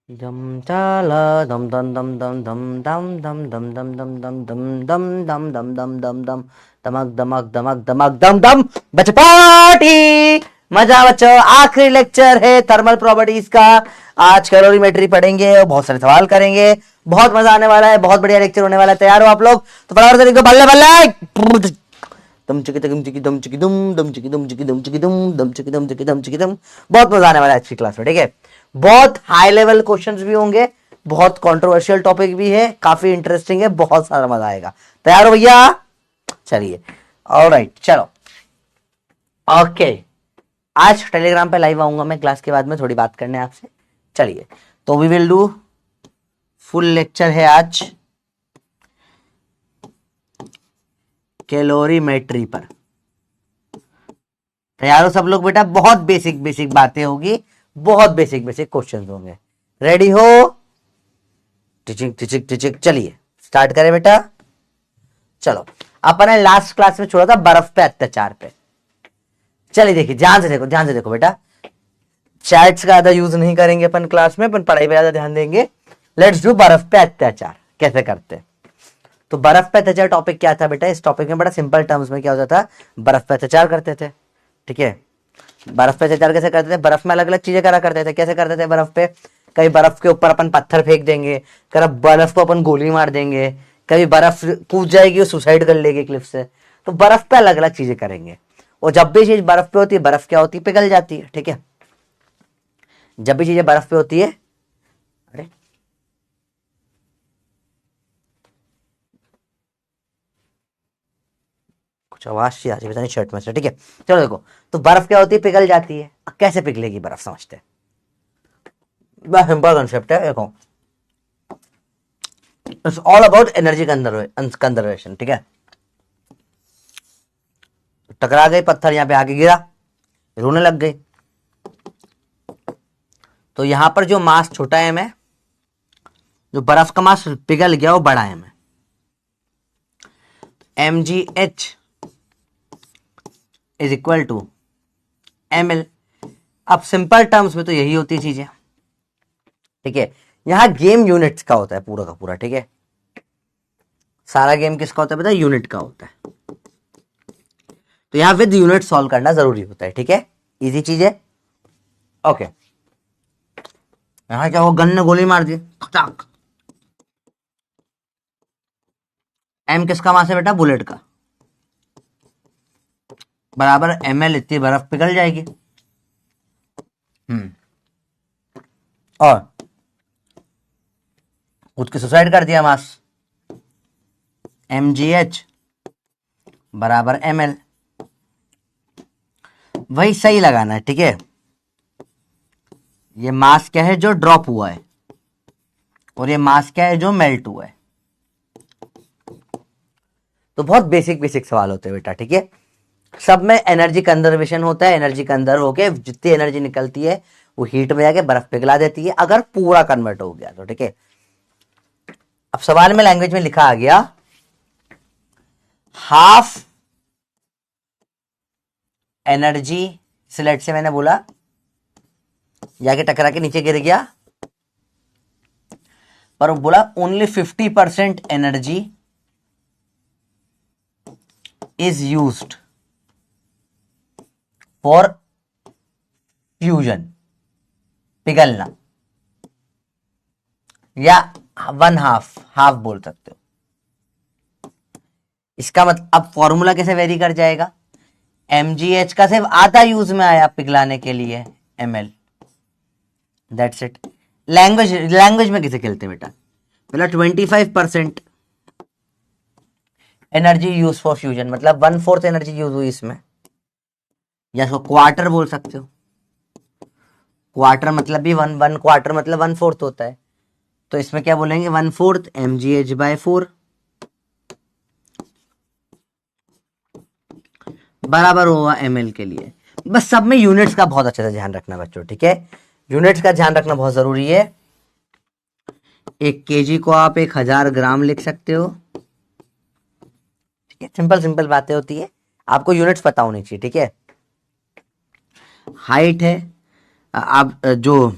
दम चाला दम दम दम दम दम दम दम दम दम दम दम दम दम दम दम दम दम दमक दमक दमक दमक दम दम बच्चे पार्टी। मजा बच्चों, आखिरी लेक्चर है थर्मल प्रॉपर्टीज का। आज कैलोरीमेट्री पढ़ेंगे और बहुत सारे सवाल करेंगे। बहुत मजा आने वाला है, बहुत बढ़िया लेक्चर होने वाला है। तैयार हो आप लोग? तो फटाफट से लिखो बल्ले बल्ले। दम चिकी दम चिकी दम चिकी दुम दम चिकी दम चिकी दम चिकी दुम दम चिकी दम चिकी दम चिकी दम। बहुत मजा आने वाला है आज की क्लास में, ठीक है। बहुत हाई लेवल क्वेश्चंस भी होंगे, बहुत कंट्रोवर्शियल टॉपिक भी है, काफी इंटरेस्टिंग है, बहुत सारा मजा आएगा। तैयार हो भैया? चलिए, ऑलराइट, चलो ओके। आज टेलीग्राम पे लाइव आऊंगा मैं क्लास के बाद में थोड़ी बात करने आपसे। चलिए, तो we will do full lecture है आज कैलोरीमेट्री पर। तैयार हो सब लोग बेटा? बहुत बेसिक बेसिक बातें होगी, बहुत बेसिक बेसिक क्वेश्चंस होंगे। रेडी हो? टिचिक टिचिक टिचिक। चलिए स्टार्ट करें बेटा। चलो, अपन ने लास्ट क्लास में छोड़ा था बर्फ पे अत्याचार पे। चलिए देखिए, ध्यान से देखो, ध्यान से देखो बेटा। चैट्स का ज्यादा यूज नहीं करेंगे अपन क्लास में, अपन पढ़ाई पे ज्यादा ध्यान देंगे। लेट्स डू बर्फ पे अत्याचार कैसे करते हैं। तो बर्फ पे अत्याचार टॉपिक क्या था बेटा? इस टॉपिक में बड़ा सिंपल टर्म्स में क्या होता था, बर्फ पे अत्याचार करते थे, ठीक है। बर्फ पे अत्याचार कैसे करते थे? बर्फ में अलग अलग चीजें करा करते थे। कैसे करते थे बर्फ पे? कभी बर्फ के ऊपर अपन पत्थर फेंक देंगे, कभी बर्फ को अपन गोली मार देंगे, कभी बर्फ कूद जाएगी और सुसाइड कर लेगी क्लिफ से। तो बर्फ पे अलग अलग चीजें करेंगे। और जब भी चीज बर्फ पे होती है, बर्फ क्या होती है? पिघल जाती है, ठीक है। जब भी चीजें बर्फ पे होती है, अरे कुछ आवाज सी आ रही है, पता नहीं शर्ट में से, ठीक है। चलो देखो, तो बर्फ क्या होती है? पिघल जाती है। कैसे पिघलेगी बर्फ समझते हैं। बड़ा सिंपल कंसेप्ट है, देखो। It's all about energy conservation, ठीक है। टकरा गई पत्थर, यहां पे आके गिरा, रोने लग गई। तो यहां पर जो मास छोटा एम है, जो बर्फ का मास पिघल गया वो बड़ा एम है, M G H is equal to M L. अब सिंपल टर्म्स में तो यही होती है चीजें, ठीक है। यहां गेम यूनिट्स का होता है पूरा का पूरा, ठीक है। सारा गेम किसका होता है बेटा? यूनिट का होता है। तो यहां विद यूनिट सॉल्व करना जरूरी होता है, ठीक है। इजी चीज है, ओके। यहां क्या हो, गन ने गोली मार दी, खटाक। एम किसका मास है बेटा? बुलेट का। बराबर एम एल, इतनी बर्फ पिघल जाएगी। और खुद की सुसाइड कर दिया मास, एम जी एच बराबर एम एल। वही सही लगाना है, ठीक है। ये मास क्या है जो ड्रॉप हुआ है, और ये मास क्या है जो मेल्ट हुआ है। तो बहुत बेसिक बेसिक सवाल होते हैं बेटा, ठीक है। सब में एनर्जी कंजर्वेशन होता है। एनर्जी कंजर्व होके जितनी एनर्जी निकलती है वो हीट में जाके बर्फ पिघला देती है, अगर पूरा कन्वर्ट हो गया तो, ठीक है। अब सवाल में लैंग्वेज में लिखा आ गया, हाफ एनर्जी सिलेक्ट से मैंने बोला जाके टकरा के नीचे गिर गया, पर वो बोला only 50% energy is used for fusion, पिघलना, या वन हाफ, हाफ बोल सकते हो। इसका मतलब अब फॉर्मूला कैसे वेरी कर जाएगा? एमजीएच का सिर्फ आधा यूज में आया पिघलाने के लिए, ML, that's it. Language language में किसे खेलते बेटा? पहला 25% एनर्जी यूज फॉर फ्यूजन, मतलब 1/4 एनर्जी यूज हुई इसमें, या इसको क्वार्टर बोल सकते हो। क्वार्टर मतलब भी वन क्वार्टर मतलब 1/4 होता है। तो इसमें क्या बोलेंगे? 1/4 mgh/4 बराबर होगा ml के लिए। बस सब में यूनिट्स का बहुत अच्छे से ध्यान रखना बच्चों, ठीक है। यूनिट्स का ध्यान रखना बहुत जरूरी है। 1 kg को आप 1000 ग्राम लिख सकते हो, ठीक है। सिंपल सिंपल बातें होती है, आपको यूनिट्स पता होनी चाहिए, ठीक है। हाइट है, आप जो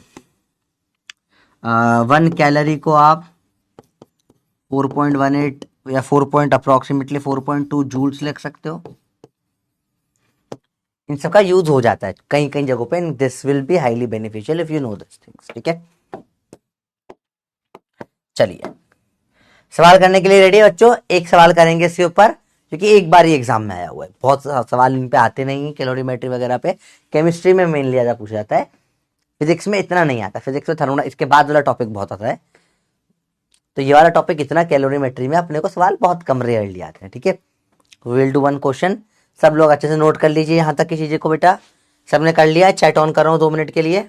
1 कैलोरी को आप 4.18 या 4 अप्रोक्सीमेटली 4.2 जूल्स लिख सकते हो। इन सबका यूज हो जाता है कई कई जगहों पे। This will be highly beneficial if you no this things. ठीक है, चलिए सवाल करने के लिए रेडी है बच्चों। एक सवाल करेंगे इसके ऊपर, क्योंकि एक बार ही एग्जाम में आया हुआ है, बहुत सवाल इन पे आते नहीं है कैलोरीमेट्री वगैरह पे। केमिस्ट्री में मेनली ज्यादा पूछा जाता है, फिजिक्स में इतना नहीं आता। फिजिक्स में थर्मोडा इसके बाद वाला टॉपिक बहुत आता है, तो ये वाला टॉपिक इतना कैलोरीमेट्री में अपने को सवाल बहुत कम रेयरली आते हैं। ठीक है, विल डू वन क्वेश्चन। सब लोग अच्छे से नोट कर लीजिए यहां तक की चीजें को बेटा। सबने कर लिया है? चैट ऑन कर रहा हूं 2 मिनट के लिए,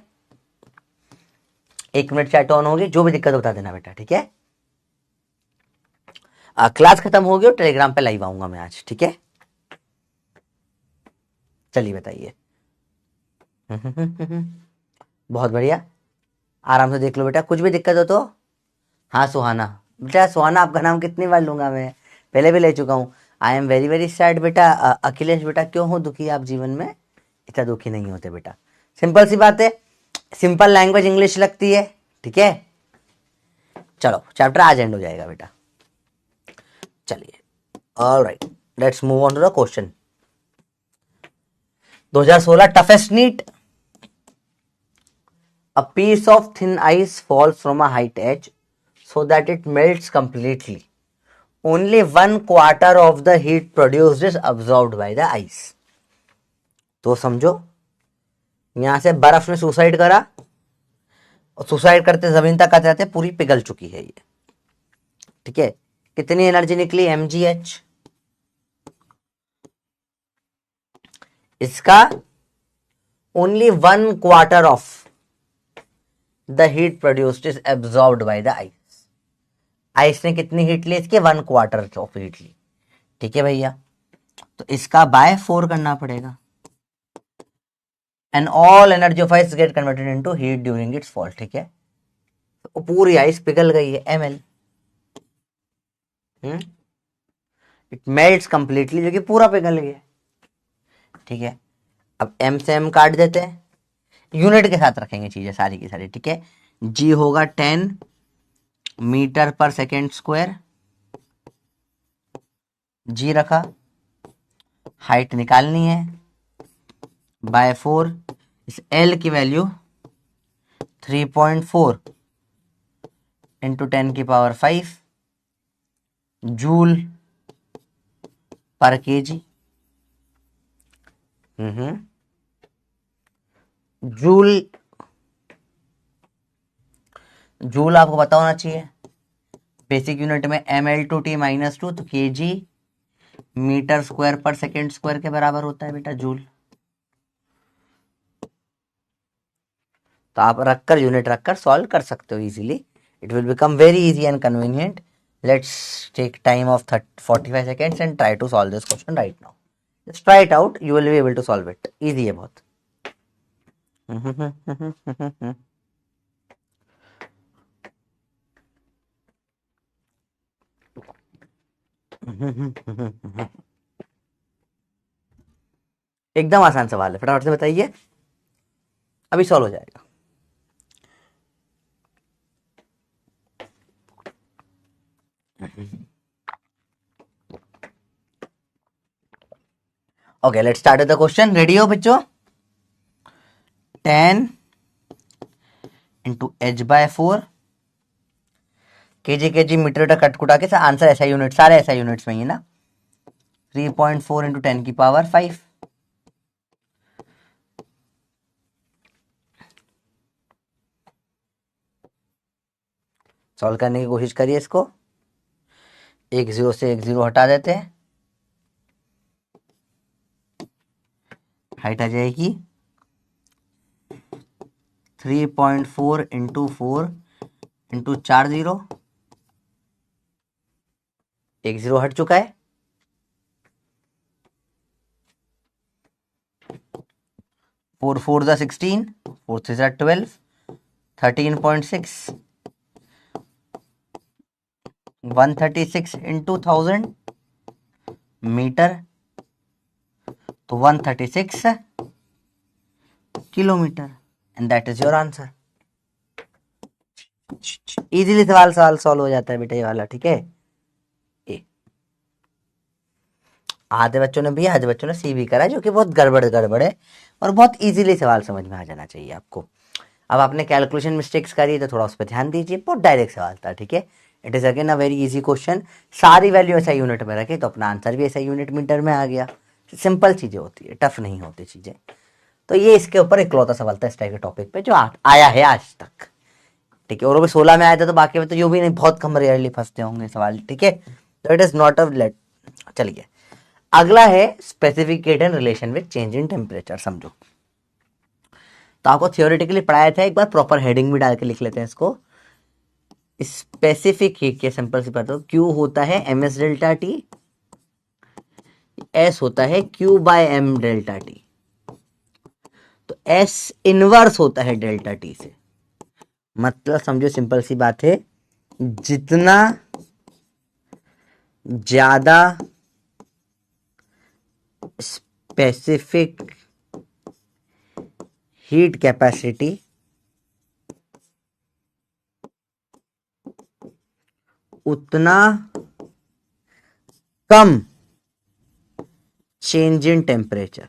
1 मिनट चैट ऑन होगी, जो भी दिक्कत बता देना बेटा। ठीक है, क्लास खत्म होगी और टेलीग्राम पे लाइव आऊंगा मैं आज। ठीक है, चलिए बताइए। बहुत बढ़िया, आराम से देख लो बेटा, कुछ भी दिक्कत हो तो। हाँ सुहाना, बेटा सुहाना आपका नाम कितनी बार लूंगा मैं, पहले भी ले चुका हूँ। I am very very sad बेटा। अखिलेश बेटा क्यों हो दुखी आप जीवन में? इतना दुखी नहीं होते बेटा, सिंपल सी बात है, सिंपल लैंग्वेज इंग्लिश लगती है। ठीक है, चलो चैप्टर आज एंड हो जाएगा बेटा। चलिए, alright, let's move on to the question. 2016 toughest NEET. A piece of thin ice falls from a height edge so that it melts completely. Only 1/4 of the heat produced is absorbed by the ice. तो समझो, यहां से बर्फ ने suicide करा और suicide करते जमीन तक आते आते पूरी पिघल चुकी है ये। ठीक है, कितनी एनर्जी निकली? mgh। इसका only 1/4 of the heat produced is absorbed by the ice. Ice ने कितनी हीट ली? इसके 1/4 ऑफ हीट ली। ठीक है भैया, तो इसका बाय 4 करना पड़ेगा। And all energy of ice get converted into heat during its fall. ठीक है, तो पूरी आइस पिघल गई है, ml। इट मेल्ट्स कंप्लीटली, जो कि पूरा पिघल गया। ठीक है, अब m से m काट देते हैं, यूनिट के साथ रखेंगे चीजें सारी की सारी। ठीक है, g होगा 10 मीटर पर सेकेंड स्क्वायर, g रखा, हाइट निकालनी है बाय 4। इस l की वैल्यू 3.4 इंटू 10 की पावर 5 जूल पर केजी। जूल, जूल आपको पता होना चाहिए बेसिक यूनिट में ml/t-2, तो केजी मीटर स्क्वायर पर सेकेंड स्क्वायर के बराबर होता है बेटा जूल। तो आप रखकर यूनिट रखकर सॉल्व कर सकते हो easily. It will become very easy and convenient. Let's take time of 45 seconds and try to solve this question right now. Just try it out, you will be able to solve it. Easy है बहुत। एकदम आसान सवाल है, फटाफट से बताइए, अभी सॉल्व हो जाएगा। Okay, let's start the question. Ready हो बच्चों? 10 इंटू h/4 केजी मीटर कटकुटा के आंसर ऐसा यूनिट, सारे ऐसा यूनिट्स में ही है ना। 3.4 इंटू 10 की पावर 5। सॉल्व करने की कोशिश करिए इसको। एक 0 से एक 0 हटा देते हैं, हाइट आ जाएगी 3.4 इंटू 4 इंटू 4 0, एक 0 हट चुका है। 4 4 जा 16, 4 3 जा 12, 13.6, 136 इंटू 1000 मीटर, तो 136 kilometre, and that is your answer. Easily सवाल सवाल सॉल्व हो जाता है बेटा ये वाला, ठीक है। ए आधे बच्चों ने भी, आधे बच्चों ने सी भी करा, जो कि बहुत गड़बड़ गड़बड़ है और बहुत इजीली सवाल समझ में आ जाना चाहिए आपको। अब आपने कैलकुलेशन मिस्टेक्स करी तो थोड़ा उस पर ध्यान दीजिए, बहुत डायरेक्ट सवाल था, ठीक है। It is again a very easy question, सारी वैल्यू ऐसा यूनिट में रखे तो अपना आंसर भी ऐसा यूनिट मीटर में आ गया। सिंपल चीजें होती है, टफ नहीं होती चीजें। तो ये इसके ऊपर इकलौता सवाल था इस टाइप के टॉपिक पे जो आया है आज तक, ठीक है। और वो भी 16 में आया था, तो बाकी में तो यूं भी नहीं, बहुत कम रेयरली फंसते होंगे सवाल, ठीक है। तो it is not a late. चलिए अगला है specific heat in relation with change in temperature. समझो, तो आपको थियोरेटिकली पढ़ाया था, एक बार प्रॉपर हेडिंग भी डाल के लिख लेते हैं इसको। स्पेसिफिक हीट के सिंपल सी बात हो, क्यू होता है M S delta T, S होता है Q by M delta T, तो एस इनवर्स होता है डेल्टा टी से। मतलब समझो सिंपल सी बात है, जितना ज्यादा स्पेसिफिक हीट कैपेसिटी उतना कम चेंज इन टेम्परेचर।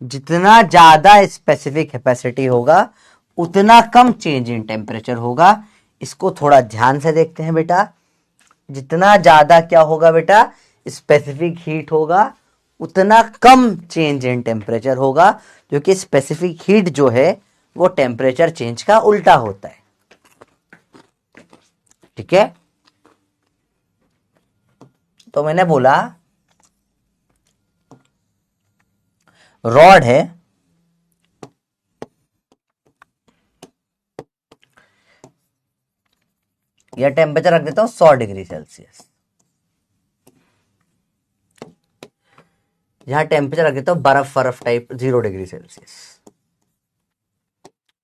जितना ज्यादा स्पेसिफिक कैपेसिटी होगा उतना कम चेंज इन टेम्परेचर होगा। इसको थोड़ा ध्यान से देखते हैं बेटा। जितना ज्यादा क्या होगा बेटा, स्पेसिफिक हीट होगा, उतना कम चेंज इन टेम्परेचर होगा, क्योंकि स्पेसिफिक हीट जो है वो टेम्परेचर चेंज का उल्टा होता है, ठीक है। तो मैंने बोला रॉड है, या टेम्परेचर रख देता हूं 100 डिग्री सेल्सियस, यहां टेम्परेचर रख देता हूं बर्फ बर्फ टाइप 0 डिग्री सेल्सियस,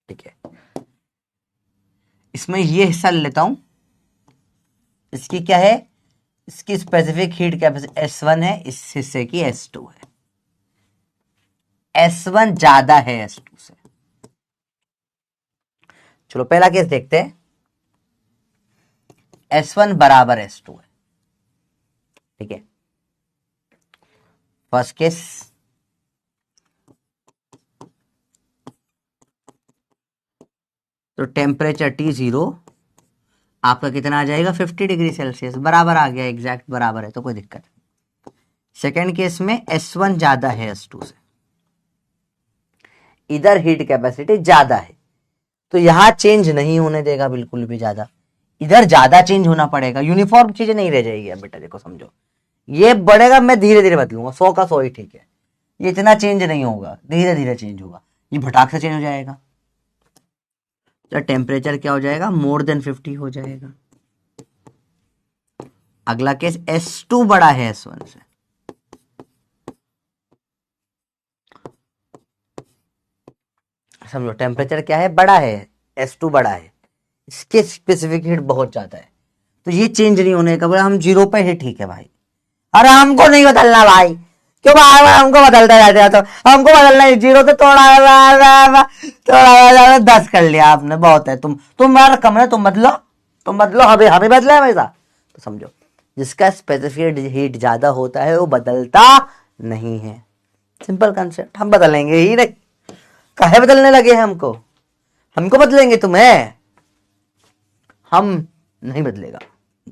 ठीक है। इसमें ये हिस्सा ले लेता हूं, इसकी क्या है, इसकी स्पेसिफिक हीट कैपेसिटी S1 है, इस हिस्से की S2 है। S1 ज्यादा है S2 से। चलो पहला केस देखते हैं, S1 बराबर S2 है, ठीक है। फर्स्ट केस, तो टेम्परेचर T0 आपका कितना आ जाएगा, 50 डिग्री सेल्सियस, बराबर आ गया, एग्जैक्ट बराबर है, तो कोई दिक्कत नहीं। सेकेंड केस में S1 ज्यादा है S2 से, इधर हीट कैपेसिटी ज्यादा है, तो यहां चेंज नहीं होने देगा बिल्कुल भी, ज्यादा इधर ज्यादा चेंज होना पड़ेगा, यूनिफॉर्म चीजें नहीं रह जाएगी। अब बेटा देखो समझो, ये बढ़ेगा, मैं धीरे धीरे बदलूंगा, 100 का 100 ही ठीक है, ये इतना चेंज नहीं होगा, धीरे धीरे चेंज होगा, ये भटाक से चेंज हो जाएगा। तो टेम्परेचर क्या हो जाएगा, मोर देन 50 हो जाएगा। अगला केस S2 बड़ा है S1 से, समझो टेम्परेचर क्या है, बड़ा है, S2 बड़ा है, इसके स्पेसिफिक हीट बहुत ज्यादा है, तो ये चेंज नहीं होने का, बोला हम 0 पे ही ठीक है भाई। अरे हमको नहीं बदलना भाई, क्यों बार बार हमको बदलते रहते हो, तो हमको बदलना है, 0 तो थोड़ा थोड़ा 10 कर लिया आपने, बहुत है, तुम्हारा कम है, तुम बदलो, हमें हमें बदला है वैसा। तो समझो जिसका स्पेसिफिक हीट ज्यादा होता है वो बदलता नहीं है, सिंपल कंसेप्ट। हम बदलेंगे ही नहीं, काहे बदलने लगे हैं हमको, हमको बदलेंगे तुम्हें, हम नहीं बदलेगा,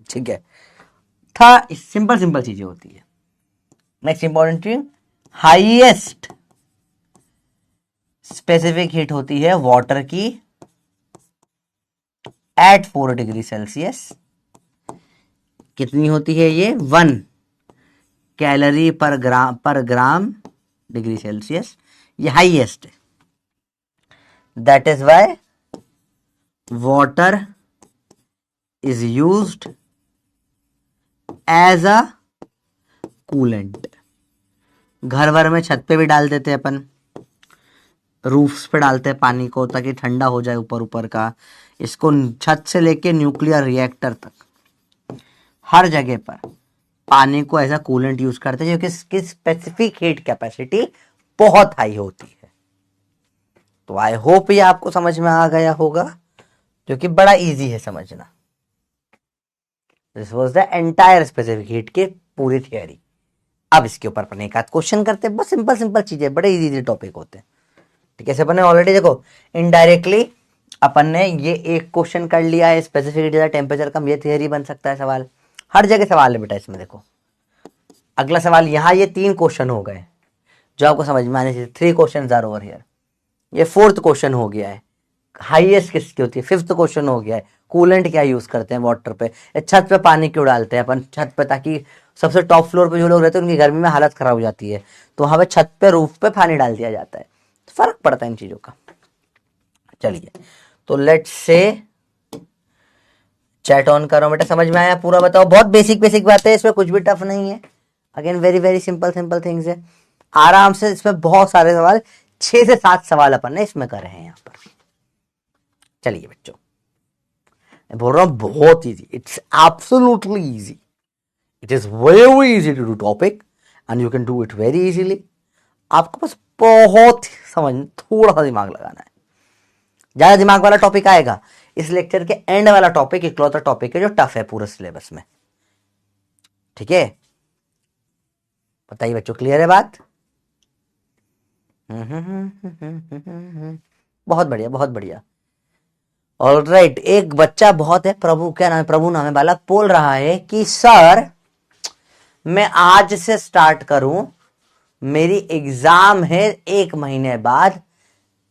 ठीक है। था सिंपल सिंपल चीजें होती है। नेक्स्ट इंपॉर्टेंट चीज, हाईएस्ट स्पेसिफिक हीट होती है वाटर की एट 4 डिग्री सेल्सियस। कितनी होती है ये, 1 कैलोरी पर ग्राम डिग्री सेल्सियस, ये हाईएस्ट है। That is why water is used as a coolant. घर भर में छत पे भी डाल देते हैं अपन, रूफ्स पे डालते हैं पानी को ताकि ठंडा हो जाए ऊपर ऊपर का। इसको छत से लेके न्यूक्लियर रिएक्टर तक हर जगह पर पानी को एज अ कूलेंट यूज करते हैं, जो कि इसकी स्पेसिफिक हीट कैपेसिटी बहुत हाई होती है। तो आई होप ये आपको समझ में आ गया होगा, जो कि बड़ा इजी है समझना। This was the entire specific heat की पूरी थियरी। अब इसके ऊपर अपन एक आध क्वेश्चन करते हैं, बस सिंपल सिंपल चीजें, बड़े इजी इजी टॉपिक होते हैं। ठीक है, अपन ने ऑलरेडी देखो इनडायरेक्टली अपन ने ये एक क्वेश्चन कर लिया है, स्पेसिफिक टेम्परेचर कम, ये थियरी बन सकता है सवाल, हर जगह सवाल है बेटा इसमें। देखो अगला सवाल, यहाँ ये 3 क्वेश्चन हो गए जो आपको समझ में आने चाहिए। 3 क्वेश्चन आर ओवर हियर। ये 4th क्वेश्चन हो गया है, हाईएस्ट किसकी होती है। 5th क्वेश्चन हो गया है, कूलेंट क्या यूज करते हैं वाटर पे, छत पे पानी क्यों डालते हैं अपन छत पे, ताकि सबसे टॉप फ्लोर पे जो लोग रहते हैं उनकी गर्मी में हालत खराब हो जाती है, तो वहां पे छत पे रूफ पे पानी डाल दिया जाता है, तो फर्क पड़ता है इन चीजों का। चलिए तो लेट्स से चैट ऑन करो बेटा, समझ में आया पूरा बताओ। बहुत बेसिक बेसिक बात है, इसमें कुछ भी टफ नहीं है। Again very very simple simple things है, आराम से। इसमें बहुत सारे सवाल, 6 से 7 सवाल अपन ने इसमें करे हैं यहाँ पर। चलिए बच्चों, मैं बोल रहा हूं बहुत easy, it's absolutely easy, it is very easy to do topic and you can do it very easily. आपको बस बहुत समझ, थोड़ा सा दिमाग लगाना है। ज्यादा दिमाग वाला टॉपिक आएगा इस लेक्चर के एंड वाला टॉपिक, इकलौता टॉपिक है जो टफ है पूरे सिलेबस में। ठीक है, बताइए बच्चों, क्लियर है बात? बहुत बढ़िया बहुत बढ़िया। ऑलराइट, एक बच्चा बहुत है, प्रभु क्या नाम है, प्रभु नाम है, बालक बोल रहा है कि सर मैं आज से स्टार्ट करूं, मेरी एग्जाम है 1 महीने बाद,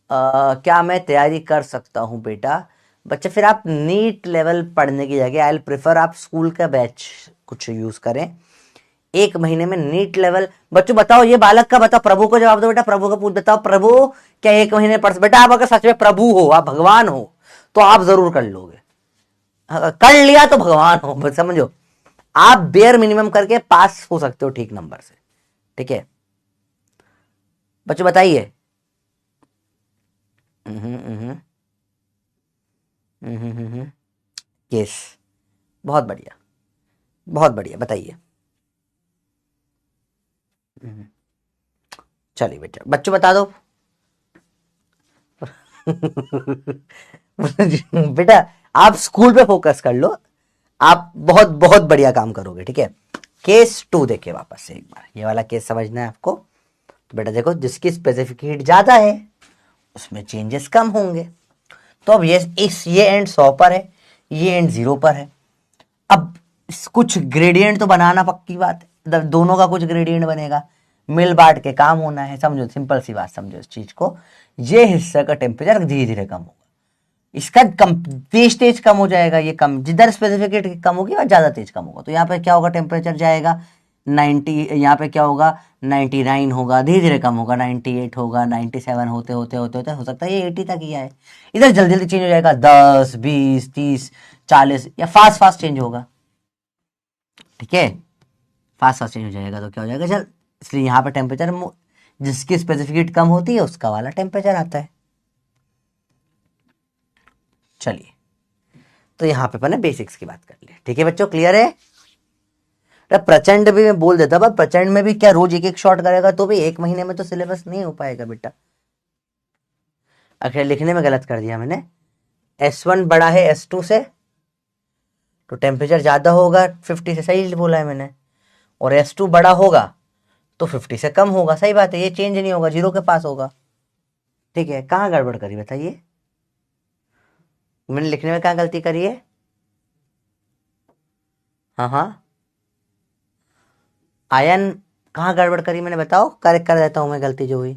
क्या मैं तैयारी कर सकता हूं बेटा? बच्चे फिर आप नीट लेवल पढ़ने की जगह आई प्रेफर आप स्कूल का बैच कुछ यूज करें। 1 महीने में नीट लेवल, बच्चों बताओ ये बालक का, बताओ प्रभु को जवाब दो बेटा, प्रभु का पूछ, बताओ प्रभु क्या 1 महीने पढ़, बेटा आप अगर सच में प्रभु हो, आप भगवान हो, तो आप जरूर कर लोगे, कर लिया तो भगवान हो, समझो आप बेयर मिनिमम करके पास हो सकते हो ठीक नंबर से। ठीक है बच्चों बताइए। यस, बहुत बढ़िया बहुत बढ़िया, बताइए। चलिए बेटा, बच्चों बता दो। बेटा आप स्कूल पे फोकस कर लो, आप बहुत बहुत बढ़िया काम करोगे। ठीक है, केस 2 देखिए वापस से एक बार, ये वाला केस समझना है आपको। तो बेटा देखो, जिसकी स्पेसिफिक हीट ज्यादा है उसमें चेंजेस कम होंगे। तो अब ये एंड 100 पर है, ये एंड 0 पर है। अब कुछ ग्रेडियंट तो बनाना पक्की बात है, दोनों का कुछ ग्रेडियंट बनेगा, मिल बांट के काम होना है। समझो, सिंपल सी बात समझो इस चीज को। ये हिस्से का टेम्परेचर धीरे धीरे कम होगा, इसका कम तेज तेज कम हो जाएगा, ये कम, जिधर स्पेसिफिक कम होगी वह ज्यादा तेज कम होगा। तो यहाँ पे क्या होगा, टेम्परेचर जाएगा 90, यहाँ पे क्या होगा 99 होगा, धीरे धीरे कम होगा 98 होगा, 97 होते होते होते होते हो सकता है ये 80 तक ही आए। इधर जल्दी जल्दी चेंज हो जाएगा 10 20 30 40, या फास्ट फास्ट चेंज होगा। ठीक है, फास्ट फास्ट चेंज हो जाएगा तो क्या हो जाएगा चल, इसलिए यहाँ पे टेम्परेचर जिसकी स्पेसिफिक कम होती है उसका वाला टेम्परेचर आता है। चलिए, तो यहाँ पे अपन ने बेसिक्स की बात कर ली। ठीक है बच्चों, क्लियर है? प्रचंड भी मैं बोल देता, पर प्रचंड में भी क्या रोज एक एक शॉट करेगा तो भी 1 महीने में तो सिलेबस नहीं हो पाएगा बेटा। अगर लिखने में गलत कर दिया मैंने, S1 बड़ा है S2 से, तो टेम्परेचर ज्यादा होगा 50 से, सही बोला है मैंने, और S2 बड़ा होगा तो 50 से कम होगा, सही बात है, ये चेंज नहीं होगा, 0 के पास होगा। ठीक है, कहाँ गड़बड़ करी बताइए, मैंने लिखने में कहाँ गलती करी है? हाँ, आयन कहाँ गड़बड़ करी मैंने, बताओ, करेक्ट कर देता हूं मैं गलती जो हुई।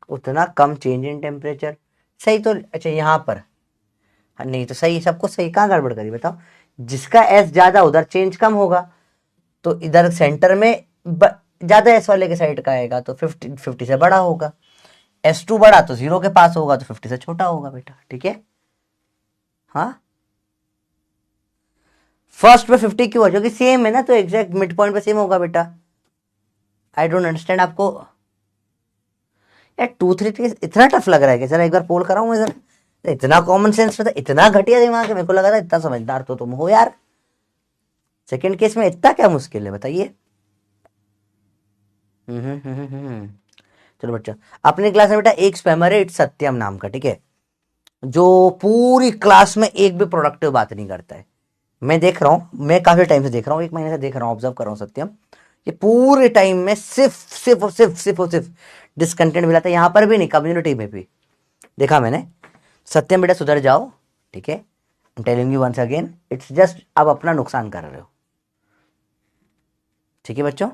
उतना कम चेंज इन टेम्परेचर, सही तो, अच्छा यहाँ पर नहीं तो सही, सबको सही, कहाँ गड़बड़ करी बताओ? जिसका एस ज्यादा उधर चेंज कम होगा, तो इधर सेंटर में ज्यादा एस वाले के साइड का आएगा तो 50 से बड़ा होगा, S2 बड़ा तो 0 के पास होगा तो 50 से छोटा होगा बेटा। ठीक है, हाँ, फर्स्ट पे 50 क्यों है, जो कि सेम है ना, तो एग्जैक्ट मिड पॉइंट पे सेम होगा बेटा। आई डोंट अंडरस्टैंड, आपको यार 2 3 इतना टफ लग रहा है कि जरा एक बार पोल कराऊं मैं, जरा इतना कॉमन सेंस था, इतना घटिया दिमाग है, मेरे को लगा था इतना समझदार तो तुम हो यार। सेकंड केस में इतना क्या मुश्किल है बताइए। चलो बच्चा, अपने क्लास में बेटा एक स्पैमर है, इट्स सत्यम नाम का, ठीक है, जो पूरी क्लास में एक भी प्रोडक्टिव बात नहीं करता है। मैं देख रहा हूं, मैं काफी टाइम से देख रहा हूं, 1 महीने से देख रहा हूं, ऑब्जर्व कर रहा हूं सत्यम, ये पूरे टाइम में सिर्फ सिर्फ और सिर्फ सिर्फ और सिर्फ डिसकंटेंट मिला था। यहां पर भी नहीं, कम्युनिटी में भी देखा मैंने। सत्यम बेटा सुधर जाओ, ठीक है, I am telling you once again, it's just आप अपना नुकसान कर रहे हो, ठीक है बच्चों।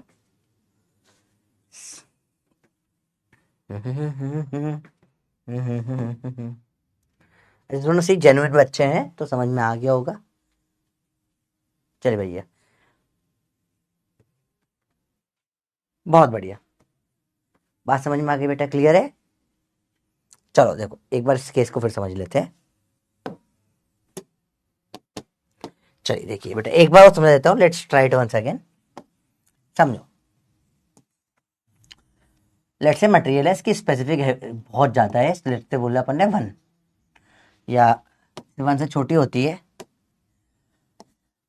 दोनों से जेन्युइन बच्चे हैं तो समझ में आ गया होगा। चलिए भैया, बहुत बढ़िया, बात समझ में आ गई बेटा, क्लियर है। चलो देखो एक बार इस केस को फिर समझ लेते हैं। चलिए देखिए बेटा, एक बार और समझ देता हूँ, let's try it once again, समझो। लेट्स से मटेरियल है, इसकी स्पेसिफिक है बहुत ज़्यादा है, लेट्स से बोला अपन ने 1 या 1 से छोटी होती है,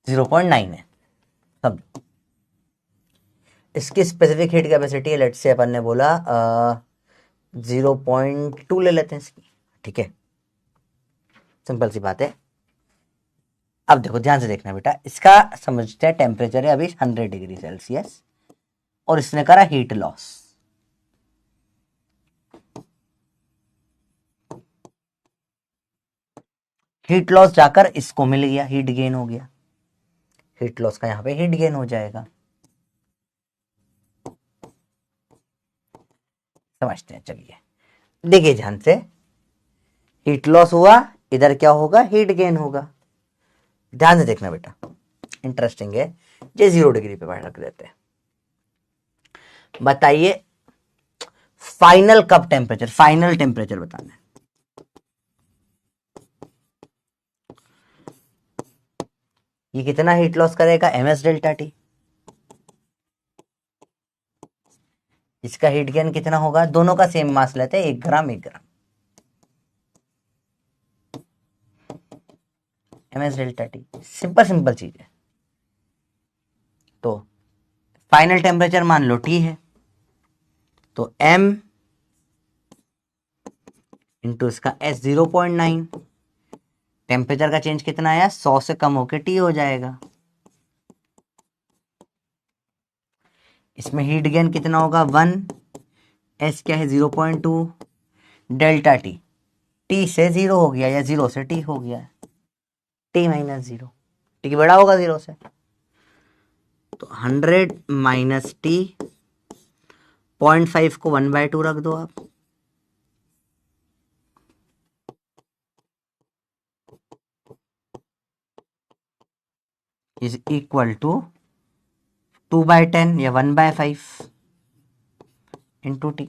0.9 है, समझो। इसकी स्पेसिफिक हीट कैपेसिटी है, लेट्स से अपन ने बोला 0.2 ले लेते हैं इसकी, ठीक है, सिंपल सी बात है। अब देखो ध्यान से देखना बेटा, इसका समझते हैं टेम्परेचर है अभी 100 डिग्री सेल्सियस और इसने करा हीट लॉस। हीट लॉस जाकर इसको मिल गया, हीट गेन हो गया, हीट लॉस का यहां पे हीट गेन हो जाएगा, समझते हैं। चलिए देखिए ध्यान से, हीट लॉस हुआ, इधर क्या होगा, हीट गेन होगा। ध्यान से देखना बेटा, इंटरेस्टिंग है, ये 0 डिग्री पे रख देते हैं। बताइए फाइनल कब टेम्परेचर, फाइनल टेम्परेचर बताना है। ये कितना हीट लॉस करेगा, एमएस डेल्टा टी। इसका हीट गेन कितना होगा, दोनों का सेम मास लेते हैं, 1 gram 1 gram, MS delta T, simple simple चीज है। तो फाइनल टेम्परेचर मान लो टी है, तो एम इंटू इसका एस 0.9, टेम्परेचर का चेंज कितना आया, 100 से कम होकर टी हो जाएगा। इसमें हीट गेन कितना होगा 1, एस क्या है 0.2, डेल्टा टी, टी से 0 हो गया या 0 से टी हो गया, टी माइनस 0, टी बड़ा होगा 0 से, तो 100 माइनस टी, 0.5 को 1/2 रख दो आप, इज इक्वल टू 2/10 या 1/5 इंटू टी।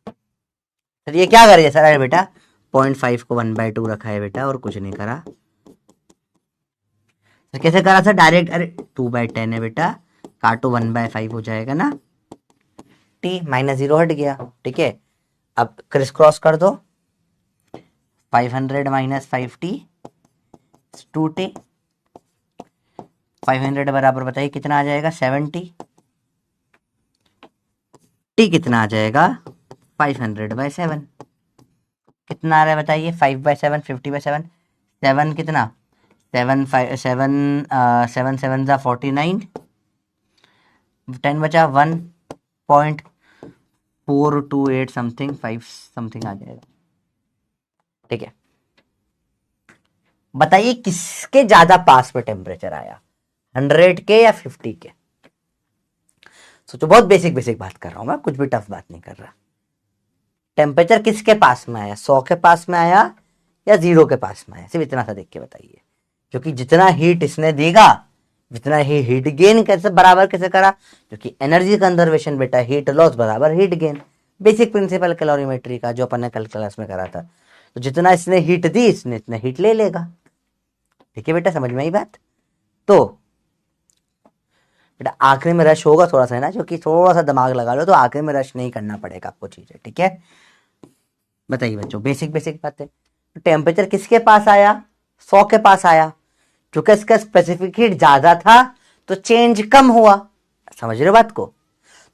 सर ये क्या करिए सर, अरे बेटा 0.5 को 1/2 रखा है बेटा और कुछ नहीं करा। तो कैसे करा सर, डायरेक्ट, अरे 2/10 है बेटा, काटो 1/5 हो जाएगा ना, टी माइनस 0 हट गया, ठीक है। अब क्रिस क्रॉस कर दो, 500 माइनस 5t 2t, 500 बराबर बताइए कितना आ जाएगा 70, टी कितना आ जाएगा 500/7, कितना आ रहा है बताइए, 5/7 50/7, 7 कितना, 7 जा 49, 10 बचा 1.428 समथिंग 5 समथिंग आ जाएगा, ठीक है। बताइए किसके ज्यादा पास में टेम्परेचर आया, 100 के या 50 के। सोचो, बहुत बेसिक बेसिक बात कर रहा हूं मैं, कुछ भी टफ बात नहीं कर रहा। टेम्परेचर किसके पास में आया, 100 के पास में आया या 0 के पास में आया, सिर्फ इतना सा देख के बताइए। क्योंकि जितना हीट इसने देगा जितना ही हीट गेन कैसे बराबर कैसे करा, क्योंकि एनर्जी कंजर्वेशन बेटा, हीट लॉस बराबर heat gain, basic principle calorimetry का जो अपन ने कल क्लास में करा था। तो जितना इसने हीट दी इसने इतना हीट ले लेगा, ठीक है बेटा, समझ में आई बात। तो बेटा आखिरी में रश होगा थोड़ा सा, है ना, क्योंकि थोड़ा सा दिमाग लगा लो तो आखिरी में रश नहीं करना पड़ेगा आपको चीजें, ठीक है। बताइए बच्चों, बेसिक बेसिक बातें, टेम्परेचर किसके पास आया, 100 के पास आया। क्योंकि इसका स्पेसिफिक हीट ज्यादा था तो चेंज कम हुआ। समझ रहे हो बात को?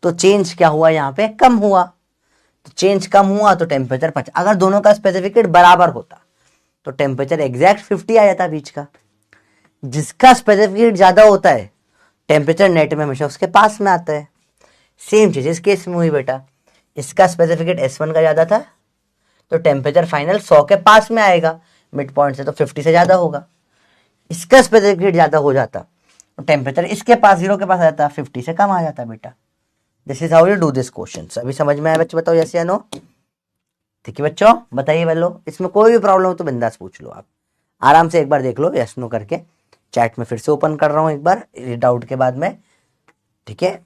तो चेंज क्या हुआ यहाँ पे, कम हुआ। तो चेंज कम हुआ तो टेम्परेचर 50। अगर दोनों का स्पेसिफिक हीट बराबर होता तो टेम्परेचर एग्जैक्ट 50 आ जाता बीच का। जिसका स्पेसिफिक हीट ज्यादा होता है टेम्परेचर नेट में हमेशा उसके पास में आता है। सेम चीज इस केस में हुई बेटा। इसका स्पेसिफिक हीट S1 का ज्यादा था तो टेम्परेचर फाइनल 100 के पास में आएगा, मिड पॉइंट से तो 50 से ज्यादा होगा। इसका स्पेसिफिक हीट ज्यादा हो जाता तो टेम्परेचर इसके पास 0 के पास आ जाता, 50 से कम आ जाता बेटा। This is how you do this question. अभी समझ में आया बच्चे? बताओ यस या नो। ठीक है बच्चों, बताइए बोलो। इसमें कोई भी प्रॉब्लम हो तो बिंदास पूछ लो, आप आराम से एक बार देख लो यस नो करके। चैट में फिर से ओपन कर रहा हूं एक बार डाउट के बाद में। ठीक है,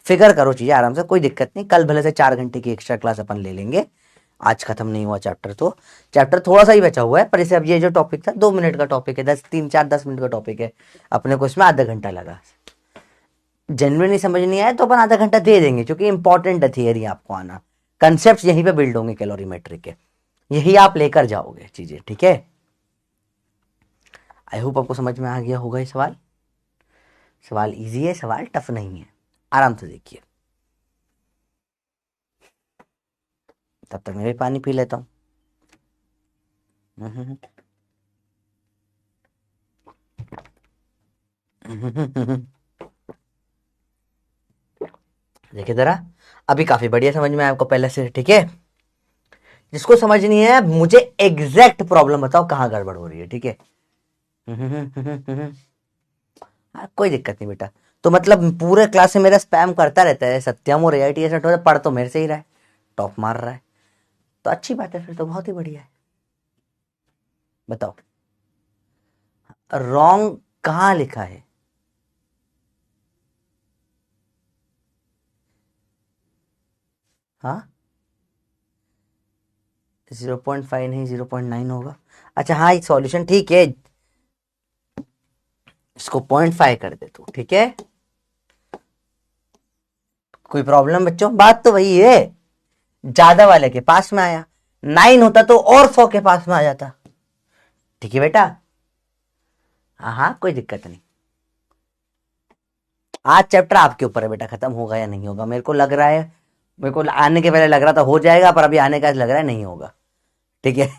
फिगर करो चीजें आराम से, कोई दिक्कत नहीं। कल भले से 4 घंटे की एक्स्ट्रा क्लास अपन ले लेंगे, आज खत्म नहीं हुआ चैप्टर। तो चैप्टर थोड़ा सा ही बचा हुआ है, पर इसे अब ये जो टॉपिक था 2 मिनट का टॉपिक है, 10 मिनट का टॉपिक है, अपने को इसमें आधा घंटा लगा। जेन्युइनली समझ नहीं आया तो अपन आधा घंटा दे देंगे, क्योंकि इंपॉर्टेंट है थियरी आपको आना। कंसेप्ट यहीं पे बिल्ड होंगे कैलोरीमेट्रिक के, यही आप लेकर जाओगे चीजें। ठीक है, आई होप आपको समझ में आ गया होगा ये सवाल। सवाल इजी है, सवाल टफ नहीं है, आराम से देखिए। तब तक मैं भी पानी पी लेता हूँ। देखिए जरा, अभी काफी बढ़िया समझ में आया आपको पहले से। ठीक है, जिसको समझ नहीं है मुझे एग्जैक्ट प्रॉब्लम बताओ कहाँ गड़बड़ हो रही है। ठीक है, कोई दिक्कत नहीं बेटा। तो मतलब पूरे क्लास से मेरा स्पैम करता रहता है सत्यम और AIT ऐसा, पढ़ तो मेरे से ही रहा है, टॉप मार रहा है, तो अच्छी बात है, फिर तो बहुत ही बढ़िया है। बताओ रॉन्ग कहाँ लिखा है? हाँ 0.5 नहीं 0.9 होगा। अच्छा हाँ, सॉल्यूशन ठीक है, इसको 0.5 कर दे तू। ठीक है, कोई प्रॉब्लम बच्चों? बात तो वही है, ज्यादा वाले के पास में आया, 9 होता तो और 100 के पास में आ जाता। ठीक है बेटा, हाँ कोई दिक्कत नहीं। आज चैप्टर आपके ऊपर है बेटा, खत्म होगा या नहीं होगा। मेरे को लग रहा है, मेरे को आने के पहले लग रहा था हो जाएगा, पर अभी आने का लग रहा है नहीं होगा। ठीक है,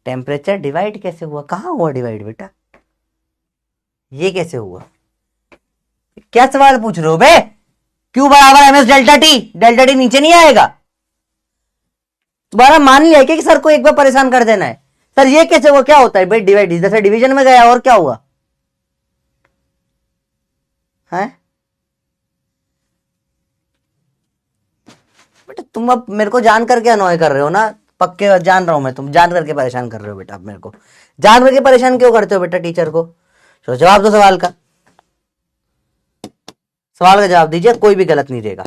टेम्परेचर डिवाइड कैसे हुआ? कहाँ हुआ डिवाइड बेटा? ये कैसे हुआ? क्या सवाल पूछ रहे हो बे? क्यू बराबर MS delta T, delta T नीचे नहीं आएगा? तुम्हारा मान लिया कि सर को एक बार परेशान कर देना है। सर ये कैसे हुआ? क्या होता है भाई डिवाइड? जैसे डिवीजन में गया और क्या हुआ है? बेटा तुम अब मेरे को जान करके अनॉय कर रहे हो ना, पक्के जान रहा हूं मैं, तुम जान करके परेशान कर रहे हो बेटा। अब मेरे को जान करके परेशान क्यों करते हो बेटा टीचर को? तो जवाब दो सवाल का, सवाल का जवाब दीजिए, कोई भी गलत नहीं देगा।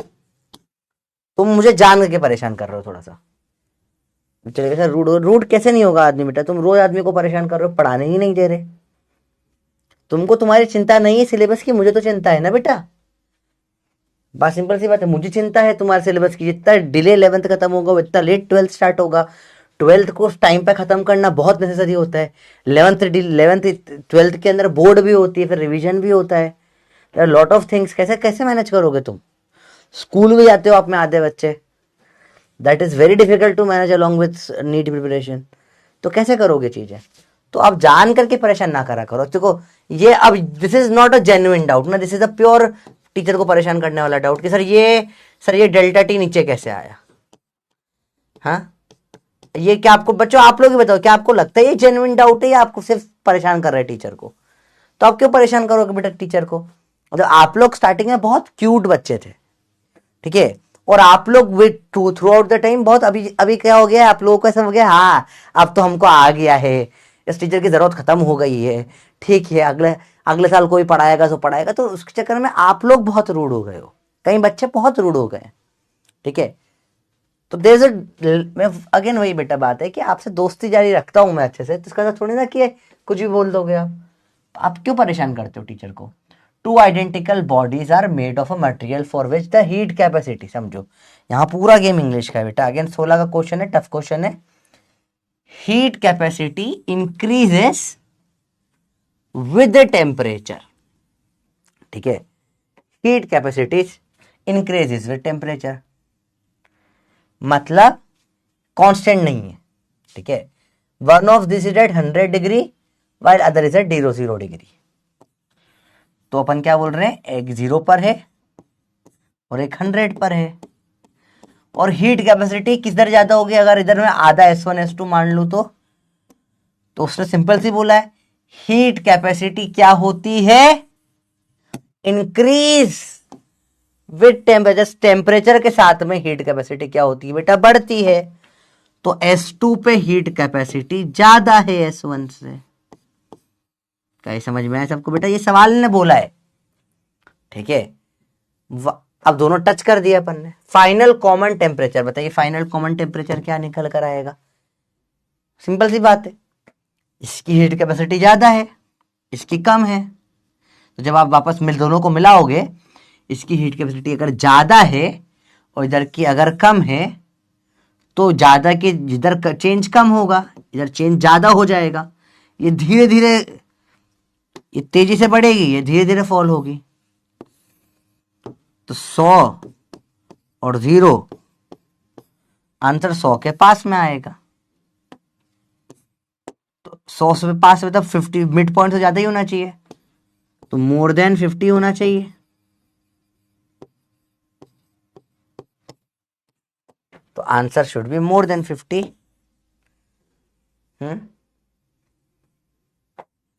तुम मुझे जान करके परेशान कर रहे हो थोड़ा सा। चलेगा सर, रूड रूड कैसे नहीं होगा आदमी बेटा? तुम रोज आदमी को परेशान कर रहे हो, पढ़ाने ही नहीं दे रहे। तुमको तुम्हारी चिंता नहीं है सिलेबस की, मुझे तो चिंता है ना बेटा। बात सिंपल सी बात है, मुझे चिंता है तुम्हारे सिलेबस की। जितना डिले 11th खत्म होगा उतना लेट 12th स्टार्ट होगा। 12th को टाइम पे खत्म करना बहुत नेसेसरी होता है। 11th 12th के अंदर बोर्ड भी होती है, फिर रिवीजन भी होता है, लॉट ऑफ थिंग्स। कैसे कैसे मैनेज करोगे तुम? स्कूल भी जाते हो आप में आधे बच्चे, that is very difficult to manage along with NEET preparation. तो कैसे करोगे चीजें? तो आप जान करके परेशान ना करा करो। देखो ये अब this is not a genuine doubt ना, this is a pure teacher को परेशान करने वाला डाउट कि सर ये डेल्टा टी नीचे कैसे आया। हाँ ये क्या आपको बच्चों, आप लोग ही बताओ, क्या आपको लगता है ये जेन्युइन डाउट है या आपको सिर्फ परेशान कर रहे हैं टीचर को? तो आप क्यों परेशान करोगे बेटा टीचर को? मतलब आप लोग स्टार्टिंग में बहुत क्यूट बच्चे थे, ठीक है, और आप लोग थ्रू आउट द टाइम बहुत, अभी अभी क्या हो गया आप लोगों को ऐसा हो गया, हाँ अब तो हमको आ गया है, इस टीचर की जरूरत खत्म हो गई है, ठीक है अगले अगले साल कोई पढ़ाएगा तो पढ़ाएगा। तो उसके चक्कर में आप लोग बहुत रूड हो गए हो, कई बच्चे बहुत रूड हो गए। ठीक है, तो देयर इज मैं अगेन वही बेटा बात है कि आपसे दोस्ती जारी रखता हूं मैं अच्छे से, तो इसका थोड़ी ना कि कुछ भी बोल दोगे आप क्यों परेशान करते हो टीचर को? Two identical bodies are made of a material for which the heat capacity, समझो यहां पूरा गेम इंग्लिश का है बेटा। अगेन 16 का क्वेश्चन है, टफ क्वेश्चन है। Heat capacity increases with temperature, ठीक है। Heat capacity increases with temperature मतलब कांस्टेंट नहीं है, ठीक है। One of this is at 100 degree while other is at 0 degree. तो अपन क्या बोल रहे हैं, एक 0 पर है और एक 100 पर है। और हीट कैपेसिटी किधर ज्यादा होगी, अगर इधर में आधा S1 S2 मान लू तो उसने सिंपल सी बोला है हीट कैपेसिटी क्या होती है, इंक्रीज विद टेम्परेचर। टेम्परेचर के साथ में हीट कैपेसिटी क्या होती है बेटा, बढ़ती है। तो S2 पे हीट कैपेसिटी ज्यादा है S1 से। क्या समझ में आया सबको बेटा, ये सवाल ने बोला है, ठीक है। अब दोनों टच कर दिया अपन ने। फाइनल कॉमन टेम्परेचर बताइए, फाइनल कॉमन टेम्परेचर क्या निकल कर आएगा, सिंपल सी बात है। इसकी हीट कैपेसिटी ज्यादा है, इसकी कम है। तो जब आप वापस दोनों को मिलाओगे, इसकी हीट कैपेसिटी अगर ज्यादा है और इधर की अगर कम है, तो ज्यादा के जिधर चेंज कम होगा, इधर चेंज ज्यादा हो जाएगा। ये धीरे धीरे, ये तेजी से बढ़ेगी, ये धीरे धीरे फॉल होगी। तो 100 और 0, आंसर 100 के पास में आएगा। तो 100 से पास में, तब 50 मिड पॉइंट से ज्यादा ही होना चाहिए, तो मोर देन 50 होना चाहिए। तो answer should be more than 50।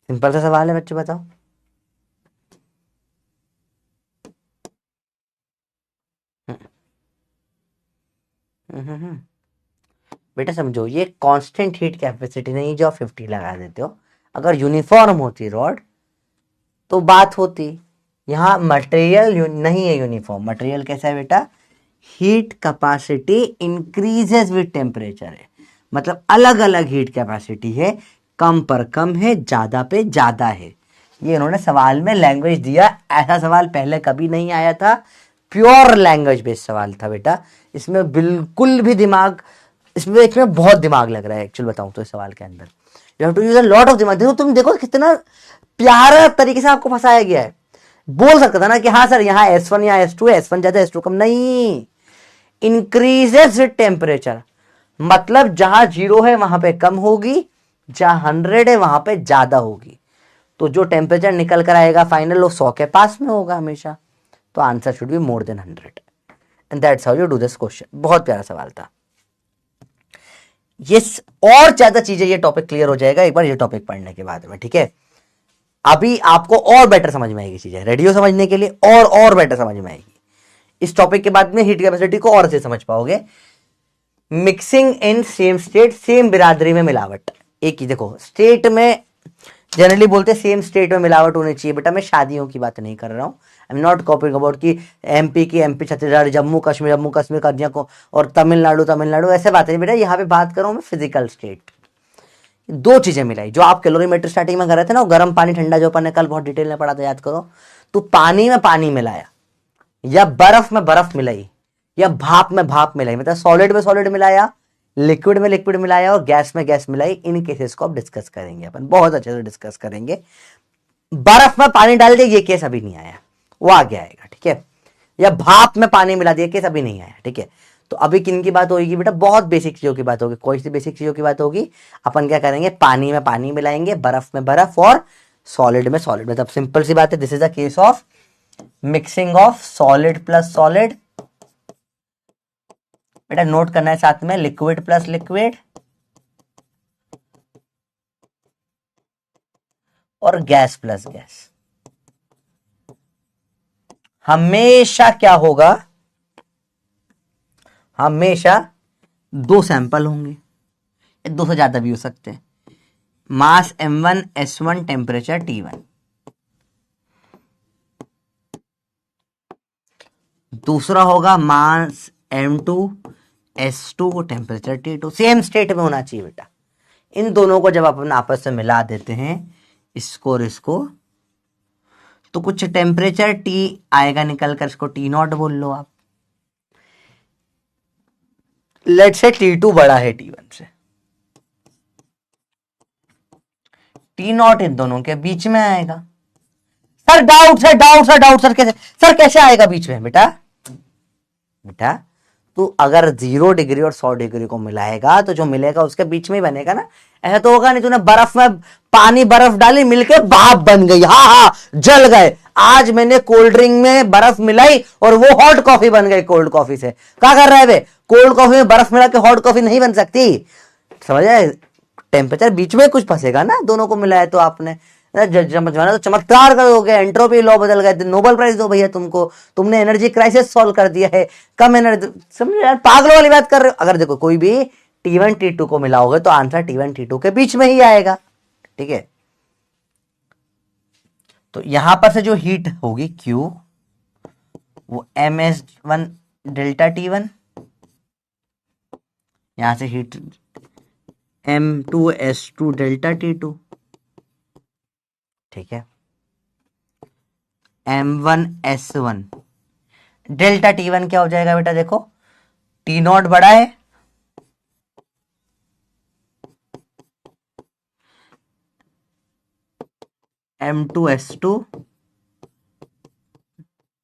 Simple सा सवाल है बच्चे, बताओ। बेटा समझो, ये कांस्टेंट हीट कैपेसिटी नहीं जो आप 50 लगा देते हो। अगर यूनिफॉर्म होती रॉड तो बात होती। यहाँ मटेरियल नहीं है यूनिफॉर्म। मटेरियल कैसा है बेटा, heat capacity increases with temperature है, मतलब अलग अलग हीट कैपेसिटी है, कम पर कम है, ज्यादा पे ज्यादा है। ये इन्होंने सवाल में लैंग्वेज दिया। ऐसा सवाल पहले कभी नहीं आया था, प्योर लैंग्वेज बेस्ड सवाल था बेटा। इसमें बिल्कुल भी दिमाग, इसमें बहुत दिमाग लग रहा है एक्चुअल बताऊं तो। इस सवाल के अंदर you have to use a lot of दिमाग। देखो तुम देखो कितना प्यारा तरीके से आपको फंसाया गया है। बोल सकता था ना कि हाँ सर यहाँ S1 या S2 है, S1 ज्यादा S2 कम, नहीं। इंक्रीजेस विद टेम्परेचर मतलब जहां 0 है वहां पे कम होगी, जहां 100 है वहां पे ज्यादा होगी। तो जो टेम्परेचर निकल कर आएगा फाइनल, वो 100 के पास में होगा हमेशा। तो answer should be more than 100 and that's how you do this question. बहुत प्यारा सवाल था ये। और ज्यादा चीजें, ये टॉपिक क्लियर हो जाएगा एक बार ये टॉपिक पढ़ने के बाद में, ठीक है। अभी आपको और बेटर समझ में आएगी चीजें, रेडियो समझने के लिए और बेटर समझ में आएगी। इस टॉपिक के बाद में हीट कैपेसिटी को और अच्छे समझ पाओगे। Mixing in same state, same बिरादरी में मिलावट। एक ही देखो, स्टेट में जनरली बोलते हैं सेम स्टेट में मिलावट होनी चाहिए बेटा। मैं शादियों की बात नहीं कर रहा हूं। I am not copying about कि एमपी छत्तीसगढ़, जम्मू कश्मीर कन्या और तमिलनाडु ऐसे बात है बेटा। यहाँ पे बात कर रहा हूं मैं फिजिकल स्टेट। दो चीजें मिलाई जो आप कैलोरीमीटर स्टार्टिंग में कर रहे थे ना, गर्म पानी ठंडा, जो अपन ने कल बहुत डिटेल में पढ़ा था, याद करो। तो पानी में पानी मिलाया, या बर्फ में बर्फ मिलाई, या भाप में भाप मिलाई, मतलब सॉलिड में सॉलिड मिलाया, लिक्विड में लिक्विड मिलाया, और गैस में गैस मिलाई। इन केसेस को अब डिस्कस करेंगे अपन, बहुत अच्छे से डिस्कस करेंगे। बर्फ में पानी डाल दिया, ये केस अभी नहीं आया, वो आगे आएगा, ठीक है। या भाप में पानी मिला दिया, केस अभी नहीं आया, ठीक है। तो अभी किन की बात होगी बेटा, बहुत बेसिक चीजों की बात होगी। कोई सी बेसिक चीजों की बात होगी। अपन क्या करेंगे, पानी में पानी मिलाएंगे, बर्फ में बर्फ, और सॉलिड में सॉलिड। मतलब सिंपल सी बात है, this is the case of mixing of solid plus solid. बेटा नोट करना है साथ में, लिक्विड प्लस लिक्विड और गैस प्लस गैस। हमेशा क्या होगा, हमेशा दो सैंपल होंगे, दो से ज्यादा भी हो सकते हैं। मास m1 s1 टेम्परेचर t1, दूसरा होगा मास m2 s2 temperature t2। Same state में होना चाहिए बेटा। इन दोनों को जब अपन आपस में मिला देते हैं, इसको और इसको, तो कुछ टेम्परेचर T आएगा निकल कर, इसको T0 बोल लो आप। लेट से T2 बड़ा है T1 से, T0 इन दोनों के बीच में आएगा। सर डाउट सर कैसे आएगा बीच में? बेटा बेटा तो अगर 0 डिग्री और 100 डिग्री को मिलाएगा तो जो मिलेगा उसके बीच में ही बनेगा ना। ऐसा तो होगा नहीं तूने बर्फ में पानी बर्फ डाली मिलके भाप बन गई, हाँ हाँ जल गए। आज मैंने कोल्ड ड्रिंक में बर्फ मिलाई और वो हॉट कॉफी बन गई कोल्ड कॉफी से। क्या कर रहा है बे? कोल्ड कॉफी में बर्फ मिला के हॉट कॉफी नहीं बन सकती, समझ आए? टेम्परेचर बीच में कुछ फंसेगा ना, दोनों को मिलाया तो आपने समझवाना तो चमत्कार करोगे, एंट्रोपी लॉ बदल गए, नोबेल प्राइज दो भैया तुमको, तुमने एनर्जी क्राइसिस सॉल्व कर दिया है। कम एनर्जी, समझ यार, पागलों वाली बात कर रहे हो। अगर देखो कोई भी T1 T2 को मिलाओगे तो आंसर T1 T2 के बीच में ही आएगा, ठीक है। तो यहां पर से जो हीट होगी Q वो MS1 डेल्टा T1, यहां से हीट M2S2 डेल्टा T2, ठीक है। M1S1 डेल्टा T1 क्या हो जाएगा बेटा? देखो T0 बड़ा है, M2S2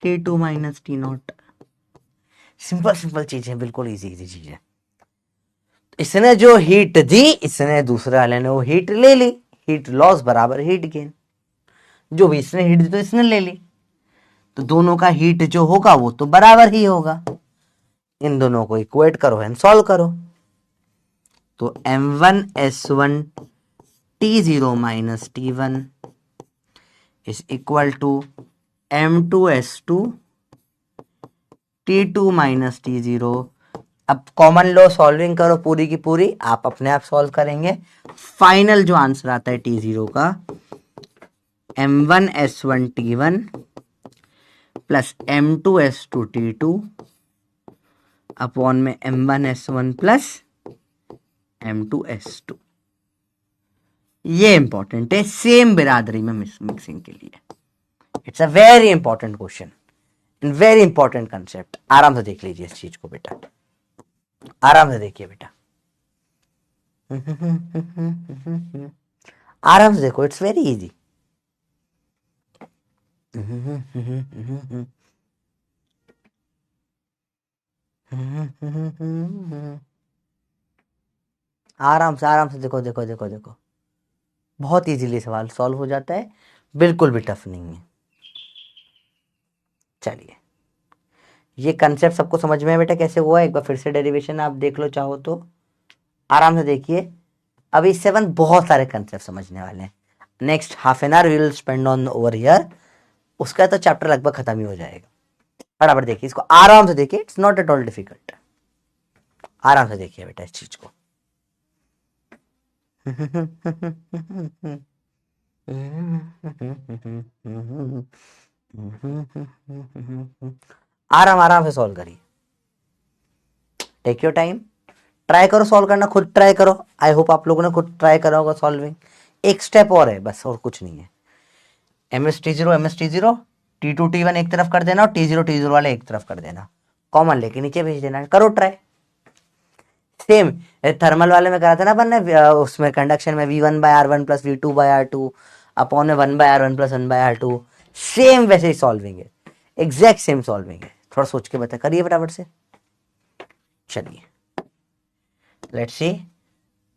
T2 minus T0। Simple simple चीज है, बिल्कुल इजी इजी चीज है। इसने जो हीट दी, इसने दूसरे वाले ने वो हीट ले ली। हीट लॉस बराबर हीट गेन, जो भी इसने हीट दी तो इसने ले ली, तो दोनों का हीट जो होगा वो तो बराबर ही होगा। इन दोनों को इक्वेट करो एंड सॉल्व करो। तो M1S1 T0 minus T1 is equal to M2S2 T2 minus T0। अब कॉमन लो सॉल्विंग करो पूरी की पूरी, आप अपने आप सॉल्व करेंगे। फाइनल जो आंसर आता है T0 का, M1S1 T1 plus M2S2 T2 upon में M1S1 प्लस M2S2। ये इंपॉर्टेंट है सेम बिरादरी में मिक्सिंग के लिए। It's a very important question and very important concept. आराम से देख लीजिए इस चीज को बेटा, आराम से देखिए बेटा, आराम से देखो, इट्स वेरी इजी। आराम से देखो देखो देखो देखो, बहुत इजीली सवाल सॉल्व हो जाता है, बिल्कुल भी टफ नहीं है। चलिए, ये कंसेप्ट सबको समझ में है बेटा कैसे हुआ? एक बार फिर से डेरिवेशन आप देख लो चाहो तो, आराम से देखिए। अभी 7 बहुत सारे कंसेप्ट समझने वाले हैं। Next half an hour we will spend on over here, उसका तो चैप्टर लगभग खत्म ही हो जाएगा। बराबर देखिए इसको, आराम से देखिए, it's not at all difficult. आराम से देखिए बेटा इस चीज को। आराम आराम से सॉल्व करिए, टेक योर टाइम, ट्राई करो सॉल्व करना, खुद ट्राई करो। आई होप आप लोगों ने खुद ट्राई करा होगा सॉल्विंग। एक स्टेप और है बस, और कुछ नहीं है। MS T0 T2 T1 एक तरफ कर देना और T0 T0 वाले एक तरफ कर देना, कॉमन लेके नीचे भेज देना। करो ट्राई, सेम थर्मल वाले में करा था ना अपन ने, उसमें कंडक्शन में V1/R1 प्लस V2/R2 अपॉन में 1/R1 प्लस 1/R2, सेम वैसे ही सॉल्विंग है, एग्जैक्ट सेम सॉल्विंग है। थोड़ा सोच के बता, करिए फटाफट से। चलिए लेट्स सी,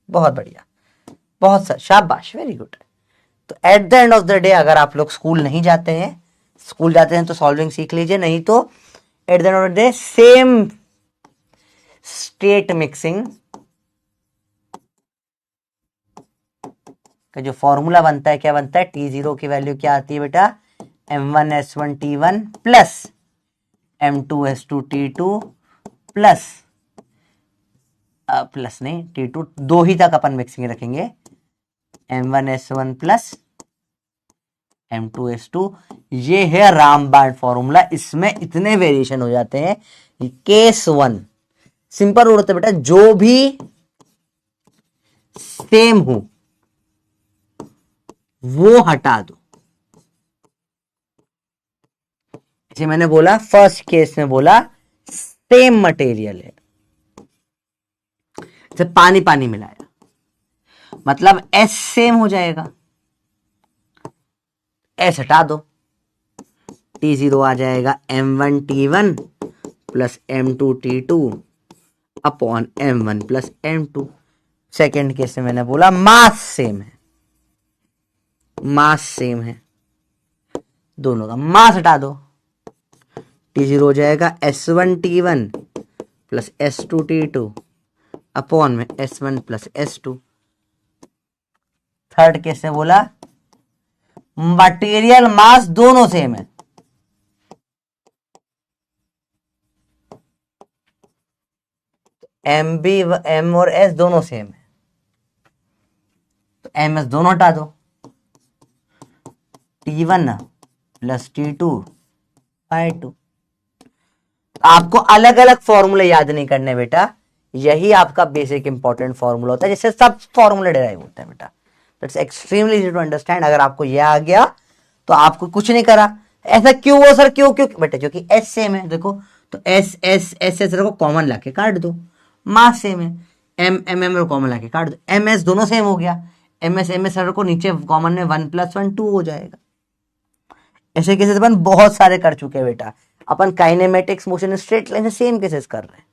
बहुत बढ़िया, बहुत शाबाश, वेरी गुड। तो at the end of the day अगर आप लोग स्कूल नहीं जाते हैं, स्कूल जाते हैं तो सॉल्विंग सीख लीजिए, नहीं तो at the end of the day same state mixing का जो फॉर्मूला बनता है, क्या बनता है? T0 की वैल्यू क्या आती है बेटा? M1S1 T1 plus M2S2 T2 plus plus नहीं T2, 2 ही तक अपन मिक्सिंग रखेंगे, M1S1 प्लस M2S2। ये है रामबाण फॉर्मूला, इसमें इतने वेरिएशन हो जाते हैं। केस 1 सिंपल रूल होता है बेटा, जो भी सेम हो वो हटा दो, जैसे मैंने बोला फर्स्ट केस में बोला सेम मटेरियल है, जैसे पानी पानी मिलाया मतलब एस सेम हो जाएगा, एस हटा दो, T0 आ जाएगा M1T1 plus M2T2 upon M1 plus M2। Second case में मैंने बोला मास सेम है, मास सेम है, दोनों का मास हटा दो, T0 हो जाएगा S1T1 प्लस S2T2 अपॉन में S1 plus S2। Third case में बोला मटेरियल मास दोनों सेम है, एम बी एम और एस दोनों सेम है, तो एम एस दोनों हटा दो, T1 प्लस T2 बाय 2। आपको अलग अलग फॉर्मूले याद नहीं करने बेटा, यही आपका बेसिक इंपॉर्टेंट फॉर्मूला होता है जिससे सब फॉर्मूले डिराइव होते हैं बेटा। That's extremely easy to understand. अगर आपको यह आ गया तो आपको कुछ नहीं करा। ऐसा क्यों हो सर, क्यों क्यों बेटा, क्योंकि एस सेम है। देखो तो एस एस एस एस को कॉमन लाके काट दो, मास सेम है, एम एम एम कॉमन लाके काट दो, एम एस दोनों सेम हो गया, एम एस को नीचे कॉमन में 1 + 1 2 हो जाएगा। ऐसे केसेस अपन बहुत सारे कर चुके हैं बेटा। अपन काइनेमेटिक्स, मोशन, स्ट्रेट लाइन से सेम केसेस कर रहे हैं।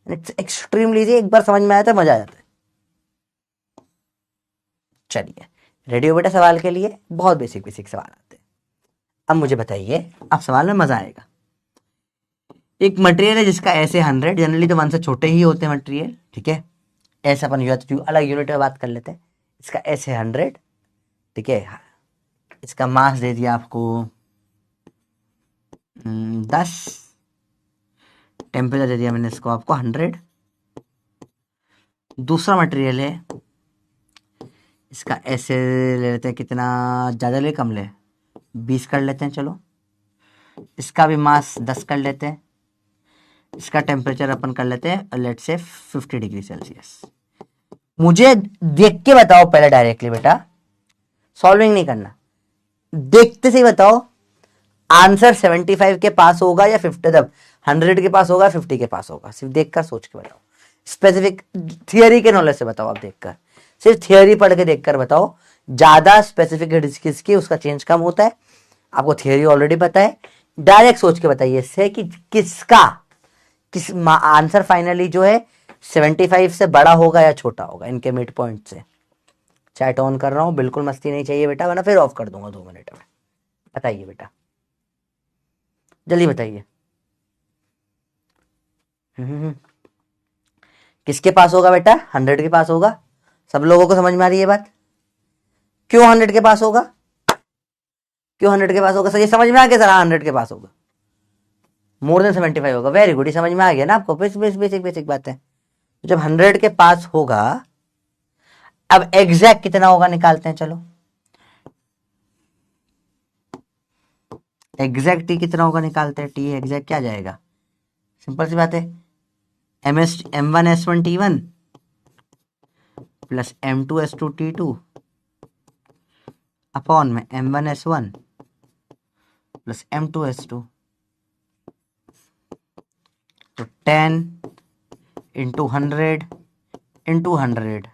इट्स एक्सट्रीमली इजी, एक बार समझ में आया तो मजा आ जाता है। चलिए रेडी हो बेटा सवाल के लिए? बहुत बेसिक बेसिक सवाल आते हैं। अब मुझे बताइए, अब सवाल में मजा आएगा। एक मटेरियल है जिसका ऐसे 100, जनरली तो 1 से छोटे ही होते हैं मटेरियल, ठीक है। ऐसे अपन अलग यूनिट में बात कर लेते हैं। इसका ऐसे 100, ठीक है। इसका मास दे दिया आपको 10, टेम्परेचर दे दिया मैंने इसको आपको 100। दूसरा मटेरियल है, इसका ऐसे ले लेते हैं, कितना ज़्यादा ले कम ले, 20 कर लेते हैं चलो। इसका भी मास 10 कर लेते हैं। इसका टेम्परेचर अपन कर लेते हैं लेट्स से 50 डिग्री सेल्सियस। मुझे देख के बताओ पहले डायरेक्टली बेटा, सॉल्विंग नहीं करना, देखते से ही बताओ आंसर 75 के पास होगा या 50, जब 100 के पास होगा 50 के पास होगा। सिर्फ देखकर सोच के बताओ, स्पेसिफिक थियरी के नॉलेज से बताओ। आप देखकर, सिर्फ थियरी पढ़ के देखकर बताओ। ज्यादा स्पेसिफिक किसकी, उसका चेंज कम होता है। आपको थियरी ऑलरेडी पता है, डायरेक्ट सोच के बताइए इससे कि किसका आंसर फाइनली जो है 75 से बड़ा होगा या छोटा होगा इनके मिड पॉइंट से। चैट ऑन कर रहा हूं, बिल्कुल मस्ती नहीं चाहिए बेटा, वरना फिर ऑफ कर दूंगा 2 मिनट में। बताइए बेटा, जल्दी बताइए। किसके पास होगा बेटा? 100 के पास होगा। सब लोगों को समझ में आ रही है बात? क्यों 100 के पास होगा? क्यों 100 के पास होगा सर? ये समझ में आ गया सर? 100 के पास होगा, मोर देन 75 होगा। वेरी गुड, ये समझ में आ गया ना आपको? बेसिक बेसिक बात है। जब 100 के पास होगा, अब एग्जैक्ट कितना होगा निकालते हैं चलो। एग्जैक्ट टी कितना होगा निकालते हैं। टी एग्जैक्ट क्या जाएगा? सिंपल सी बात है, M1S1T1 प्लस M2S2T2 अपॉन में M1S1 प्लस M2S2। तो 10 into 100 into 100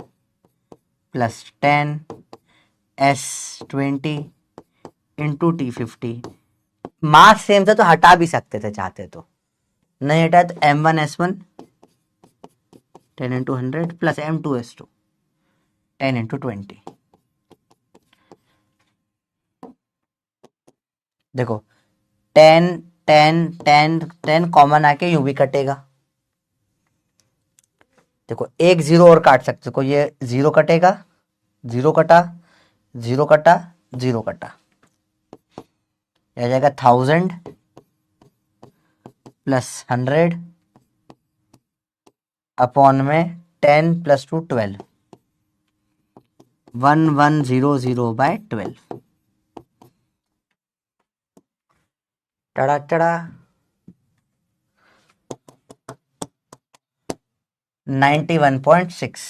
plus 10 S20 into T50। Mass same था तो हटा भी सकते थे चाहते तो, नहीं हटा तो M1S1 10 into 100 plus M2S2 10 into 20। देखो 10 10 10 10 कॉमन आके यूं भी कटेगा। देखो एक 0 और काट सकते हो, ये 0 कटेगा, 0 कटा, 0 कटा, 0 कटा, यह जाएगा 1000 प्लस 100 अपॉन में 10 प्लस 2 12, 1100 बाय 12। टड़ा टड़ा 91.6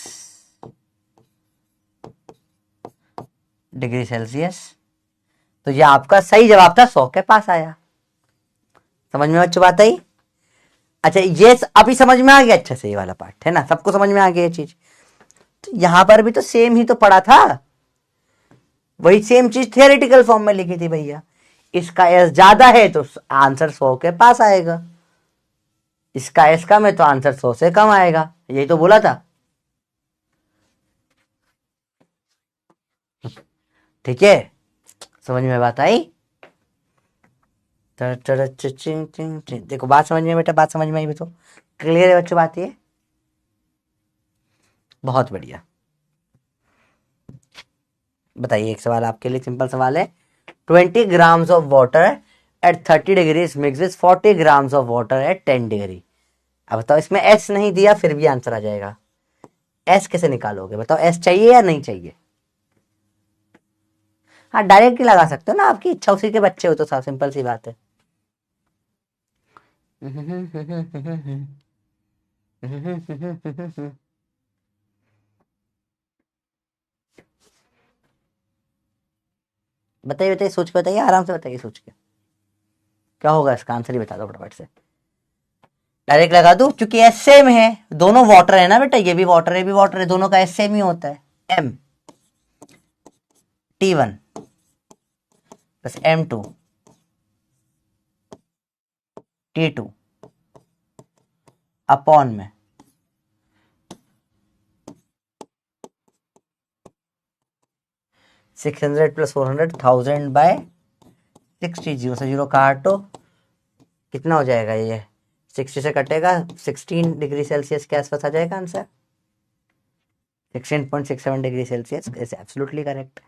डिग्री सेल्सियस। तो यह आपका सही जवाब था, 100 के पास आया। समझ में बच्चों बात आई? अच्छा ये अभी समझ में आ गया अच्छा से, ये वाला पार्ट है ना, सबको समझ में आ गया ये चीज। तो यहां पर भी तो सेम ही तो पड़ा था, वही सेम चीज थियोरेटिकल फॉर्म में लिखी थी भैया। इसका एस ज्यादा है तो आंसर 100 के पास आएगा, इसका एस कम है तो आंसर 100 से कम आएगा, यही तो बोला था। ठीक है, समझ में बात आई? देखो बात समझ में बेटा, बात समझ में आई भी तो क्लियर है बच्चों बात ये? बहुत बढ़िया। बताइए एक सवाल आपके लिए, सिंपल सवाल है। 20 grams of water at 30 degrees mix with 40 grams of water at 10 degree. अब बताओ, इसमें एस नहीं दिया फिर भी आंसर आ जाएगा, एस कैसे निकालोगे बताओ? एस चाहिए या नहीं चाहिए? हाँ डायरेक्ट ही लगा सकते हो ना, आपकी इच्छा, उसी के बच्चे हो तो सब सिंपल सी बात है। बताइए बताइए, सोच के बताइए, आराम से बताइए सोच के, क्या होगा इसका आंसर ही बता दो फटाफट से। डायरेक्ट लगा दूं, क्योंकि एस सेम है, दोनों वाटर है ना बेटा, ये भी वाटर है, ये भी वाटर है, दोनों का एस सेम ही होता है। M T1 plus M2 T2 upon में 600 प्लस 400, 1000 बाय 60, जीरो से जीरो काटो, कितना हो जाएगा ये? 60 से कटेगा, 16 डिग्री सेल्सियस के आसपास आ जाएगा answer, 16.67 degree Celsius. Is absolutely correct.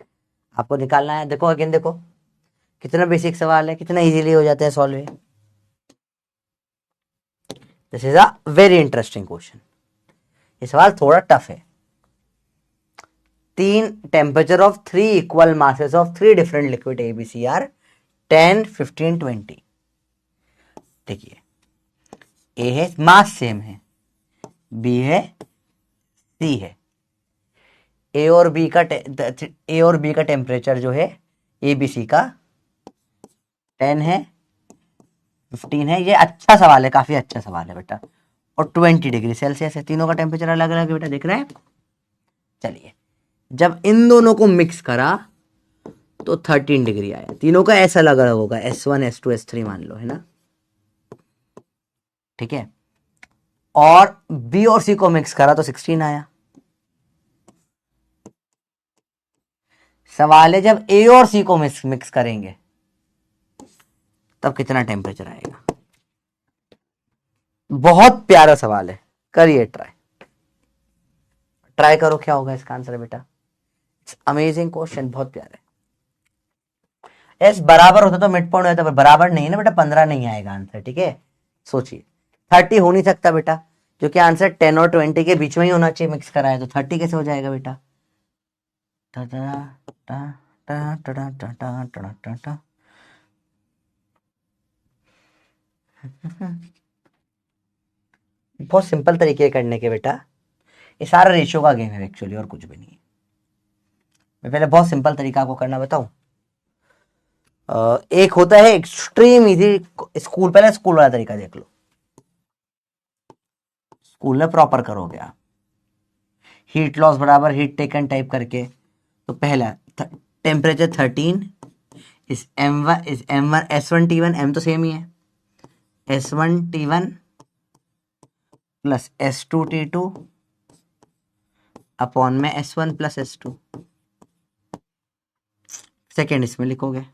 आपको निकालना है, देखो अगेन देखो कितना बेसिक सवाल है, कितना इजीली हो जाता है solve. This is a very interesting question. ये सवाल थोड़ा टफ है। तीन temperature of 3 equal masses of 3 different liquid ABC are 10, 15, 20। देखिए ए है, मास सेम है, बी है, सी है। ए और बी का टेम्परेचर जो है ए बी सी का 10 है, 15 है। ये अच्छा सवाल है, काफी अच्छा सवाल है बेटा। और 20 डिग्री सेल्सियस है, तीनों का टेम्परेचर अलग अलग है बेटा, दिख रहा है? चलिए, जब इन दोनों को मिक्स करा तो 13 डिग्री आया। तीनों का ऐसा अलग अलग होगा, S1 S2 S3 मान लो, है ना? ठीक है। और बी और सी को मिक्स करा तो 16 आया। सवाल है जब ए और सी को मिक्स करेंगे तब कितना टेम्परेचर आएगा? बहुत प्यारा सवाल है, करिए ट्राई, ट्राई करो क्या होगा इसका आंसर बेटा। अमेजिंग क्वेश्चन, बहुत प्यारा है। एस बराबर होता तो मिड पॉइंट होता, पर बराबर नहीं है ना बेटा, 15 नहीं आएगा आंसर। ठीक है, सोचिए 30 हो नहीं सकता बेटा, क्योंकि आंसर 10 और 20 के बीच में ही होना चाहिए, मिक्स कराए तो 30 कैसे हो जाएगा बेटा? बहुत सिंपल तरीके करने के बेटा, ये सारा रेशियो का गेम है एक्चुअली, और कुछ भी नहीं है। मैं पहले बहुत सिंपल तरीका आपको करना बताऊं। एक होता है एक्सट्रीम इजी, स्कूल, पहले स्कूल वाला तरीका देख लो, स्कूल में प्रॉपर करोगे आप। हीट लॉस बराबर हीट टेकन टाइप करके, तो पहला टेम्परेचर 13 इस M1 S1 T1, M तो सेम ही है, S1 T1 plus S2 T2 upon में S1 प्लस S2। सेकेंड इसमें लिखोगे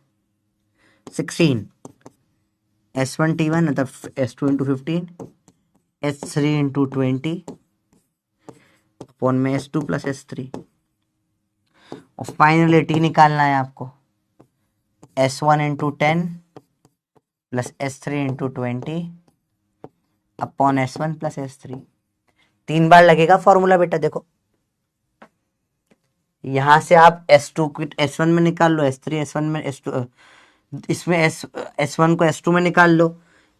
16 S1 T1 मतलब S2 into 15, S3 into 20 upon में S2 प्लस S3। और फाइनली टी निकालना है आपको, S1 into 10 plus S3 into 20 upon S1 plus S3। 3 बार लगेगा फॉर्मूला बेटा। देखो यहां से आप S2 को S1 में निकाल लो, S3 S1 में, S2 इसमें S1 को S2 में निकाल लो,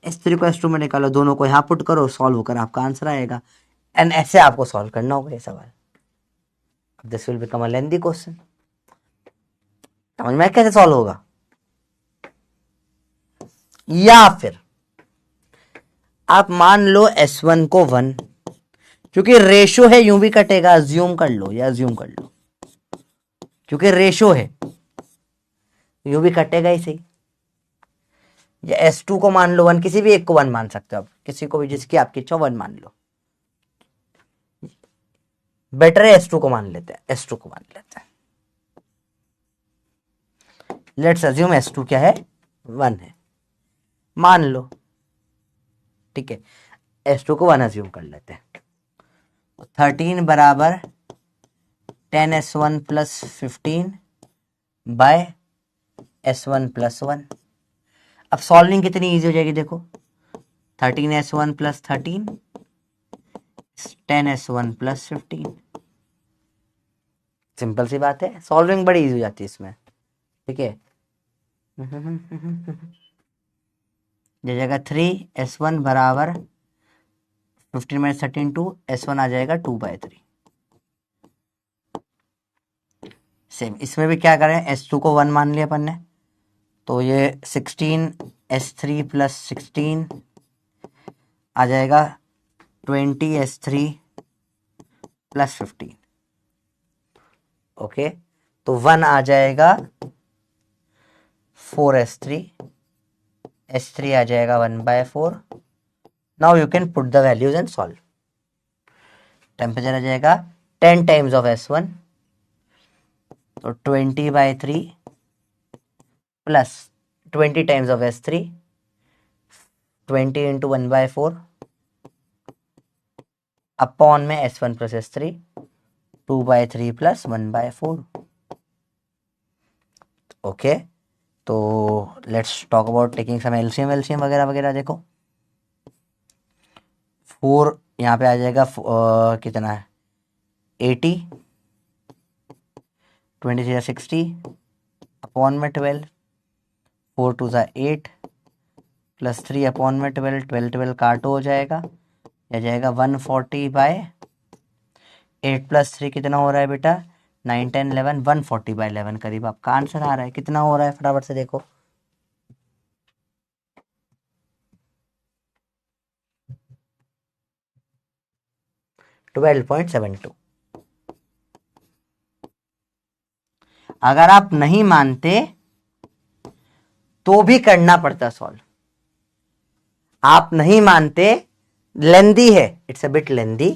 S3 को S2 में निकालो, दोनों को यहाँ पुट करो, सॉल्व होकर आपका आंसर आएगा। एंड ऐसे आपको सॉल्व करना होगा ये सवाल। This will become a lengthy question. समझ में कैसे सॉल्व होगा? या फिर आप मान लो S1 को 1, क्योंकि रेशो है यूं भी कटेगा, अज्यूम कर लो या अज्यूम कर लो, क्योंकि रेशो है यूं भी कटेगा ही सही। या S2 को मान लो 1, किसी भी एक को 1 मान सकते हो आप, किसी को भी जिसकी आपकी इच्छा 1 मान लो। बेटर है S2 को मान लेते हैं, S2 को मान लेते हैं। लेट्स अज्यूम S2 क्या है, 1 है, मान लो, ठीक है। S2 को 1 अज्यूम कर लेते हैं। 13 बराबर 10S1 plus 15 bye S1 plus 1। अब सॉल्विंग कितनी इजी हो जाएगी देखो, 13S1 plus 13 10S1 plus 15। Simple सी बात है, सॉल्विंग बड़ी इजी हो जाती है इसमें, ठीक है। ये जाएगा 3S1 बराबर 15 में 13 2, S1 आ जाएगा 2/3। सेम इसमें भी क्या करें, S2 को 1 मान लिया अपन ने, तो ये 16S3 प्लस 16 आ जाएगा 20S3 प्लस 15। ओके, तो 1 आ जाएगा 4S3, S3 आ जाएगा 1/4। Now you can put the values and solve. Temperature आ जाएगा 10 टाइम्स ऑफ S1, तो 20/3 plus 20 times of S3, 20 into 1/4 upon में S1 plus S3, 2/3 plus 1/4। Okay, तो let's talk about taking some LCM वगैरह वगैरह। देखो 4 यहाँ पे आ जाएगा कितना है 80, 23 60 अपॉन में 12, 4 2 8 प्लस 3 अपॉन में 12, 12 काटो हो जाएगा, यह जाएगा 140/8 प्लस 3 कितना हो रहा है बेटा 9 10 11, 140/11 करीब आपका आंसर आ रहा है। कितना हो रहा है फटाफट से देखो, $12.72। अगर आप नहीं मानते तो भी करना पड़ता सॉल्व। आप नहीं मानते, लेंदी है, इट्स अ बिट लेंदी,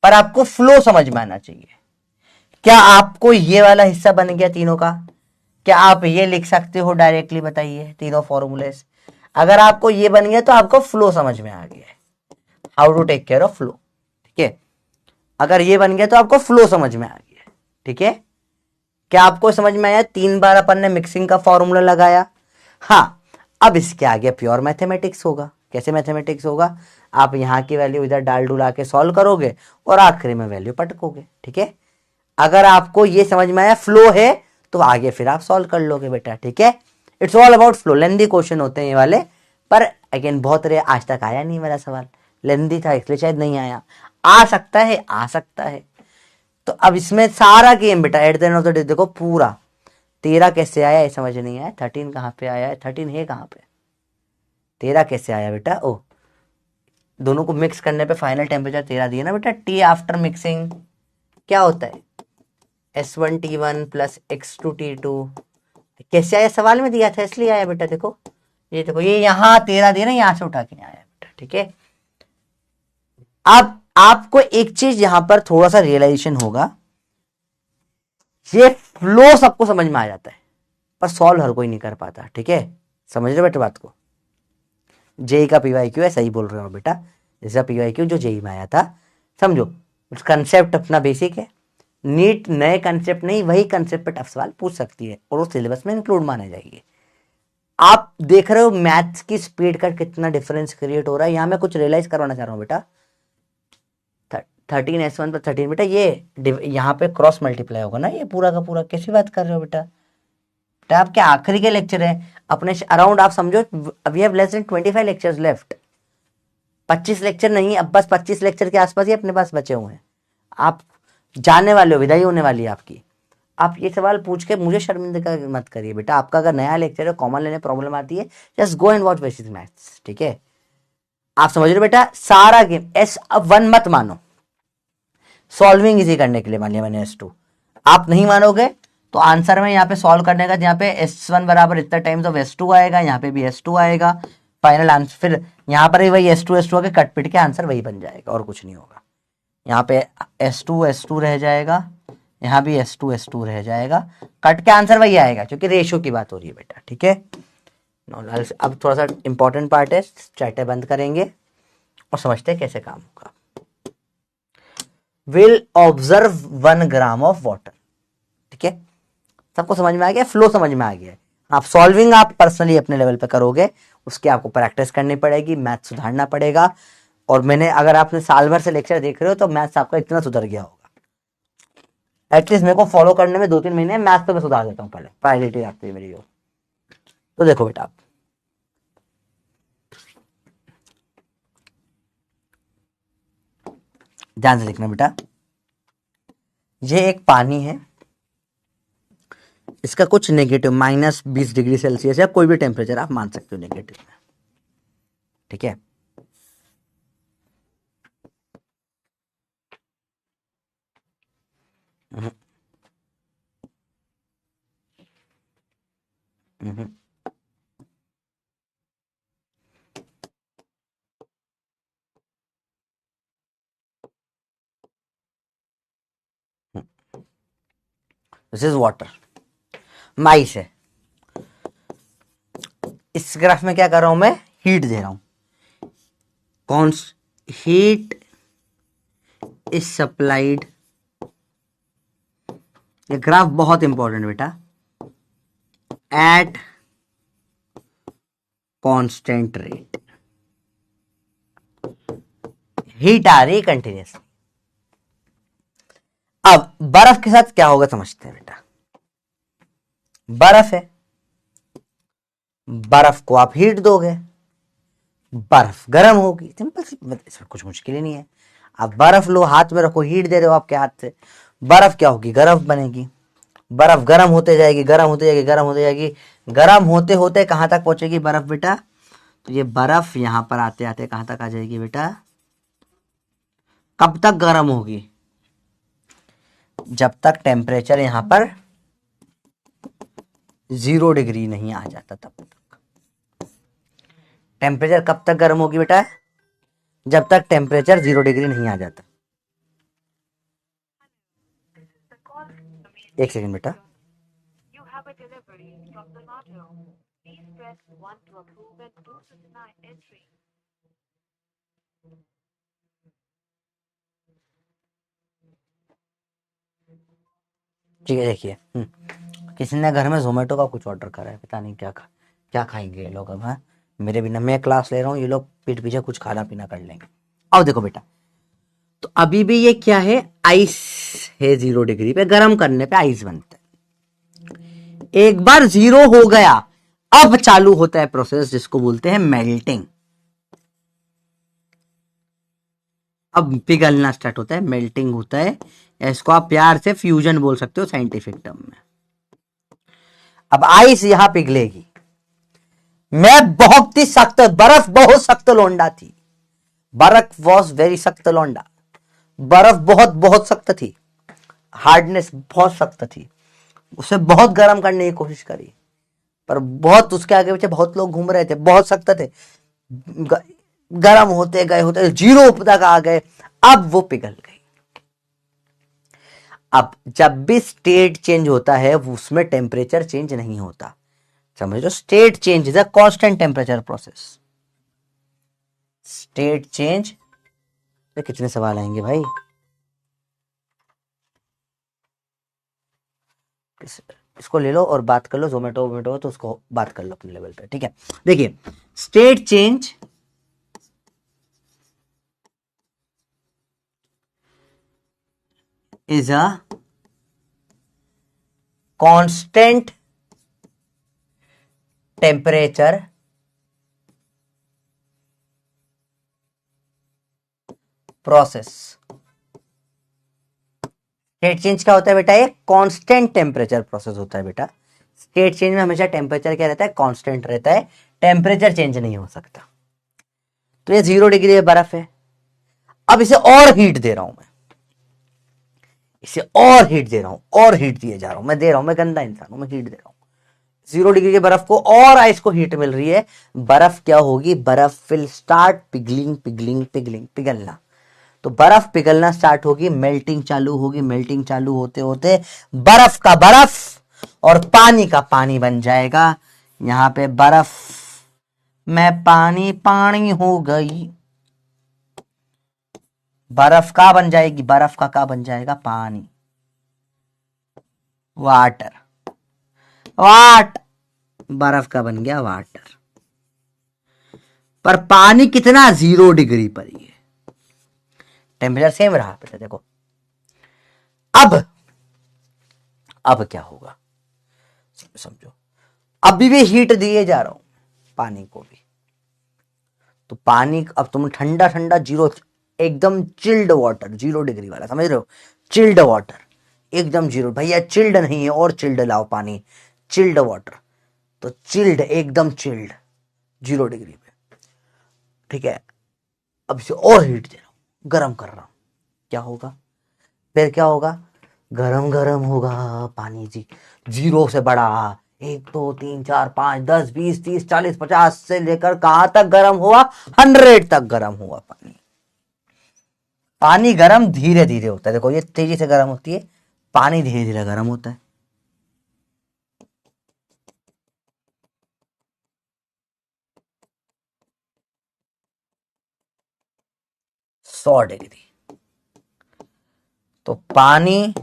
पर आपको फ्लो समझ में आना चाहिए। क्या आपको ये वाला हिस्सा बन गया तीनों का? क्या आप ये लिख सकते हो डायरेक्टली? बताइए तीनों फॉर्मूले। अगर आपको ये बन गया तो आपको फ्लो समझ में आ गया, how to take care of flow, ठीक है। अगर ये बन गया तो आपको फ्लो समझ में आ गया, ठीक है। क्या आपको समझ में आया? 3 बार अपन ने मिक्सिंग का फॉर्मूला लगाया। हाँ, अब इसके आगे प्योर मैथमेटिक्स होगा। कैसे मैथमेटिक्स होगा? आप यहाँ की वैल्यू इधर डाल डुला के सॉल्व करोगे और आखिरी में वैल्यू पटकोगे, ठीक है। अगर आपको ये समझ में आया फ्लो है तो आगे फिर आप सॉल्व कर लोगे बेटा, ठीक है। It's all about flow. Lengthy question होते हैं ये वाले, पर अगेन बहुत रेयर, आज तक आया नहीं मेरा सवाल, लेंदी था इसलिए शायद नहीं आया। आ सकता है, आ सकता है। तो अब इसमें सारा गेम बेटा at the end of the day देखो पूरा 13 कैसे आया ये समझ नहीं आया, 13 कहाँ पे आया है, 13 है कहाँ पे, 13 कैसे आया बेटा? ओ, दोनों को मिक्स करने पे फाइनल टेम्परेचर 13 दिया ना बेटा। टी आफ्टर मिक्सिंग क्या होता है? S1T1 plus X2T2। कैसे आया? सवाल में दिया था इसलिए आया बेटा। देखो ये देखो, ये यहाँ 13 दिया ना, यहाँ से उठा के आया बेटा, ठीक है। अब आपको एक चीज यहां पर थोड़ा सा रियलाइजेशन होगा, ये फ्लो सबको समझ में आ जाता है पर सॉल्व हर कोई नहीं कर पाता, ठीक है। समझ रहे बेटा बात को? जेई का PYQ है, सही बोल रहे हो बेटा, जैसा PYQ जो जेई में आया था, समझो कंसेप्ट अपना बेसिक है। नीट नए कंसेप्ट नहीं, वही कंसेप्ट पे टफ सवाल पूछ सकती है और वो सिलेबस में इंक्लूड माने जाएगी। आप देख रहे हो मैथ्स की स्पीड का कितना डिफरेंस क्रिएट हो रहा है। यहां मैं कुछ रियलाइज करवाना चाह रहा हूं बेटा। 13S1 पर 13 बेटा, ये यहाँ पे क्रॉस मल्टीप्लाई होगा ना, ये पूरा का पूरा। कैसी बात कर रहे हो बेटा? बेटा आपके आखिरी के लेक्चर है अपने अराउंड, आप समझो we have less than 25 lectures left. 25 lecture नहीं, अब बस 25 लेक्चर के आसपास ही अपने पास बचे हुए हैं। आप जाने वाले हो, विदाई होने वाली है आपकी। आप ये सवाल पूछ के मुझे शर्मिंदा मत करिए बेटा। आपका अगर नया लेक्चर है, कॉमन लेने प्रॉब्लम आती है, just go and watch basic maths, ठीक है। आप समझ रहे हो बेटा, सारा गेम S1 मत मानो, सॉल्विंग इजी करने के लिए मान लिया मैंने S2। आप नहीं मानोगे तो आंसर में यहाँ पे सॉल्व करने का, यहाँ पे S1 बराबर इतना टाइम्स ऑफ S2 आएगा, यहाँ पे भी S2 आएगा, फाइनल आंसर फिर यहाँ पर भी वही S2 के कट पिट के आंसर वही बन जाएगा और कुछ नहीं होगा। यहाँ पे S2 रह जाएगा, यहाँ भी S2 रह जाएगा, कट के आंसर वही आएगा क्योंकि रेशियो की बात हो रही है बेटा, ठीक है। अब थोड़ा सा इंपॉर्टेंट पार्ट है, चैटे बंद करेंगे और समझते हैं कैसे काम होगा। Will observe 1 gram of water, ठीक है। सबको समझ में आ गया, फ्लो समझ में आ गया। आप सॉल्विंग आप पर्सनली अपने लेवल पे करोगे, उसकी आपको प्रैक्टिस करनी पड़ेगी, मैथ सुधारना पड़ेगा। और मैंने, अगर आपने साल भर से लेक्चर देख रहे हो तो मैथ्स आपका इतना सुधर गया होगा। एटलीस्ट मेरे को फॉलो करने में 2-3 महीने मैथ्स तो मैं सुधार देता हूँ, पहले प्रायोरिटी रखती है मेरी हो। तो देखो बेटा, आप ध्यान से लिखना बेटा, ये एक पानी है, इसका कुछ नेगेटिव -20 डिग्री सेल्सियस या कोई भी टेम्परेचर आप मान सकते हो नेगेटिव में, ठीक है। दिस इज वाटर, माइस है। इस ग्राफ में क्या कर रहा हूं मैं, हीट दे रहा हूं, कौन हीट इज सप्लाइड। ये ग्राफ बहुत इंपॉर्टेंट बेटा, एट कांस्टेंट रेट, हीट आ रही कंटिन्यूस। अब बर्फ के साथ क्या होगा समझते हैं बेटा। बर्फ है, बर्फ को आप हीट दोगे, बर्फ गर्म होगी, सिंपल सी, इसमें कुछ मुश्किल ही नहीं है। आप बर्फ लो, हाथ में रखो, हीट दे रहे हो आपके हाथ से, बर्फ क्या होगी, बर्फ बनेगी, बर्फ गर्म होते जाएगी, गर्म होते जाएगी, गर्म होते जाएगी, गर्म होते होते कहां तक पहुंचेगी बर्फ बेटा, तो ये बर्फ यहां पर आते आते कहां तक आ जाएगी बेटा, कब तक गर्म होगी, जब तक टेम्परेचर यहां पर 0 डिग्री नहीं आ जाता तब तक। टेम्परेचर कब तक गर्म होगी बेटा, जब तक टेम्परेचर 0 डिग्री नहीं आ जाता। एक सेकंड बेटा, ठीक है। देखिए, किसी ने घर में जोमेटो का कुछ ऑर्डर करा है, पता नहीं क्या खाएंगे ये लोग अब। हाँ, मेरे बिना, मैं क्लास ले रहा हूँ, ये लोग पीठ पीछे कुछ खाना पीना कर लेंगे। अब देखो बेटा, तो अभी भी ये क्या है, आइस है, 0 डिग्री पे गर्म करने पे आइस बनता है। एक बार 0 हो गया, अब चालू होता है प्रोसेस जिसको बोलते हैं मेल्टिंग। अब पिघलना स्टार्ट होता है, मेल्टिंग होता है, इसको आप प्यार से फ्यूजन बोल सकते हो साइंटिफिक टर्म में। अब आइस यहां पिघलेगी, मैं बहुत ही सख्त, बर्फ बहुत सख्त लोंडा थी, बर्फ वॉज वेरी सख्त लोंडा, बर्फ बहुत बहुत सख्त थी, हार्डनेस बहुत सख्त थी, उसे बहुत गर्म करने की कोशिश करी, पर बहुत उसके आगे पीछे बहुत लोग घूम रहे थे, बहुत सख्त थे, गर्म होते गए 0 तक आ गए, अब वो पिघल गई। अब जब भी स्टेट चेंज होता है उसमें टेम्परेचर चेंज नहीं होता, समझ लो, state change is a constant temperature process. State change, कितने सवाल आएंगे भाई, इसको ले लो और बात कर लो, जोमेटो तो उसको बात कर लो अपने लेवल पे, ठीक है। देखिए, state change is a constant temperature process. State change क्या होता है बेटा? ये कांस्टेंट टेम्परेचर प्रोसेस होता है बेटा। स्टेट चेंज में हमेशा टेम्परेचर क्या रहता है? कांस्टेंट रहता है, टेम्परेचर चेंज नहीं हो सकता। तो ये 0 डिग्री में बर्फ है। अब इसे और हीट दे रहा हूं मैं, इसे और हीट दे रहा हूं, और हीट दिए जा रहा हूं, मैं दे रहा हूं, मैं गंदा इंसान हूं, मैं हीट दे रहा हूं। 0 डिग्री के बर्फ को और आइस को हीट मिल रही है। बर्फ क्या होगी? बर्फ विल स्टार्ट पिघलिंग पिघलिंग पिघलिंग, पिघलना। तो बर्फ पिघलना स्टार्ट होगी, मेल्टिंग चालू होगी, मेल्टिंग चालू होते होते बर्फ का बर्फ और पानी का पानी बन जाएगा। यहां पे बर्फ में पानी पानी हो गई, बर्फ का बन जाएगी, बर्फ का बन जाएगा? पानी, वाटर, वाट बर्फ का बन गया वाटर। पर पानी कितना? 0 डिग्री पर ही है, टेम्परेचर सेम रहा बेटा। देखो अब क्या होगा समझो। अभी भी हीट दिए जा रहा हूं पानी को भी, तो पानी अब तुम ठंडा ठंडा, जीरो, एकदम चिल्ड वाटर, 0 डिग्री वाला, समझ रहे हो? चिल्ड वाटर एकदम 0, भैया चिल्ड नहीं है, और चिल्ड लाओ पानी, चिल्ड वाटर। तो चिल्ड, एकदम चिल्ड 0 डिग्री पे, ठीक है। अब इसे और हीट दे रहा हूं, गर्म कर रहा हूं, क्या होगा? फिर क्या होगा? गरम गरम होगा पानी जी, 0 से बढ़ा, 1 2 3 4 5 10 20 30 40 50 से लेकर कहां तक गरम हुआ? 100 तक गरम हुआ पानी। पानी गरम धीरे धीरे होता है, देखो ये तेजी से गरम होती है, पानी धीरे धीरे गरम होता है। सौ डिग्री, तो पानी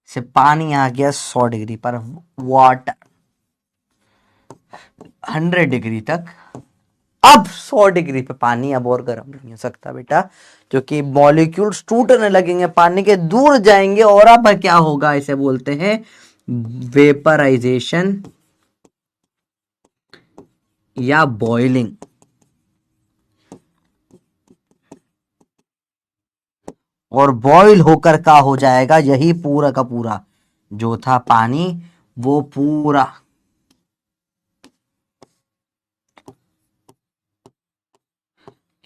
से पानी आ गया 100 डिग्री पर, वाटर 100 डिग्री तक। अब 100 डिग्री पे पानी अब और गर्म नहीं हो सकता बेटा, क्योंकि मॉलिक्यूल्स टूटने लगेंगे, पानी के दूर जाएंगे, और अब क्या होगा? इसे बोलते हैं वेपराइजेशन या बॉइलिंग। और बॉईल होकर का हो जाएगा? यही पूरा का पूरा जो था पानी, वो पूरा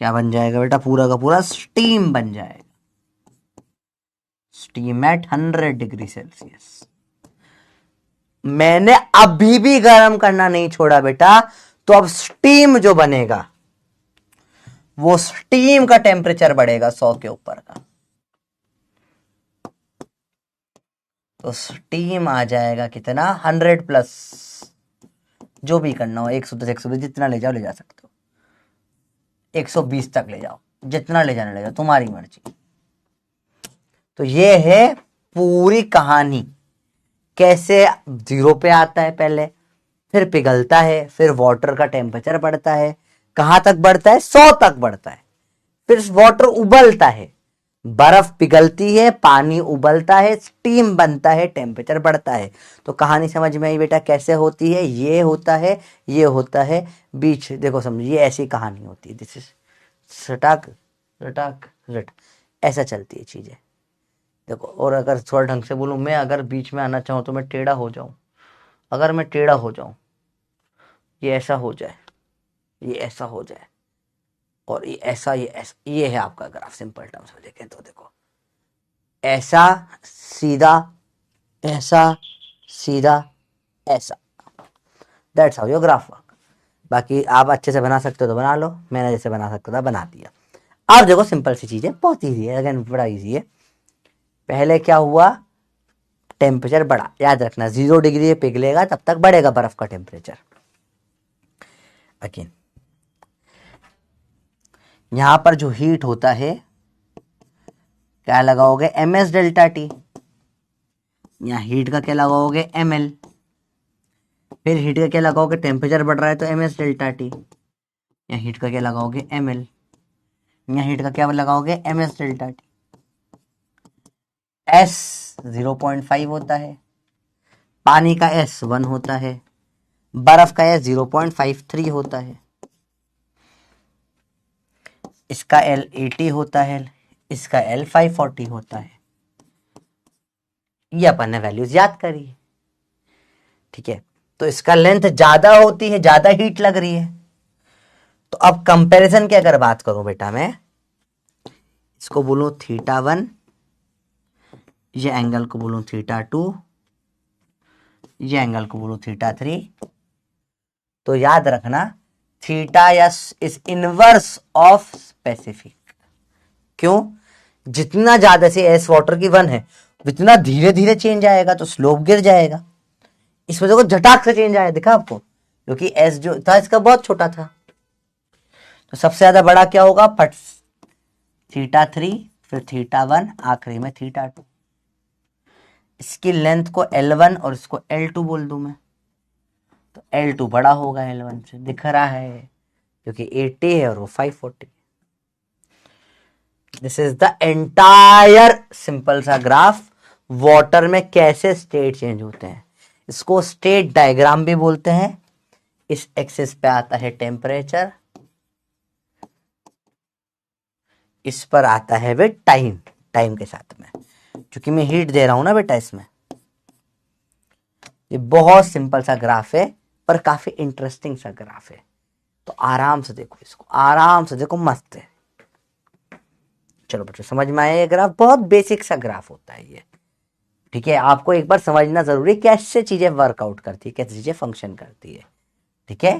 क्या बन जाएगा बेटा? पूरा का पूरा स्टीम बन जाएगा, स्टीम एट 100 डिग्री सेल्सियस। मैंने अभी भी गर्म करना नहीं छोड़ा बेटा, तो अब स्टीम जो बनेगा, वो स्टीम का टेम्परेचर बढ़ेगा 100 के ऊपर का, तो स्टीम आ जाएगा कितना? 100 प्लस, जो भी करना हो, 110 120 जितना ले जाओ, ले जा सकते हो, 120 तक ले जाओ, जितना ले जाना ले जाओ, तुम्हारी मर्जी। तो ये है पूरी कहानी, कैसे 0 पे आता है पहले, फिर पिघलता है, फिर वाटर का टेम्परेचर बढ़ता है, कहां तक बढ़ता है? 100 तक बढ़ता है। फिर वाटर उबलता है, बर्फ पिघलती है, पानी उबलता है, स्टीम बनता है, टेम्परेचर बढ़ता है। तो कहानी समझ में आई बेटा कैसे होती है? ये होता है, ये होता है, बीच देखो समझ, ये ऐसी कहानी होती है, दिस इज सटाक रटाक रट, ऐसा चलती है चीजें। देखो, और अगर थोड़ा ढंग से बोलूं, मैं अगर बीच में आना चाहूं तो मैं टेढ़ा हो जाऊं, अगर मैं टेढ़ा हो जाऊं, ये ऐसा हो जाए, ये ऐसा हो जाए, और ये ऐसा, ये ऐसा, ये है आपका ग्राफ। सिंपल टर्म्स में देखें तो देखो, ऐसा सीधा, ऐसा सीधा, ऐसा, that's how your graph work. बाकी आप अच्छे से बना सकते हो तो बना लो, मैंने जैसे बना सकता था बना दिया। अब देखो सिंपल सी चीज है, बहुत ईजी है, अगेन बड़ा ईजी है। पहले क्या हुआ? टेम्परेचर बढ़ा, याद रखना 0 डिग्री पे पिघलेगा तब तक बढ़ेगा बर्फ का टेम्परेचर। अगेन यहां पर जो हीट होता है, क्या लगाओगे? ms डेल्टा टी, यहाँ हीट का क्या लगाओगे? ml, फिर हीट का क्या लगाओगे? टेम्परेचर बढ़ रहा है तो ms डेल्टा टी, यहाँ हीट का क्या लगाओगे? ml, यहाँ हीट का क्या लगाओगे? ms delta T. s 0.5 होता है, पानी का s 1 होता है, बर्फ का s 0.53 होता है, इसका L 80 होता है, इसका L 540 होता है। ये अपन ने वैल्यूज याद करी है, ठीक है। तो इसका लेंथ ज्यादा होती है, ज्यादा हीट लग रही है। तो अब कंपैरिजन की अगर बात करूं बेटा, मैं इसको बोलूं θ1, ये एंगल को बोलूं θ2, ये एंगल को बोलूं θ3, तो याद रखना theta yes is inverse of specific. क्यों? जितना ज्यादा से एस वाटर की 1 है, उतना धीरे धीरे चेंज आएगा, तो स्लोप गिर जाएगा। इसमें देखो झटाक से चेंज आया, दिखा आपको, क्योंकि एस जो था इसका बहुत छोटा था। तो सबसे ज्यादा बड़ा क्या होगा? फट θ3, फिर θ1, आखिरी में θ2। इसकी लेंथ को L1 और इसको L2 बोल दूं मैं, तो L2 बड़ा होगा L1 से, दिख रहा है, क्योंकि 80 है और वो 540। This is the entire simple सा ग्राफ, वाटर में कैसे स्टेट चेंज होते हैं। इसको स्टेट डायग्राम भी बोलते हैं। इस एक्सिस पे आता है टेम्परेचर, इस पर आता है वे टाइम, टाइम के साथ में, क्योंकि मैं हीट दे रहा हूं ना बेटा इसमें। ये बहुत सिंपल सा ग्राफ है, पर काफी इंटरेस्टिंग सा ग्राफ है। तो आराम से देखो इसको, आराम से देखो, मस्त है। चलो बच्चों, समझ में आया? ये ग्राफ बहुत बेसिक सा ग्राफ होता है ये, ठीक है। आपको एक बार समझना जरूरी है कैसे चीजें वर्कआउट करती है, कैसे चीजें फंक्शन करती है, ठीक है।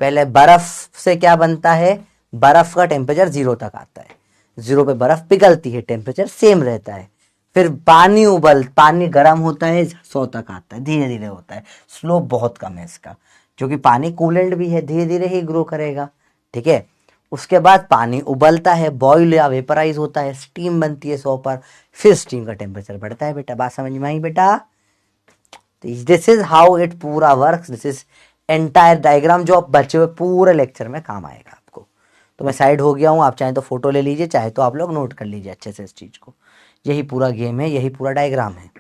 पहले बर्फ से क्या बनता है? बर्फ का टेम्परेचर 0 तक आता है, 0 पे बर्फ पिघलती है, टेम्परेचर सेम रहता है। फिर पानी गर्म होता है, 100 तक आता है, धीरे धीरे होता है, स्लोप बहुत कम है इसका, क्योंकि पानी कूलेंट भी है, धीरे धीरे ही ग्रो करेगा, ठीक है। उसके बाद पानी उबलता है, बॉईल या वेपराइज होता है, स्टीम बनती है 100 पर, फिर स्टीम का टेम्परेचर बढ़ता है। बेटा बात समझ में आई बेटा? दिस इज हाउ इट पूरा works. This is entire diagram, जो आप बचे हुए पूरे लेक्चर में काम आएगा आपको। तो मैं साइड हो गया हूं, आप चाहे तो फोटो ले लीजिए, चाहे तो आप लोग नोट कर लीजिए अच्छे से इस चीज को। यही पूरा गेम है, यही पूरा डायग्राम है।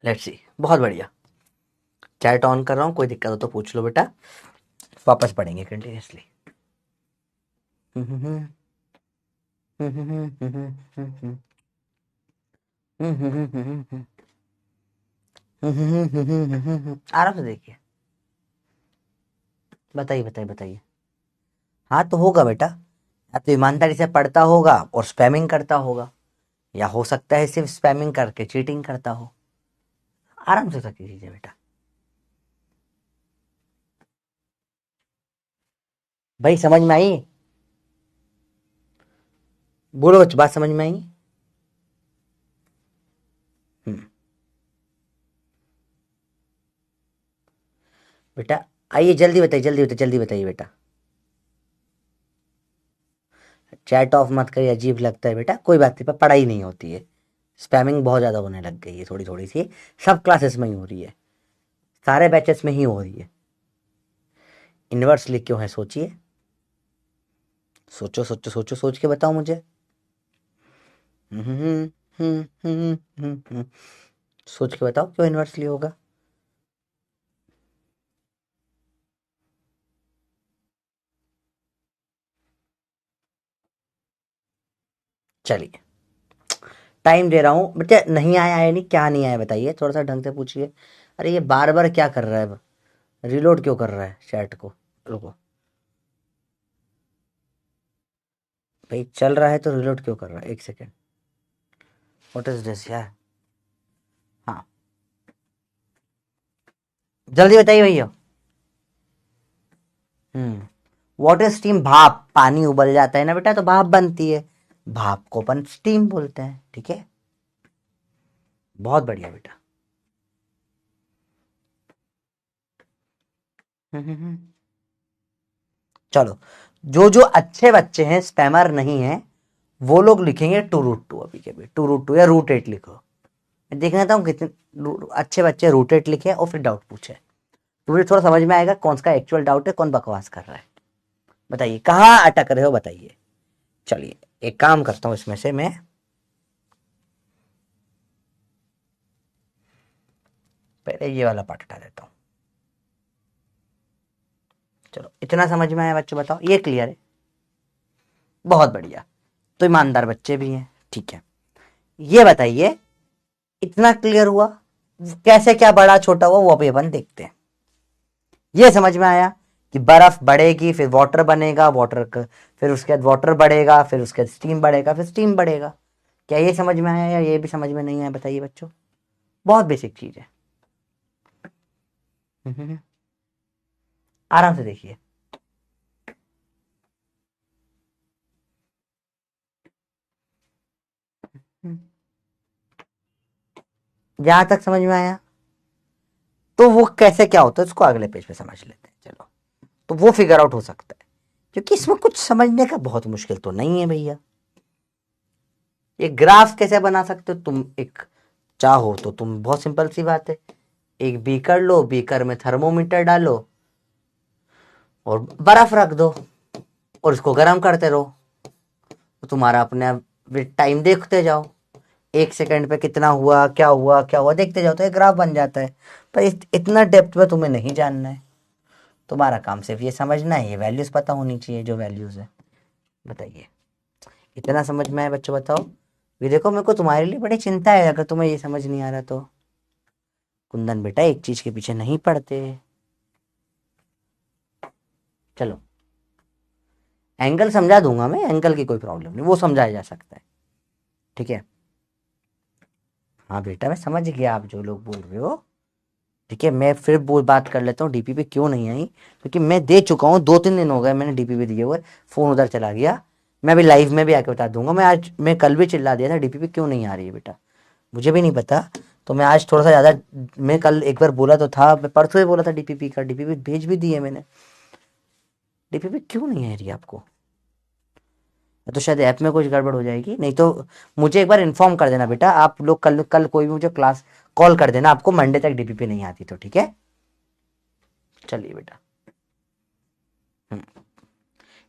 लेट्स सी, बहुत बढ़िया। चैट ऑन कर रहा हूं, कोई दिक्कत हो तो पूछ लो बेटा, वापस पढ़ेंगे कंटिन्यूसली। आराम से देखिए, बताइए बताइए बताइए। हाँ तो होगा बेटा, या तो ईमानदारी से पढ़ता होगा और स्पैमिंग करता होगा, या हो सकता है सिर्फ स्पैमिंग करके चीटिंग करता हो। आराम से सब कीजिए बेटा। भाई समझ में आई? बोलो बच्चों, बात समझ में आई? बेटा आइए, जल्दी बताइए, जल्दी बताइए, जल्दी बताइए बेटा। चैट ऑफ मत करिए, अजीब लगता है बेटा। कोई बात नहीं, पर पढ़ाई नहीं होती है, स्पैमिंग बहुत ज़्यादा होने लग गई है, थोड़ी थोड़ी सी। सब क्लासेस में ही हो रही है, सारे बैचेस में ही हो रही है। इन्वर्सली क्यों है? सोचिए, सोचो सोचो सोचो, सोच के बताओ मुझे। सोच के बताओ क्यों इन्वर्सली होगा। चलिए, टाइम दे रहा हूँ बच्चे। नहीं आया है, नहीं क्या नहीं आया बताइए, थोड़ा सा ढंग से पूछिए। अरे ये बार बार क्या कर रहा है, रिलोड क्यों कर रहा है चैट को? रुको भाई, चल रहा है तो रिलोड क्यों कर रहा है? एक सेकेंड, व्हाट इज दिस यार। हाँ जल्दी बताइए भैया। What is steam? भाप। पानी उबल जाता है ना बेटा, तो भाप बनती है, भाप को अपन स्टीम बोलते हैं, ठीक है। बहुत बढ़िया बेटा। चलो, जो जो अच्छे बच्चे हैं, स्पैमर नहीं है, वो लोग लिखेंगे 2√2। अभी के भी 2√2 या √8 लिखो। मैं देखना चाहता हूँ कितने अच्छे बच्चे √8 लिखे और फिर डाउट पूछे। मुझे थोड़ा समझ में आएगा कौन सा एक्चुअल डाउट है, कौन बकवास कर रहा है। बताइए कहाँ अटक रहे हो, बताइए। चलिए एक काम करता हूं, इसमें से मैं पहले ये वाला पार्ट हटा देता हूं। चलो इतना समझ में आया बच्चों, बताओ ये क्लियर है? बहुत बढ़िया, तो ईमानदार बच्चे भी हैं, ठीक है। ये बताइए इतना क्लियर हुआ, कैसे क्या बड़ा छोटा हुआ वो अभी अपन देखते हैं। ये समझ में आया कि बर्फ बढ़ेगी फिर वाटर बनेगा, फिर उसके बाद वाटर बढ़ेगा, फिर उसके बाद स्टीम बढ़ेगा, फिर स्टीम बढ़ेगा। क्या ये समझ में आया या ये भी समझ में नहीं आया, बताइए बच्चों। बहुत बेसिक चीज है। आराम से देखिए। जहां तक समझ में आया, तो वो कैसे क्या होता है उसको अगले पेज पे समझ लेते हैं। चलो, तो वो फिगर आउट हो सकता है, क्योंकि इसमें कुछ समझने का बहुत मुश्किल तो नहीं है भैया। ये ग्राफ कैसे बना सकते हो तुम, एक चाहो तो तुम, बहुत सिंपल सी बात है, एक बीकर लो, बीकर में थर्मोमीटर डालो और बर्फ रख दो और इसको गर्म करते रहो, तो तुम्हारा अपने टाइम देखते जाओ, 1 सेकंड पे कितना हुआ क्या हुआ क्या हुआ देखते जाओ, तो एक ग्राफ बन जाता है। पर इतना डेप्थ में तुम्हें नहीं जानना है, तुम्हारा काम सिर्फ ये समझना है, ये वैल्यूज पता होनी चाहिए जो वैल्यूज है। बताइए इतना समझ में आया बच्चों, बताओ। ये देखो मेरे को तुम्हारे लिए बड़ी चिंता है अगर तुम्हें ये समझ नहीं आ रहा तो। कुंदन बेटा एक चीज के पीछे नहीं पड़ते। चलो एंगल समझा दूंगा मैं, एंगल की कोई प्रॉब्लम नहीं, वो समझाया जा सकता है, ठीक है। हाँ बेटा मैं समझ गया आप जो लोग बोल रहे हो, ठीक है। मैं फिर बोल बात कर लेता हूँ डीपीपी क्यों नहीं आई, क्योंकि मैं दे चुका हूँ, 2-3 दिन हो गए मैंने डीपीपी दिए हुए, फोन उधर चला गया। मैं अभी लाइव में भी आके बता दूंगा, मैं कल भी चिल्ला दिया था डीपीपी क्यों नहीं आ रही है बेटा, मुझे भी नहीं पता। तो मैं आज थोड़ा सा ज़्यादा, मैं कल एक बार बोला तो था, मैं परसों ही बोला था डीपीपी का, डीपीपी भेज भी दिए मैंने। डीपीपी क्यों नहीं आ रही आपको, तो शायद ऐप में कुछ गड़बड़ हो जाएगी, नहीं तो मुझे एक बार इन्फॉर्म कर देना बेटा, आप लोग कल कल कोई भी मुझे क्लास कॉल कर देना, आपको मंडे तक डीपीपी नहीं आती तो, ठीक है। चलिए बेटा,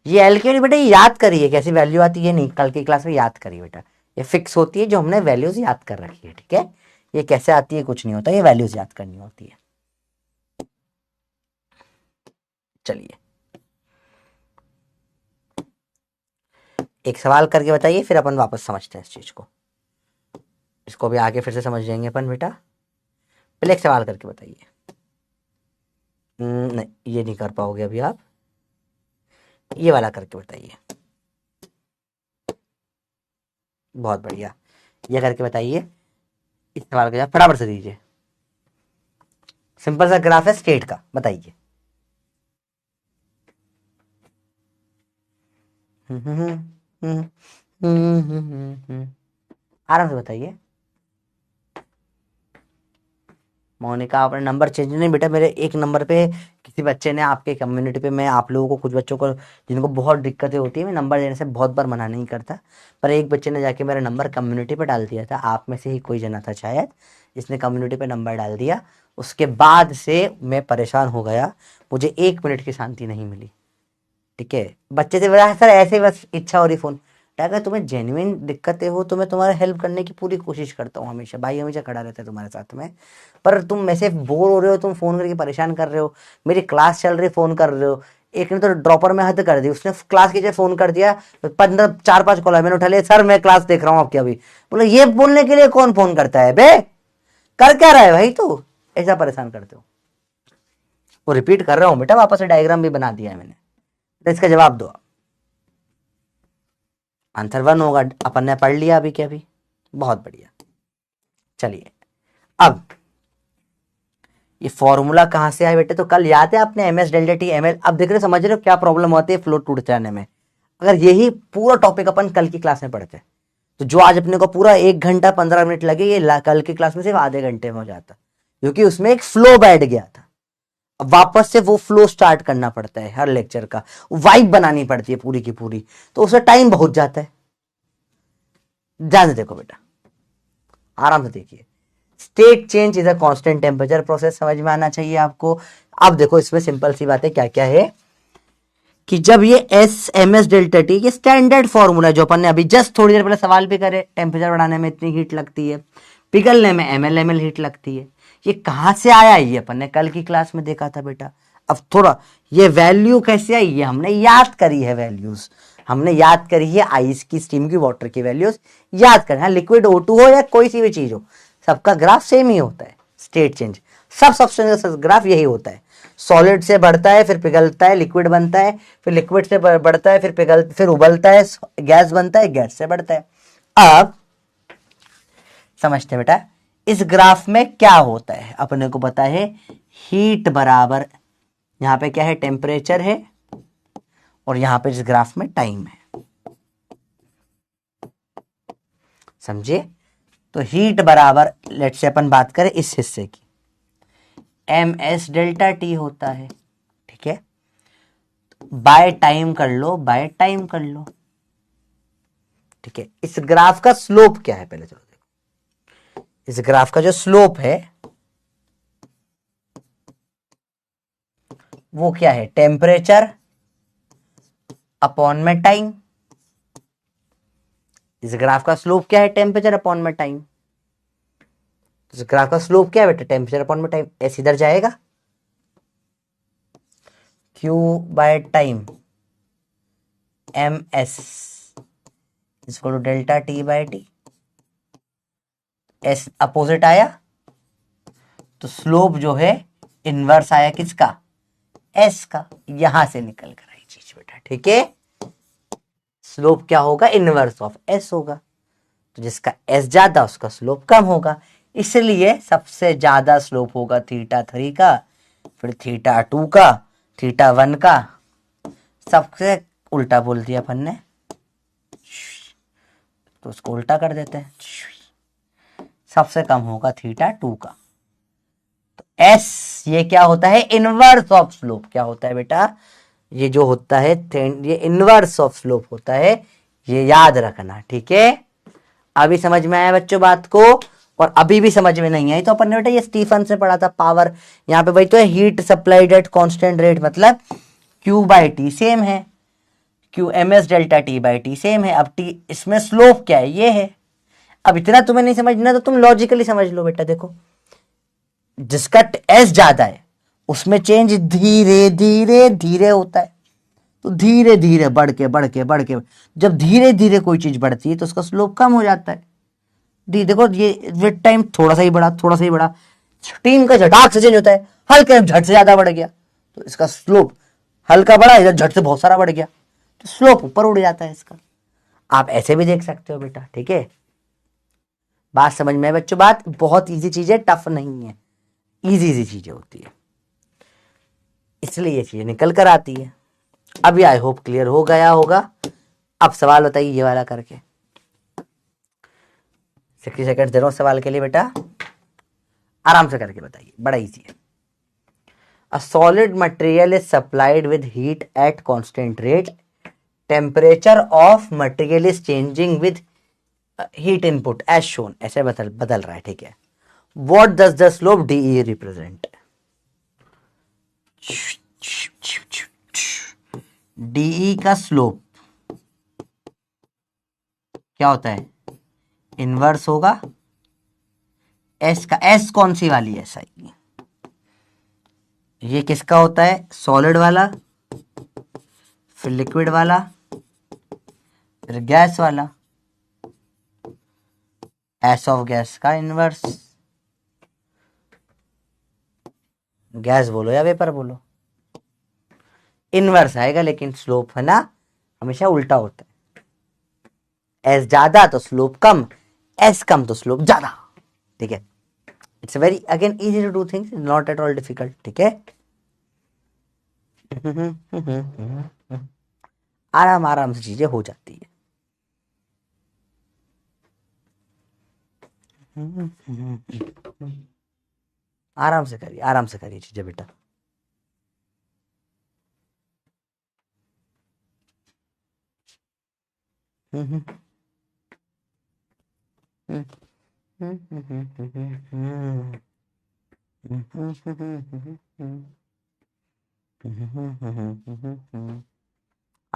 ये एल के बेटा ये याद करिए कैसी वैल्यू आती है, नहीं कल की क्लास में याद करिए बेटा, ये फिक्स होती है जो हमने वैल्यूज याद कर रखी है, ठीक है। ये कैसे आती है कुछ नहीं होता, ये वैल्यूज याद करनी होती है। चलिए एक सवाल करके बताइए, फिर अपन वापस समझते हैं इस चीज को, इसको भी आगे फिर से समझ जाएंगे अपन बेटा। पहले एक सवाल करके बताइए। नहीं ये नहीं कर पाओगे अभी आप, ये वाला करके बताइए। बहुत बढ़िया, ये करके बताइए। इस सवाल का जवाब फटाफट से दीजिए। सिंपल सा ग्राफ है स्टेट का, बताइए। आराम से बताइए। मोनिका आपने नंबर चेंज नहीं बेटा, मेरे एक नंबर पे किसी बच्चे ने आपके कम्युनिटी पे, मैं आप लोगों को कुछ बच्चों को जिनको बहुत दिक्कतें होती है, मैं नंबर देने से बहुत बार मना नहीं करता, पर एक बच्चे ने जाके मेरा नंबर कम्युनिटी पे डाल दिया था, आप में से ही कोई जना था शायद, जिसने कम्युनिटी पे नंबर डाल दिया। उसके बाद से मैं परेशान हो गया, मुझे 1 मिनट की शांति नहीं मिली, ठीक है। बच्चे से बोला सर ऐसे ही बस इच्छा हो रही फ़ोन, अगर तुम्हें जेन्युइन दिक्कतें हो तो मैं तुम्हारा हेल्प करने की पूरी कोशिश करता हूँ, हमेशा भाई हमेशा खड़ा रहता है तुम्हारे साथ में। पर तुम में से बोर हो रहे हो, तुम फ़ोन करके परेशान कर रहे हो, मेरी क्लास चल रही फ़ोन कर रहे हो। एक ने तो ड्रॉपर में हद कर दी, उसने क्लास की जगह फ़ोन कर दिया, 4-5 कॉल मैंने उठा लिया, सर मैं क्लास देख रहा हूँ आपकी अभी। बोले ये बोलने के लिए कौन फ़ोन करता है बे, कर क्या रहा है भाई तू, ऐसा परेशान करते हो। वो रिपीट कर रहा हूँ बेटा, वापस से डायग्राम भी बना दिया है मैंने, तो इसका जवाब दो। आंसर 1 होगा, अपन ने पढ़ लिया अभी के अभी, बहुत बढ़िया। चलिए अब ये फॉर्मूला कहां से आया बेटे, तो कल याद है आपने M S delta T M L, अब देख रहे समझ रहे हो क्या प्रॉब्लम होती है फ्लो टूट जाने में। अगर यही पूरा टॉपिक अपन कल की क्लास में पढ़ते तो जो आज अपने को पूरा 1 घंटा 15 मिनट लगे, ये कल की क्लास में सिर्फ आधे घंटे में हो जाता, क्योंकि उसमें एक फ्लो बैठ गया था। अब वापस से वो फ्लो स्टार्ट करना पड़ता है, हर लेक्चर का वाइब बनानी पड़ती है पूरी की पूरी, तो उसमें टाइम बहुत जाता है। ध्यान से देखो बेटा, आराम से देखिए। State change is a constant temperature process, समझ में आना चाहिए आपको। अब देखो इसमें सिंपल सी बात है क्या क्या है। कि जब ये S M S delta T, ये स्टैंडर्ड फॉर्मूला जो अपन ने अभी जस्ट थोड़ी देर पहले सवाल भी करे, टेम्परेचर बढ़ाने में इतनी हीट लगती है, पिघलने में ml हीट लगती है, ये कहाँ से आया, ये अपन ने कल की क्लास में देखा था बेटा। अब थोड़ा ये वैल्यू कैसे आई, ये हमने याद करी है, वैल्यूज हमने याद करी है, आइस की, स्टीम की, वाटर की वैल्यूज याद करें। हाँ, लिक्विड O2 हो या कोई सी भी चीज हो, सबका ग्राफ सेम ही होता है, स्टेट चेंज सब सब्सटेंस का ग्राफ यही होता है। सॉलिड से बढ़ता है, फिर पिघलता है, लिक्विड बनता है, फिर लिक्विड से बढ़ता है, फिर उबलता है, गैस बनता है, गैस से बढ़ता है। अब समझते हैं बेटा, इस ग्राफ में क्या होता है, अपने को पता है हीट बराबर, यहां पे क्या है, टेम्परेचर है, और यहां पे इस ग्राफ में टाइम है, समझे। तो हीट बराबर, लेट से अपन बात करें इस हिस्से की, एम एस डेल्टा टी होता है, ठीक है। बाय टाइम कर लो, बाय टाइम कर लो, ठीक है। इस ग्राफ का स्लोप क्या है, पहले चलो देखो, इस ग्राफ का जो स्लोप है वो क्या है, टेम्परेचर अपॉन में टाइम। इस ग्राफ का स्लोप क्या है, टेम्परेचर अपॉन में टाइम। इस ग्राफ का स्लोप क्या है बेटा, टेम्परेचर अपॉन में टाइम। एस इधर जाएगा, Q by time, M S इसको to delta T by T, S opposite आया, तो स्लोप जो है इनवर्स आया किसका, एस का। यहां से निकल कर आई चीज बेटा, ठीक है। स्लोप क्या होगा, इनवर्स ऑफ एस होगा, तो जिसका एस ज्यादा उसका स्लोप कम होगा, इसलिए सबसे ज्यादा स्लोप होगा θ3 का, फिर θ2 का, θ1 का, सबसे उल्टा बोल दिया अपन ने, तो उसको उल्टा कर देते हैं, सबसे कम होगा θ2 का। तो एस ये क्या होता है, इनवर्स ऑफ स्लोप। क्या होता है बेटा, ये जो होता है ये इनवर्स ऑफ स्लोप होता है, ये याद रखना, ठीक है। अभी समझ में आया बच्चों बात को, और अभी भी समझ में नहीं आई तो अपन ने बेटा ये स्टीफन से पढ़ा था, पावर यहां पे वही तो है, heat supplied at constant rate, मतलब Q बाई टी सेम है, Q M S delta T by T same है। अब टी, इसमें स्लोप क्या है, ये है। अब इतना तुम्हें नहीं समझना तो तुम लॉजिकली समझ लो बेटा, देखो जिसका एस ज्यादा है उसमें चेंज धीरे धीरे धीरे होता है, तो धीरे धीरे बढ़ के बढ़ के बढ़ के, जब धीरे धीरे कोई चीज बढ़ती है तो उसका स्लोप कम हो जाता है। देखो ये विद टाइम थोड़ा सा ही बढ़ा, थोड़ा सा ही बढ़ा, स्टीम का झटाक से चेंज होता है, हल्के झट से ज्यादा बढ़ गया तो इसका स्लोप हल्का बढ़ा, इधर झट से बहुत सारा बढ़ गया तो स्लोप ऊपर उड़ जाता है इसका। आप ऐसे भी देख सकते हो बेटा, ठीक है। बात समझ में है बच्चों, बात बहुत इजी चीज है, टफ नहीं है, इजी इजी चीजें होती है, इसलिए ये चीजें निकल कर आती है। अभी आई होप क्लियर हो गया होगा। अब सवाल बताइए ये वाला करके, 60 सेकंड दे रहा हूं सवाल के लिए बेटा, आराम से करके बताइए, बड़ा इजी है। A solid material is supplied with heat at constant rate. Temperature of material is changing with heat input as shown. ऐसे बदल रहा है, ठीक है। What does the slope DE represent? DE का स्लोप क्या होता है, इनवर्स होगा एस का। एस कौन सी वाली है, सही, ये किसका होता है, सॉलिड वाला, फिर लिक्विड वाला, फिर गैस वाला। एस ऑफ गैस का इनवर्स, गैस बोलो या वेपर बोलो, इनवर्स आएगा, लेकिन स्लोप है ना हमेशा उल्टा होता है। एस ज्यादा तो स्लोप कम, एस कम तो स्लोप ज्यादा, ठीक है। It's very again easy to do things, not at all difficult, ठीक है। आराम आराम से चीजें हो जाती है। आराम से करिए चीजें बेटा।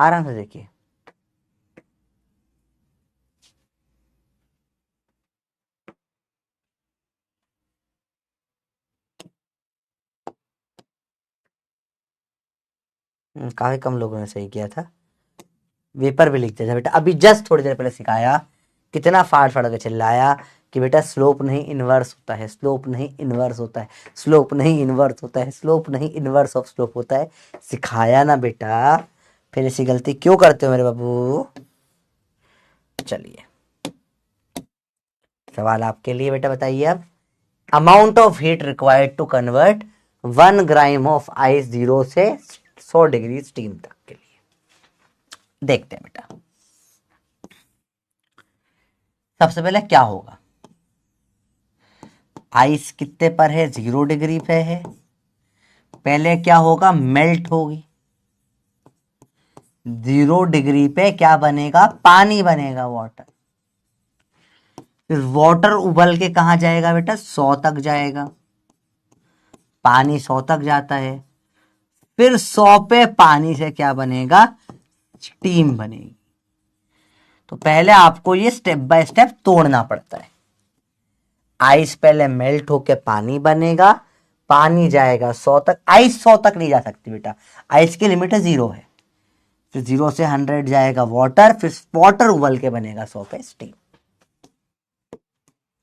आराम से देखिए। काफी कम लोगों ने सही किया था। वेपर भी लिखते थे बेटा, अभी जस्ट थोड़ी देर पहले सिखाया, कितना फाड़ फाड़ के चिल्लाया कि बेटा स्लोप नहीं इनवर्स होता है, स्लोप नहीं इनवर्स होता है, स्लोप नहीं इनवर्स होता है, स्लोप नहीं इनवर्स ऑफ स्लोप होता है। सिखाया ना बेटा, फिर ऐसी गलती क्यों करते हो मेरे बाबू। चलिए सवाल आपके लिए बेटा, बताइए अब। Amount of heat required to convert 1 gram of ice 0 से 100 डिग्री स्टीम तक के लिए। देखते हैं बेटा, सबसे पहले क्या होगा, आइस कितने पर है, 0 डिग्री पे है। पहले क्या होगा, मेल्ट होगी। 0 डिग्री पे क्या बनेगा, पानी बनेगा, वाटर। फिर वाटर उबल के कहां जाएगा बेटा, 100 तक जाएगा। पानी 100 तक जाता है। फिर 100 पे पानी से क्या बनेगा, स्टीम बनेगी। तो पहले आपको ये स्टेप बाय स्टेप तोड़ना पड़ता है। आइस पहले मेल्ट होके पानी बनेगा, पानी जाएगा 100 तक। आइस 100 तक नहीं जा सकती बेटा, आइस की लिमिट है 0 है। फिर 0 से 100 जाएगा वाटर, फिर वाटर उबल के बनेगा 100 पे स्टीम।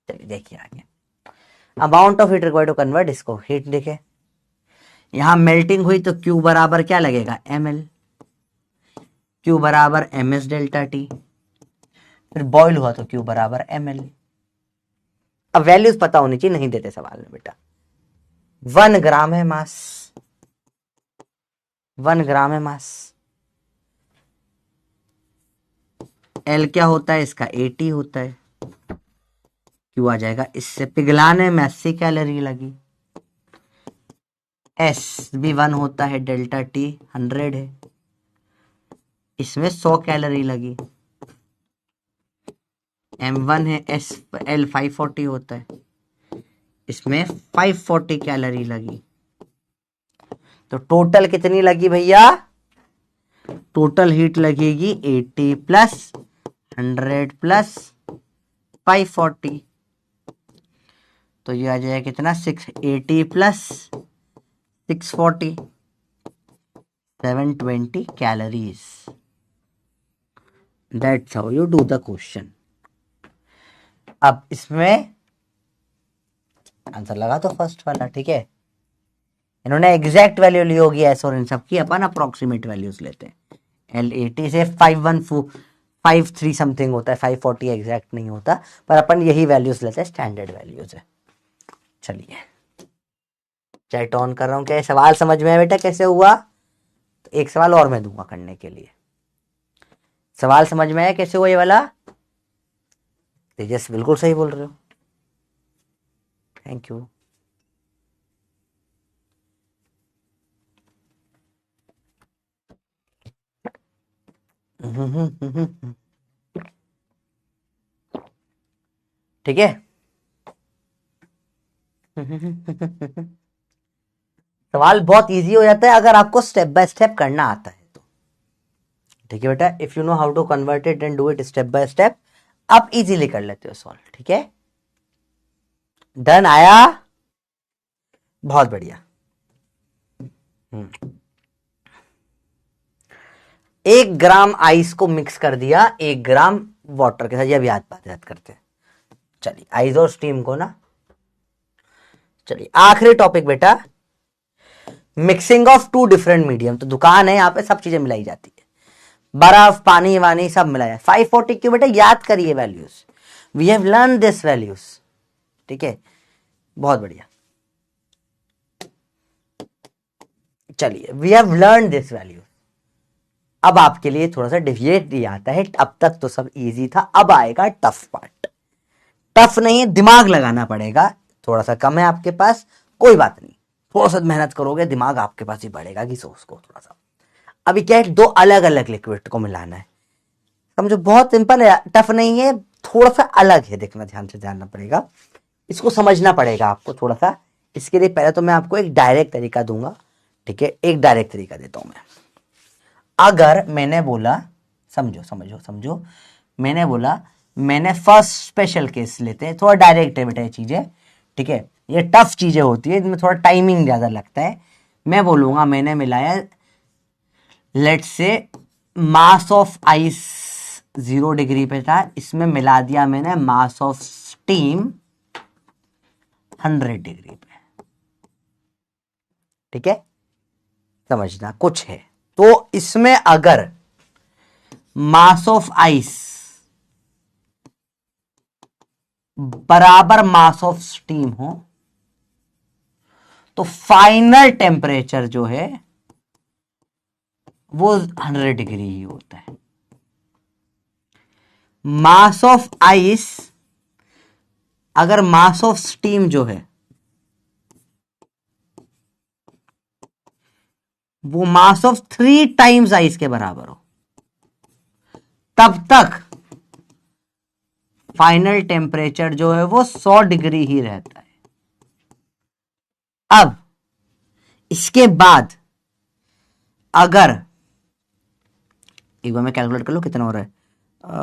चलिए देखिए आगे, amount of heat required to convert, इसको हीट लिखे। यहां मेल्टिंग हुई तो Q बराबर क्या लगेगा, ml। Q बराबर ms डेल्टा टी। फिर बॉयल हुआ तो Q बराबर ml। अब वैल्यूज पता होनी चाहिए, नहीं देते सवाल में बेटा। 1 ग्राम है मास, 1 ग्राम है मास। L क्या होता है इसका, 80 होता है। Q आ जाएगा, इससे पिघलाने में 80 कैलोरी लगी। S भी 1 होता है, डेल्टा T 100 है, इसमें 100 कैलोरी लगी। M1 है, L 540 होता है, इसमें 540 कैलोरी लगी। तो टोटल कितनी लगी भैया, टोटल हीट लगेगी 80 प्लस 100 प्लस 540। तो ये आ जाएगा कितना, 680 plus 640, 720 calories. That's how you do the question. अब इसमें आंसर लगा तो फर्स्ट वाला, ठीक है। इन्होंने एग्जैक्ट वैल्यू ली होगी एस और इन सब की, अपन अप्रोक्सीमेट वैल्यूज लेते हैं। L80 से 513 समथिंग होता है, 540 एग्जैक्ट नहीं होता, पर अपन यही वैल्यूज लेते हैं, स्टैंडर्ड वैल्यूज है। चलिए चैट ऑन कर रहा हूं, क्या सवाल समझ में है बेटा कैसे हुआ। तो एक सवाल और मैं दूंगा करने के लिए। सवाल समझ में आया कैसे हुआ ये वाला, तेजस बिल्कुल सही बोल रहे हो, थैंक यू। ठीक है। सवाल बहुत इजी हो जाता है अगर आपको स्टेप बाय स्टेप करना आता है तो। ठीक है बेटा, if you know how to convert it and do it step by step, आप इजीली कर लेते हो सॉल्व। ठीक है, डन आया, बहुत बढ़िया। 1 ग्राम आइस को मिक्स कर दिया 1 ग्राम वाटर के साथ, ये अब याद करते हैं। चलिए आइस और स्टीम को ना, चलिए आखिरी टॉपिक बेटा, मिक्सिंग ऑफ 2 डिफरेंट मीडियम। तो दुकान है, यहाँ पे सब चीजें मिलाई जाती है, बर्फ पानी वानी सब मिलाया। 540 क्यों बेटा, याद करिए values, we have learn this values. ठीक है, बहुत बढ़िया। चलिए we have learn this value. अब आपके लिए थोड़ा सा डिफिकल्ट आता है, अब तक तो सब इजी था, अब आएगा टफ पार्ट। टफ नहीं है, दिमाग लगाना पड़ेगा, थोड़ा सा कम है आपके पास, कोई बात नहीं, थोड़ा सा मेहनत करोगे दिमाग आपके पास ही बढ़ेगा कि सोच को थोड़ा सा। अभी क्या है, 2 अलग अलग लिक्विड को मिलाना है, समझो, बहुत सिंपल है, टफ नहीं है, थोड़ा सा अलग है, देखना ध्यान से जानना पड़ेगा, इसको समझना पड़ेगा आपको थोड़ा सा। इसके लिए पहले तो मैं आपको एक डायरेक्ट तरीका दूंगा, ठीक है, एक डायरेक्ट तरीका देता हूं मैं। अगर मैंने बोला, समझो समझो समझो, मैंने बोला, मैंने फर्स्ट स्पेशल केस लेते हैं, थोड़ा डायरेक्ट है बेटा ये चीजें, ठीक है, ये टफ चीजें होती है, इनमें थोड़ा टाइमिंग ज्यादा लगता है। मैं बोलूंगा मैंने मिलाया, let's say mass of ice 0 degree पे था, इसमें मिला दिया मैंने मास ऑफ स्टीम 100 डिग्री पे, ठीक है, समझना कुछ है। तो इसमें अगर मास ऑफ आइस बराबर मास ऑफ स्टीम हो तो फाइनल टेम्परेचर जो है वो 100 डिग्री ही होता है। मास ऑफ आइस अगर मास ऑफ स्टीम जो है वो मास ऑफ 3 टाइम्स आइस के बराबर हो, तब तक फाइनल टेम्परेचर जो है वो 100 डिग्री ही रहता है। अब इसके बाद अगर एक बार मैं कैलकुलेट कर लूं कितना हो रहा है,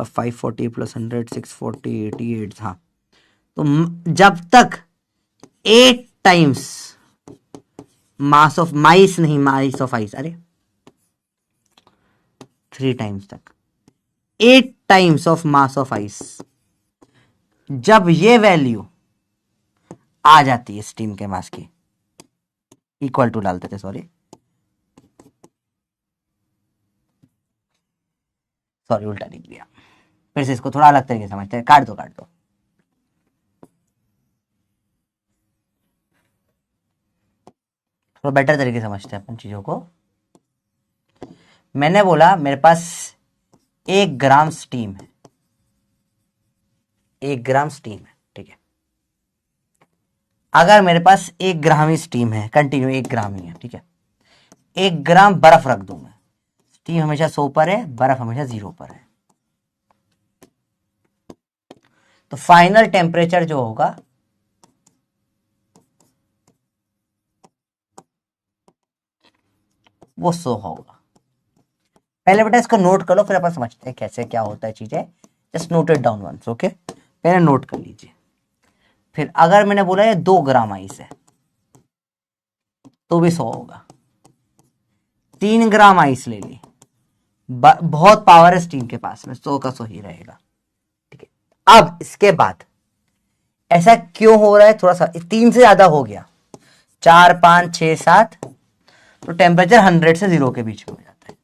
540 प्लस 100 640 88, हाँ, तो जब तक 8 टाइम्स मास ऑफ माइस, नहीं माइस ऑफ आइस, अरे 3 टाइम्स तक 8 times of mass of ice, जब ये वैल्यू आ जाती है स्टीम के मास की, इक्वल टू डालते थे, सॉरी उल्टा लिख दिया, फिर से इसको थोड़ा अलग तरीके से समझते हैं, काट दो थोड़ा बेटर तरीके से समझते हैं अपन चीजों को। मैंने बोला मेरे पास 1 ग्राम स्टीम है, 1 ग्राम स्टीम है, ठीक है, अगर मेरे पास 1 ग्राम ही स्टीम है, कंटिन्यू 1 ग्राम ही है, ठीक है, 1 ग्राम बर्फ रख दूं मैं, स्टीम हमेशा 100 पर है, बर्फ हमेशा 0 पर है, तो फाइनल टेम्परेचर जो होगा वो 100 होगा। पहले बेटा इसको नोट कर लो, फिर अपन समझते हैं कैसे क्या होता है चीजें, just note it down once, okay, पहले नोट कर लीजिए। फिर अगर मैंने बोला ये 2 ग्राम आइस है तो भी 100 होगा, 3 ग्राम आइस ले ली, बहुत पावर है स्टीम के पास में, 100 का 100 ही रहेगा, ठीक है। अब इसके बाद ऐसा क्यों हो रहा है, थोड़ा सा 3 से ज्यादा हो गया, 4 5 6 7, तो टेम्परेचर 100 से 0 के बीच में हो जाता है।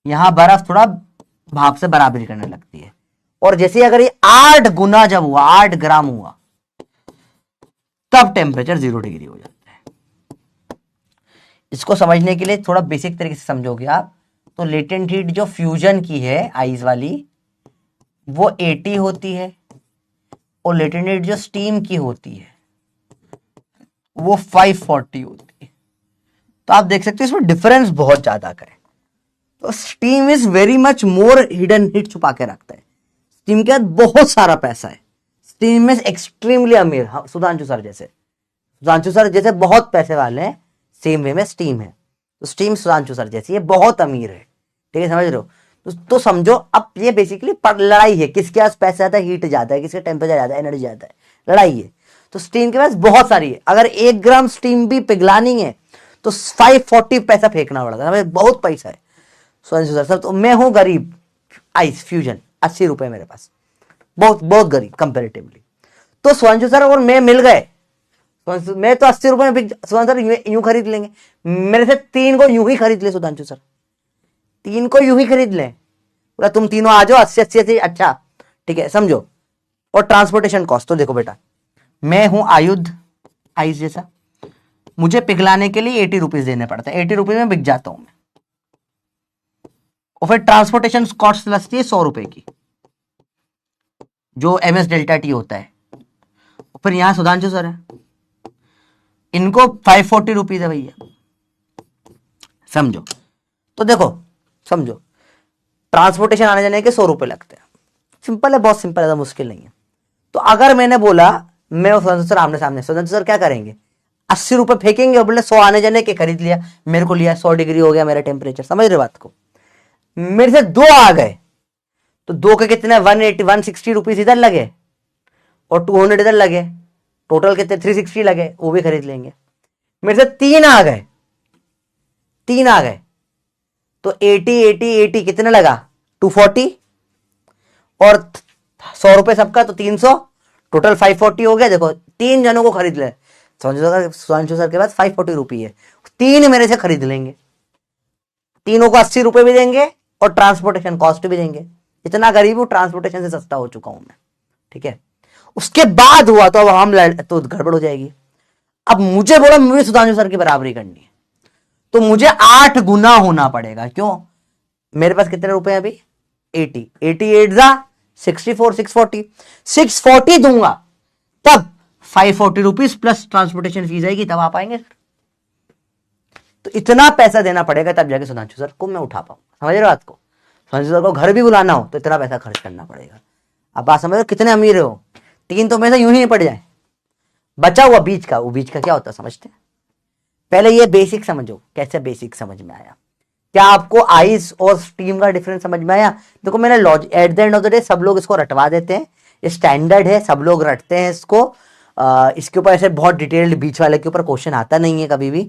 यहां बर्फ थोड़ा भाप से बराबरी करने लगती है, और जैसे अगर ये 8 गुना जब हुआ, 8 ग्राम हुआ, तब टेम्परेचर 0 डिग्री हो जाता है। इसको समझने के लिए थोड़ा बेसिक तरीके से समझोगे आप, तो लेटेंट हीट जो फ्यूजन की है आइस वाली वो 80 होती है, और लेटेंट हीट जो स्टीम की होती है वो 540 होती है। तो आप देख सकते हो इसमें डिफरेंस बहुत ज्यादा का है। तो steam is very much more hidden heat छुपा के रखता है, स्टीम के बाद बहुत सारा पैसा है, स्टीम में एक्सट्रीमली अमीर, सुधांशु सर जैसे बहुत पैसे वाले हैं, सेम वे में स्टीम है, तो स्टीम सुधांशु सर जैसी ये बहुत अमीर है, ठीक है, समझ रहे हो। तो समझो अब ये बेसिकली लड़ाई है, किसके पास पैसा ज्यादा है, हीट ज्यादा है, किसके टेम्परेचर ज्यादा है, एनर्जी ज्यादा है, लड़ाई है। तो स्टीम के पास बहुत सारी है, अगर 1 ग्राम स्टीम भी पिघलानी है तो 540 पैसा फेंकना पड़ेगा, हमें बहुत पैसा है सुधांशु सर। तो मैं हूं गरीब, आइस फ्यूजन 80 रुपए मेरे पास, बहुत बहुत गरीब कंपेरेटिवली। तो सुधांशु सर और मैं मिल गए, मैं तो 80 रुपए में सुधांशु सर यूं खरीद लेंगे, मेरे से 3 को यूं ही खरीद ले सुधांशु सर, 3 को यूं ही खरीद ले, बोला तुम तीनों आ जाओ 80 अच्छा ठीक है, समझो। और ट्रांसपोर्टेशन कॉस्ट तो देखो बेटा, मैं हूं आयुध आइस जैसा, मुझे पिघलाने के लिए 80 रुपीज देने पड़ता है, 80 रुपीज में बिक जाता हूं मैं, और फिर ट्रांसपोर्टेशन कॉस्ट लगती है 100 रुपए की, जो MS डेल्टा टी होता है। और फिर यहां सुधांशु सर है, इनको 540 रुपीज है भैया, समझो। तो देखो समझो, ट्रांसपोर्टेशन आने जाने के 100 रुपए लगते हैं, सिंपल है, बहुत सिंपल है, मुश्किल नहीं है। तो अगर मैंने बोला मैं और सुधांशु सर आमने सामने, सुधांशु सर क्या करेंगे, 80 रुपए फेंकेंगे और बोले 100 आने जाने के खरीद लिया, मेरे को लिया 100 डिग्री हो गया मेरा टेम्परेचर, समझ रहे बात को। मेरे से 2 आ गए तो 2 के कितने 180 160 रुपीज इधर लगे और 200 इधर लगे, टोटल कितने 360 लगे, वो भी खरीद लेंगे। मेरे से 3 आ गए, 3 आ गए तो 80 80 80 कितने लगा 240 और 100 रुपए सबका तो 300, टोटल 540 हो गया। देखो 3 जनों को खरीद ले, सुधांशु सर के पास 540 रुपये है, 3 मेरे से खरीद लेंगे, तीनों को 80 रुपए भी देंगे और ट्रांसपोर्टेशन कॉस्ट भी देंगे। इतना गरीब हूं, ट्रांसपोर्टेशन से सस्ता हो चुका हूं मैं, ठीक है। उसके बाद हुआ तो अब हम तो गड़बड़ हो जाएगी। अब मुझे बोला मुझे सुधांशु सर की बराबरी करनी है तो मुझे 8 गुना होना पड़ेगा। क्यों, मेरे पास कितने रुपए हैं अभी 80, 88 जा 64, 640 दूंगा तब 540 रुपीज प्लस ट्रांसपोर्टेशन फीस आएगी, तब आ पाएंगे। तो इतना पैसा देना पड़ेगा तब जाके सुधांशु सर को मैं उठा पाऊंगा, समझ रहे हो बात को। सुधांशु सर को घर भी बुलाना हो तो इतना पैसा खर्च करना पड़ेगा। अब बात समझ रहे हो कितने अमीर हो, 3 तो पैसा यूं ही नहीं पड़ जाए, बचा हुआ बीच का, वो बीच का क्या होता है समझते हैं। पहले ये बेसिक समझो, कैसे बेसिक समझ में आया, क्या आपको आइस और स्टीम का डिफरेंस समझ में आया। देखो मैंने logic at the end of the day सब लोग इसको रटवा देते हैं, ये स्टैंडर्ड है, सब लोग रटते हैं इसको। इसके ऊपर ऐसे बहुत डिटेल्ड बीच वाले के ऊपर क्वेश्चन आता नहीं है कभी भी,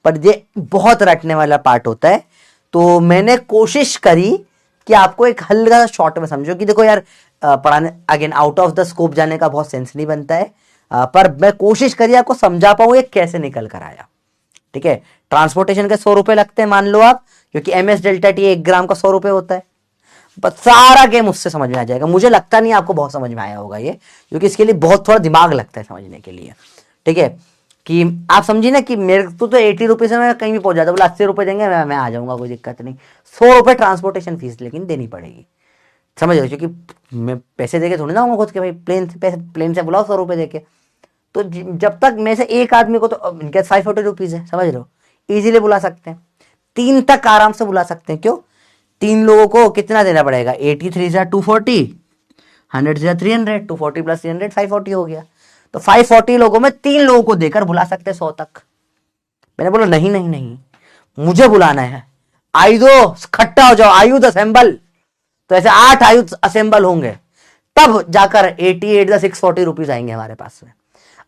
पर ये बहुत रटने वाला पार्ट होता है। तो मैंने कोशिश करी कि आपको एक हल्का शॉर्ट में समझो कि देखो यार पढ़ाने again out of the scope जाने का बहुत सेंस नहीं बनता है, पर मैं कोशिश करी आपको समझा पाऊं ये कैसे निकल कर आया, ठीक है। ट्रांसपोर्टेशन के 100 रुपए लगते हैं मान लो आप, क्योंकि MS डेल्टा टी 1 ग्राम का 100 रुपए होता है। बस सारा गेम उससे समझ में आ जाएगा। मुझे लगता नहीं आपको बहुत समझ में आया होगा ये, क्योंकि इसके लिए बहुत थोड़ा दिमाग लगता है समझने के लिए, ठीक है। कि आप समझिए ना कि मेरे को तो 80 रुपये से मैं कहीं भी पहुंच जाता, बोला 80 रुपये देंगे मैं आ जाऊंगा, कोई दिक्कत नहीं। 100 रुपये ट्रांसपोर्टेशन फीस लेकिन देनी पड़ेगी, समझ रहे हो, क्योंकि मैं पैसे देके थोड़ी ना आऊंगा खुद के, भाई प्लेन से बुलाओ 100 रुपये देके। तो जब तक में से एक आदमी को तो इनके 540 रुपीज है, समझ रहे हो, इजीली बुला सकते हैं, 3 तक आराम से बुला सकते हैं। क्यों, 3 लोगों को कितना देना पड़ेगा, 83 से 240, 100 से 300, 240 प्लस 300 540 हो गया। तो 540 लोगों में 3 लोगों को देकर बुला सकते हैं 100 तक। मैंने बोला नहीं नहीं नहीं, मुझे बुलाना है, आयुधो खट्टा हो जाओ, आयुध असेंबल। तो ऐसे 8 आयुध असेंबल होंगे तब जाकर 88 640 रुपीज आएंगे हमारे पास में।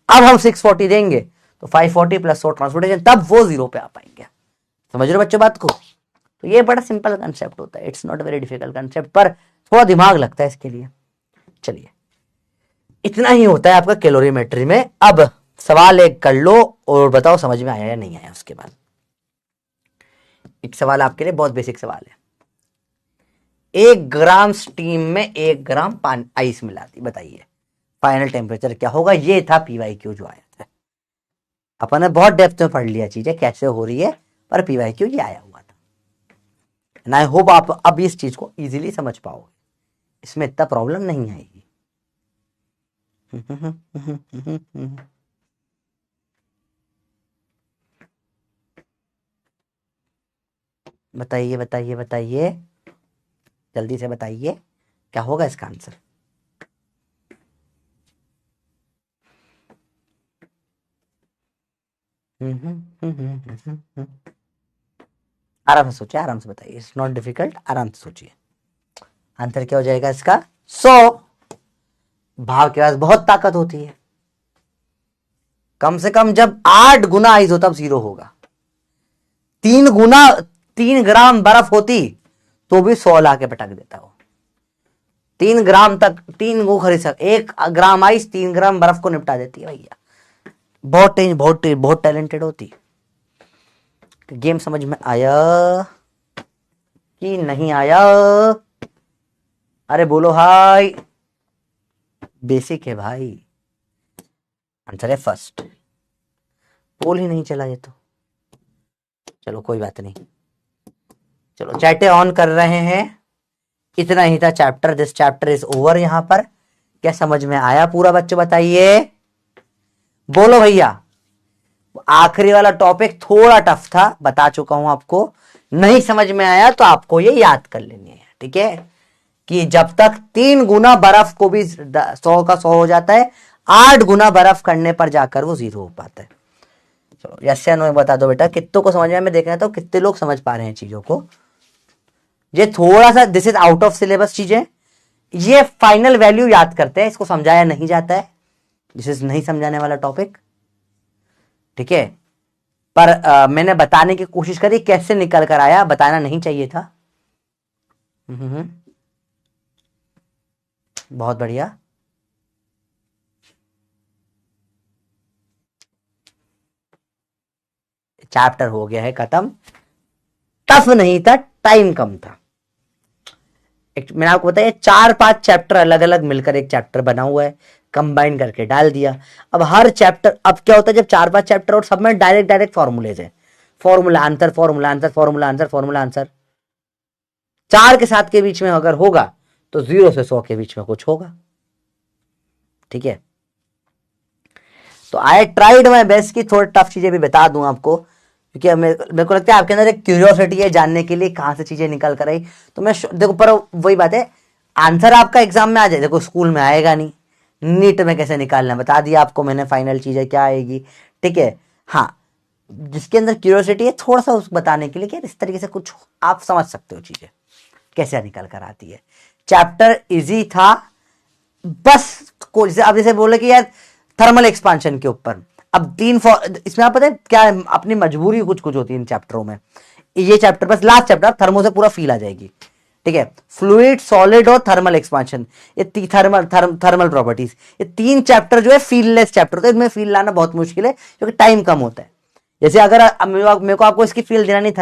अब हम 640 देंगे तो 540 प्लस 100 ट्रांसपोर्टेशन, तब वो 0 पे आ पाएंगे। समझ रहे हो बच्चों बात को। तो ये बड़ा सिंपल कंसेप्ट होता है, it's not very difficult concept, पर थोड़ा दिमाग लगता है इसके लिए। चलिए इतना ही होता है आपका कैलोरीमेट्री में। अब सवाल एक कर लो और बताओ समझ में आया या नहीं आया। उसके बाद एक सवाल आपके लिए बहुत बेसिक सवाल है, 1 ग्राम स्टीम में 1 ग्राम पानी आइस मिला दी, बताइए फाइनल टेम्परेचर क्या होगा। ये था PYQ जो आया था, अपन ने बहुत डेप्थ में पढ़ लिया चीजें कैसे हो रही है, पर PYQ ये आया हुआ था। एंड आई होप आप अब इस चीज को इजीली समझ पाओगे, इसमें इतना प्रॉब्लम नहीं आएगी। बताइए बताइए बताइए, जल्दी से बताइए क्या होगा इसका आंसर। आराम से सोचिए, आराम से बताइए, इट्स नॉट डिफिकल्ट, आराम से सोचिए। आंसर क्या हो जाएगा इसका 100। भाव के पास बहुत ताकत होती है, कम से कम जब 8 गुना आइस हो तब 0 होगा। 3 ग्राम बर्फ होती तो भी 100 ला के पटक देता हो। 3 ग्राम तक 3 को खरीद सक, 1 ग्राम आइस 3 ग्राम बर्फ को निपटा देती है भैया। बहुत टैलेंटेड होती। गेम समझ में आया कि नहीं आया, अरे बोलो हाय। बेसिक है भाई, आंसर है फर्स्ट। पोल ही नहीं चला ये तो, चलो कोई बात नहीं, चलो चैटे ऑन कर रहे हैं। इतना ही था chapter, this chapter is over. यहां पर क्या समझ में आया पूरा बच्चों बताइए, बोलो भैया। आखिरी वाला टॉपिक थोड़ा टफ था, बता चुका हूं आपको। नहीं समझ में आया तो आपको ये याद कर लेनी है, ठीक है, कि जब तक 3 गुना बर्फ को भी 100 का 100 हो जाता है, 8 गुना बर्फ करने पर जाकर वो 0 हो पाता है। चलो यस या नो में बता दो बेटा, कितनों को समझ में, मैं देखना था कितने लोग समझ पा रहे हैं चीजों को। ये थोड़ा सा this is out of syllabus चीजें, ये फाइनल वैल्यू याद करते हैं, इसको समझाया नहीं जाता है, दिस इज नहीं समझाने वाला टॉपिक, ठीक है। पर मैंने बताने की कोशिश करी, कैसे निकल कर आया बताना नहीं चाहिए था। बहुत बढ़िया, चैप्टर हो गया है खत्म। टफ नहीं था, टाइम कम था। मैंने आपको बताया 4-5 चैप्टर अलग अलग मिलकर एक चैप्टर बना हुआ है, कंबाइन करके डाल दिया। अब हर चैप्टर, अब क्या होता है जब 4-5 चैप्टर और सब में डायरेक्ट डायरेक्ट फॉर्मूलेज है, formula answer formula answer formula answer formula answer, 4 के 7 के बीच में अगर होगा तो 0 से 100 के बीच में कुछ होगा, ठीक है। तो आई ट्राइड माई बेस्ट की थोड़ी टफ चीजें भी बता दूं आपको, क्योंकि मेरे को लगता है आपके अंदर एक क्यूरियोसिटी है जानने के लिए कहां से चीजें निकल कर आई। तो मैं देखो, पर वही बात है, आंसर आपका एग्जाम में आ जाए, देखो स्कूल में आएगा नहीं, नीट में कैसे निकालना बता दिया आपको मैंने, फाइनल चीजें क्या आएगी, ठीक है। हाँ, जिसके अंदर क्यूरियोसिटी है थोड़ा सा उस बताने के लिए कि इस तरीके से कुछ आप समझ सकते हो चीजें कैसे निकल कर आती है। चैप्टर इजी था, बस अब जैसे बोले कि यार थर्मल एक्सपांशन के ऊपर, अब इसमें आप पता है क्या है, अपनी मजबूरी कुछ कुछ होती है इन चैप्टरों में। ये चैप्टर बस लास्ट चैप्टर, थर्मो से पूरा फील आ जाएगी, ठीक है। फ्लूइड, सॉलिड और थर्मल एक्सपांशन, ये थर्मल प्रॉपर्टीज, ये 3 चैप्टर जो है फीललेस चैप्टर होते हैं, इनमें फील लाना बहुत मुश्किल है क्योंकि टाइम कम होता है। जैसे अगर मेरे को आपको इसकी फील देना नहीं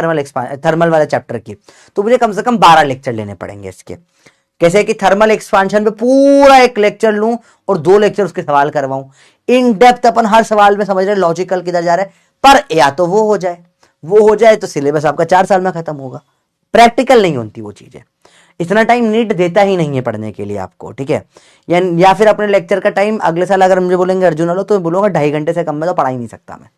थर्मल वाले चैप्टर की, तो मुझे कम से कम 12 लेक्चर लेने पड़ेंगे इसके। कैसे कि थर्मल एक्सपांशन पे पूरा एक लेक्चर लूं और 2 लेक्चर उसके सवाल करवाऊं, इन डेप्थ अपन हर सवाल में समझ रहे लॉजिकल किधर जा रहा है, पर या तो वो हो जाए तो सिलेबस आपका 4 साल में खत्म होगा। प्रैक्टिकल नहीं होती वो चीजें, इतना टाइम नीट देता ही नहीं है पढ़ने के लिए आपको, ठीक है। या फिर अपने लेक्चर का टाइम अगले साल अगर मुझे बोलेंगे अर्जुन वालों, तो मैं बोलूंगा 2.5 घंटे से कम में तो पढ़ा ही नहीं सकता मैं,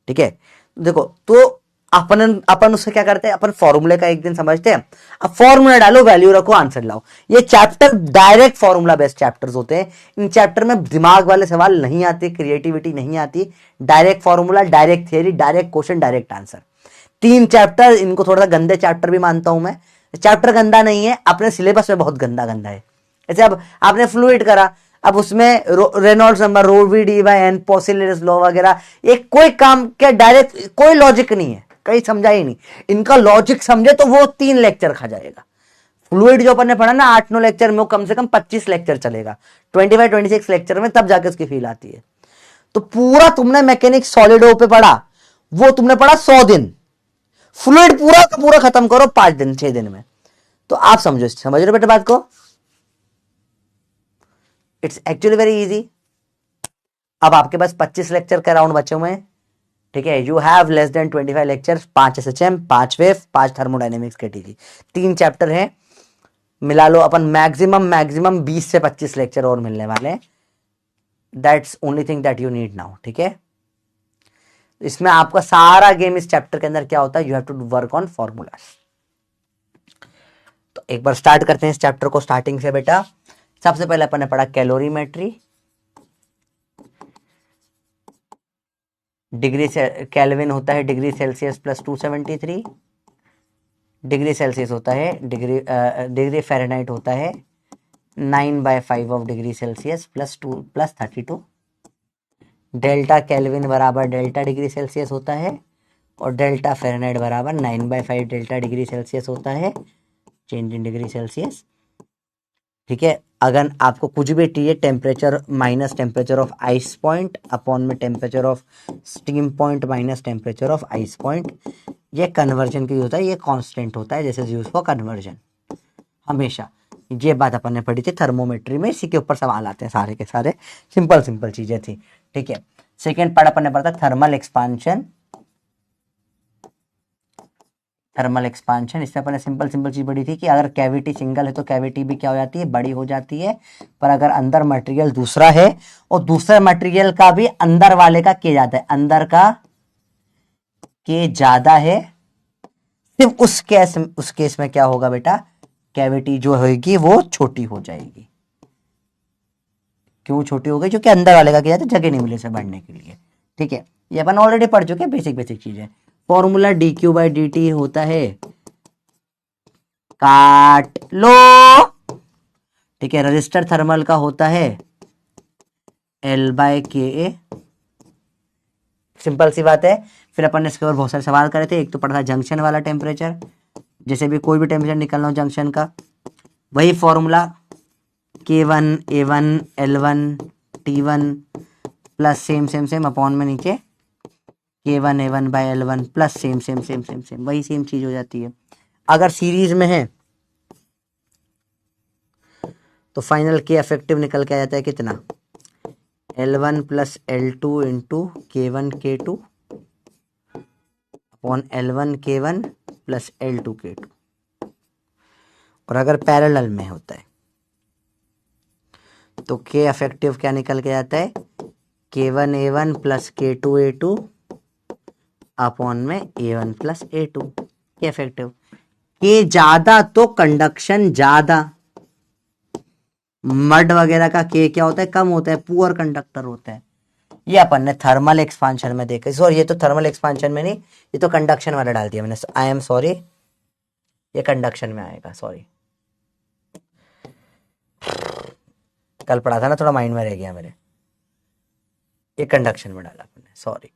ठीक है। देखो, तो अपन उससे क्या करते हैं, अपन फॉर्मूले का एक दिन समझते हैं, अब फॉर्मूला डालो, वैल्यू रखो, आंसर लाओ। ये chapter direct formula based chapters होते हैं, इन चैप्टर में दिमाग वाले सवाल नहीं आते, क्रिएटिविटी नहीं आती, direct formula, direct theory, direct question, direct answer. 3 chapter, इनको थोड़ा सा गंदे चैप्टर भी मानता हूं मैं। चैप्टर गंदा नहीं है, अपने सिलेबस में बहुत गंदा गंदा है। जैसे अब आपने फ्लूइड करा, अब उसमें Reynolds number, rho V D by N, Poiseuille's law वगैरह, ये कोई काम के डायरेक्ट कोई लॉजिक नहीं है, कहीं समझा ही नहीं। इनका लॉजिक समझे तो वो 3 लेक्चर खा जाएगा। फ्लूइड जो अपन ने पढ़ा ना 8-9 लेक्चर में, वो कम से कम 25 लेक्चर चलेगा, 25-26 लेक्चर में, तब जाके उसकी फील आती है। तो पूरा तुमने मैकेनिक्स सॉलिडो पे पढ़ा, वो तुमने पढ़ा 100 दिन, फ्लूइड पूरा का पूरा खत्म करो 5 दिन 6 दिन में। तो आप समझ रहे हो बेटे बात को, इट्स एक्चुअली वेरी इजी। अब आपके पास 25 लेक्चर का राउंड बचे हुए हैं, ठीक है। You have less than 25 lecture, 5 SHM, 5 wave, 5 thermodynamics के टीजी, 3 चैप्टर हैं, मिला लो अपन मैक्सिमम 20 से 25 लेक्चर और मिलने वाले हैं। That's only thing that you need now, ठीक है। इसमें आपका सारा गेम इस चैप्टर के अंदर क्या होता है, you have to work on formulas. तो एक बार स्टार्ट करते हैं इस चैप्टर को स्टार्टिंग से बेटा। सबसे पहले अपन ने पढ़ा कैलोरीमेट्री, डिग्री से केल्विन होता है degree Celsius plus 273, degree Celsius होता है डिग्री फ़ारेनहाइट होता है 9/5 of degree Celsius plus 32, delta kelvin बराबर डेल्टा डिग्री सेल्सियस होता है, और डेल्टा फ़ारेनहाइट बराबर 9/5 डेल्टा डिग्री सेल्सियस होता है, चेंज इन डिग्री सेल्सियस, ठीक है। अगर आपको कुछ भी चाहिए, temperature minus temperature of ice point upon में temperature of steam point minus temperature of ice point, ये कन्वर्जन के लिए होता है, ये कांस्टेंट होता है, जैसे यूज फॉर कन्वर्जन हमेशा। ये बात अपन ने पढ़ी थी थर्मोमेट्री में, इसी के ऊपर सवाल आते हैं सारे के सारे, सिंपल चीजें थी, ठीक है। सेकेंड पार्ट अपन ने पढ़ा था थर्मल एक्सपांशन, इससे अपन ने सिंपल चीज पढ़ी थी कि अगर कैविटी सिंगल है तो कैविटी भी क्या हो जाती है, बड़ी हो जाती है, पर अगर अंदर मटेरियल दूसरा है और दूसरे मटेरियल का भी अंदर वाले का के जाता है, अंदर का के ज्यादा है, सिर्फ उस केस में क्या होगा बेटा, कैविटी जो होगी वो छोटी हो जाएगी। क्यों छोटी हो गई, क्योंकि अंदर वाले का क्या जाता है, जगह नहीं मिली उसे बढ़ने के लिए, ठीक है। ये अपन ऑलरेडी पढ़ चुके हैं, बेसिक बेसिक चीजें। फॉर्मूला dq/dt होता है, काट लो, ठीक है। रजिस्टर थर्मल का होता है L/Ka, सिंपल सी बात है। फिर अपन ने इसके ऊपर बहुत सारे सवाल करे थे। एक तो पढ़ा था जंक्शन वाला टेम्परेचर, जैसे भी कोई भी टेम्परेचर निकलना हो जंक्शन का, वही formula K1 A1 L1 T1 plus same same same upon में नीचे K1 A1 by L1 plus same same same same same, वही सेम चीज हो जाती है। अगर सीरीज में है तो फाइनल K इफेक्टिव निकल के आ जाता है कितना, L1 plus L2 into K1 K2 upon L1 K1 plus L2 K2। और अगर पैरेलल में होता है तो K इफेक्टिव क्या निकल के आता है, K1 A1 plus K2 A2 upon में A1 plus A2। K effective, K ज्यादा तो कंडक्शन ज्यादा, मड वगैरह का K क्या होता है, कम होता है, पुअर कंडक्टर होता है। ये अपन ने थर्मल एक्सपांशन में देखा। सॉरी, ये तो थर्मल एक्सपांशन में नहीं, ये तो कंडक्शन वाला डाल दिया मैंने, आई एम सॉरी, ये कंडक्शन में आएगा, सॉरी। कल पढ़ा था ना, थोड़ा माइंड में रह गया मेरे, ये कंडक्शन में डाला अपने, सॉरी।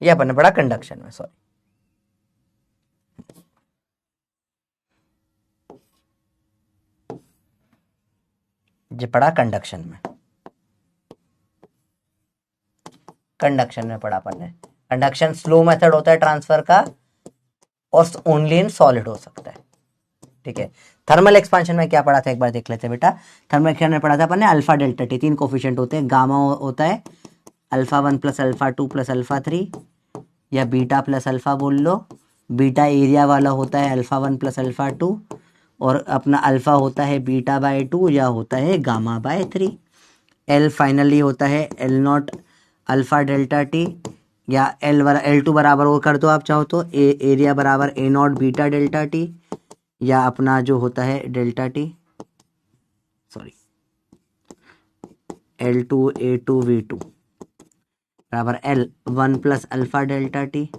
ये अपन ने पढ़ा कंडक्शन में, सॉरी। ये पढ़ा कंडक्शन में, कंडक्शन में पढ़ा अपन ने। कंडक्शन स्लो मेथड होता है ट्रांसफर का, और ओनली इन सॉलिड हो सकता है, ठीक है। थर्मल एक्सपांशन में क्या पढ़ा था, एक बार देख लेते हैं बेटा। थर्मल एक्सपांशन में पढ़ा था अपन ने अल्फा डेल्टा टी, 3 कोफिशिएंट होते हैं। गामा होता है α1 प्लस α2 प्लस α3, या बीटा प्लस अल्फा बोल लो। बीटा एरिया वाला होता है α1 प्लस α2, और अपना अल्फा होता है बीटा बाय 2 या होता है गामा बाय 3। एल फाइनली होता है L0 अल्फा डेल्टा टी, या L2 बराबर वो कर दो आप चाहो तो, एरिया बराबर A0 बीटा डेल्टा टी, या अपना जो होता है delta T, sorry L2 A2 V2 बराबर L1 plus alpha delta T,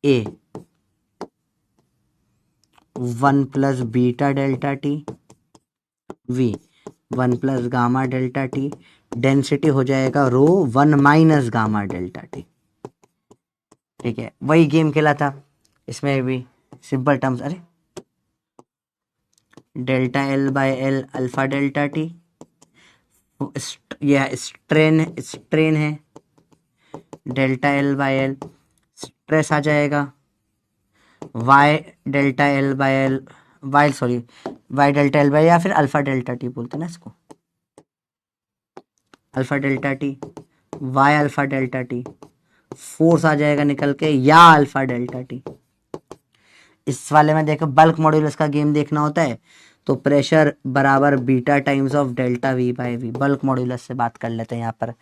A1 plus beta delta T, V1 plus gamma delta T. Density हो जाएगा rho 1 minus gamma delta T, ठीक है। वही गेम खेला था इसमें भी, सिंपल टर्म्स, अरे delta L by L alpha delta T, यह स्ट्रेन है, delta L by L, stress आ जाएगा y delta L by L, y delta L by, या फिर अल्फा डेल्टा टी बोलते हैं ना इसको, alpha delta T, y alpha delta T, force आ जाएगा निकल के, या अल्फा डेल्टा टी। इस वाले में देखो बल्क मॉड्यूलस का गेम देखना होता है तो प्रेशर बराबर beta times of delta V by V, bulk modulus से बात कर लेते हैं यहाँ पर,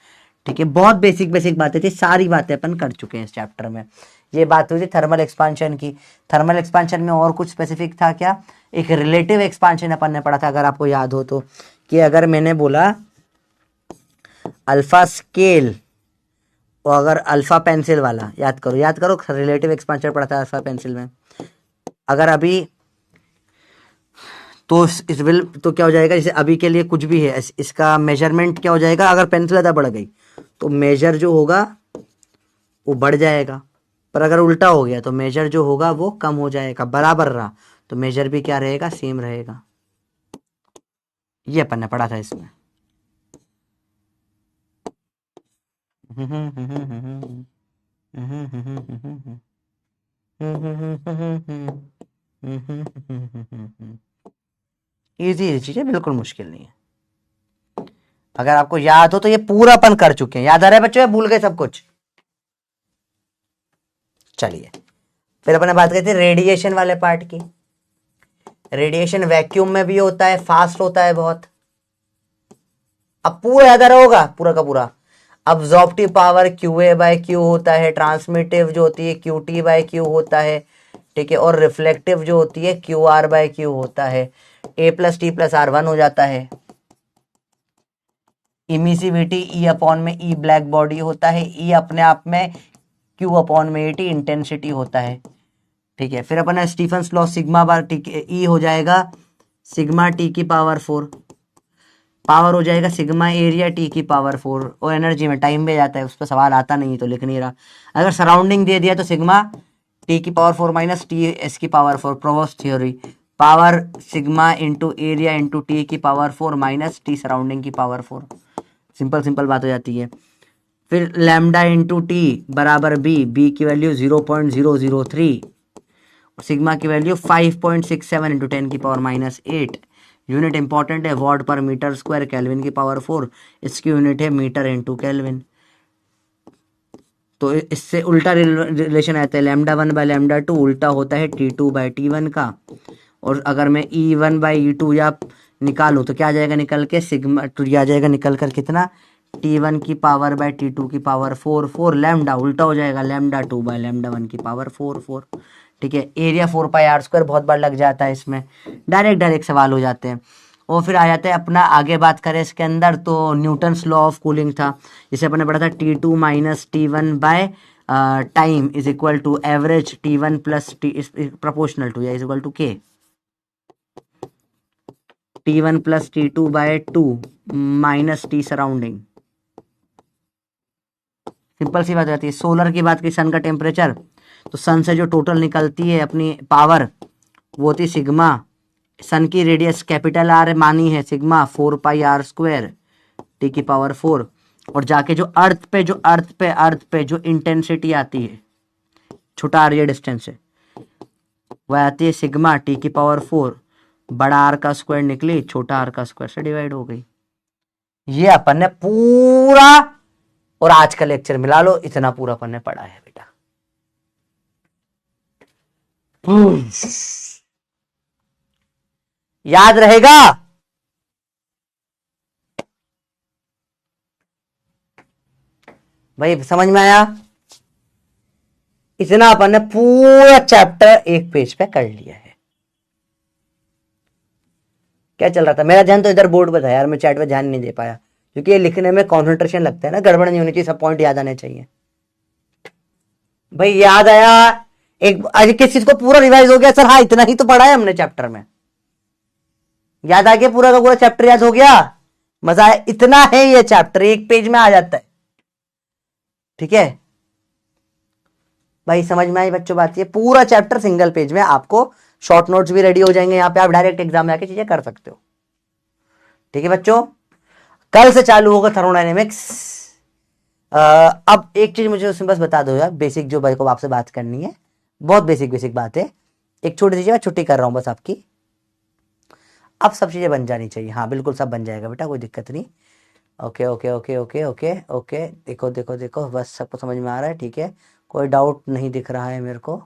ठीक है। बहुत बेसिक बेसिक बातें थी, सारी बातें अपन कर चुके हैं इस चैप्टर में। ये बात हुई थी थर्मल एक्सपांशन की। थर्मल एक्सपांशन में और कुछ स्पेसिफिक था क्या, एक रिलेटिव एक्सपांशन अपन ने पढ़ा था, अगर आपको याद हो तो, कि अगर मैंने बोला अल्फा स्केल और अगर अल्फा पेंसिल वाला, याद करो रिलेटिव एक्सपांशन पढ़ा था अल्फा पेंसिल में। अगर अभी तो इस विल तो क्या हो जाएगा, जैसे अभी के लिए कुछ भी है, इसका मेजरमेंट क्या हो जाएगा, अगर पेंसिल ज़्यादा बढ़ गई तो मेजर जो होगा वो बढ़ जाएगा, पर अगर उल्टा हो गया तो मेजर जो होगा वो कम हो जाएगा। बराबर रहा तो मेजर भी क्या रहेगा, सेम रहेगा। ये अपन ने पढ़ा था इसमें। इजी चीज है, बिल्कुल मुश्किल नहीं है। अगर आपको याद हो तो ये पूरा अपन कर चुके हैं। याद आ रहा है बच्चों या भूल गए सब कुछ? चलिए फिर अपन बात करते हैं रेडिएशन वाले पार्ट की। रेडिएशन वैक्यूम में भी होता है, फास्ट होता है बहुत। अब पूरा याद आ रहा होगा पूरा का पूरा। अब्जॉर्प्टिव पावर QA बाय Q होता है, ट्रांसमिटिव जो होती है QT बाय Q होता है, ठीक है, और रिफ्लेक्टिव जो होती है QR बाय Q होता है। A plus T plus R 1 हो जाता है, इमिसिविटी ई अपॉन में ई ब्लैक बॉडी होता है, ई अपने आप में क्यू अपॉन में ए टी इंटेंसिटी होता है। ठीक है, फिर अपन स्टीफन्स लॉ सिग्मा बार टी ई हो जाएगा सिग्मा टी की पावर 4, पावर हो जाएगा सिग्मा एरिया टी की पावर 4, और एनर्जी में टाइम भी जाता है, उस पर सवाल आता नहीं तो लिख नहीं रहा। अगर सराउंडिंग दे दिया तो सिग्मा टी की पावर 4 माइनस टी एस की power 4, provost theory, power sigma into area into T की पावर 4 माइनस टी सराउंडिंग की पावर 4। सिंपल सिंपल बात हो जाती है। फिर लैम्डा इंटू टी बराबर बी, बी की वैल्यू 0.003, सिग्मा की वैल्यू 5.67 इंटू 10 की पावर माइनस 8। यूनिट इंपॉर्टेंट है, वॉट पर मीटर स्क्वायर, केल्विन की पावर 4, इसकी यूनिट है मीटर इंटू केल्विन। तो इससे उल्टा रिलेशन आता है, लैम्डा 1 बाय लैम्डा 2 उल्टा होता है T2 बाय T1 का। और अगर मैं E1 बाई E2 या निकालूं तो क्या आ जाएगा निकल के, सिग्मा टू आ जाएगा निकल कर कितना, T1 की पावर बाय T2 की पावर 4 लैम्डा उल्टा हो जाएगा, लैम्डा 2 बाय लैम्डा 1 की पावर 4। ठीक है, एरिया 4πr² बहुत बार लग जाता है इसमें, डायरेक्ट सवाल हो जाते हैं। और फिर आ जाते हैं अपना, आगे बात करें इसके अंदर तो न्यूटन्स लॉ ऑफ कूलिंग था, जिसे अपने पढ़ा था T2 minus T1 by time is equal to average T1 plus T proportional to या is equal to K, T1 plus T2 by 2 minus T surrounding. Simple सी बात हो जाती है। सोलर की बात की, सन का टेम्परेचर, तो सन से जो टोटल निकलती है अपनी पावर वो होती सिग्मा, सन की रेडियस कैपिटल आर मानी है सिग्मा 4πr² टी की पावर 4, और जाके जो अर्थ पे जो इंटेंसिटी आती है छोटा आर ये डिस्टेंस है वह आती है सिग्मा टी की पावर 4, बड़ा आर का स्क्वायर निकली, छोटा आर का स्क्वायर से डिवाइड हो गई। ये अपन ने पूरा, और आज का लेक्चर मिला लो, इतना पूरा अपन ने पढ़ा है बेटा। याद रहेगा? भाई समझ में आया? इतना अपन ने पूरा चैप्टर एक पेज पे कर लिया है। क्या चल रहा था? मेरा ध्यान तो इधर बोर्ड पे था यार, मैं चैट पे ध्यान नहीं दे पाया, क्योंकि ये लिखने में कॉन्सेंट्रेशन लगता है ना, गड़बड़ नहीं होनी चाहिए, सब पॉइंट याद आने चाहिए। भाई याद आया? एक आज किस चीज को पूरा रिवाइज हो गया सर? हाँ, इतना ही तो पढ़ा है हमने चैप्टर में, याद आ गया? पूरा का पूरा चैप्टर याद हो गया? मजा आया? इतना है ये चैप्टर, एक पेज में आ जाता है। ठीक है भाई, समझ में आई बच्चों बात? ये पूरा चैप्टर सिंगल पेज में, आपको शॉर्ट नोट्स भी रेडी हो जाएंगे, यहाँ पे आप डायरेक्ट एग्जाम में आके चीजें कर सकते हो। ठीक है बच्चों, कल से चालू होगा थर्मोडायनेमिक्स। अब एक चीज मुझे उसमें बस बता दो यार, बेसिक जो भाई को आपसे बात करनी है, बहुत बेसिक बात है। एक छोटी सी चीज, मैं छुट्टी कर रहा हूं बस आपकी, अब सब चीजें बन जानी चाहिए। हाँ बिल्कुल सब बन जाएगा बेटा, कोई दिक्कत नहीं। Okay okay okay okay okay okay, देखो देखो देखो, बस सबको समझ में आ रहा है? ठीक है, कोई डाउट नहीं दिख रहा है मेरे को,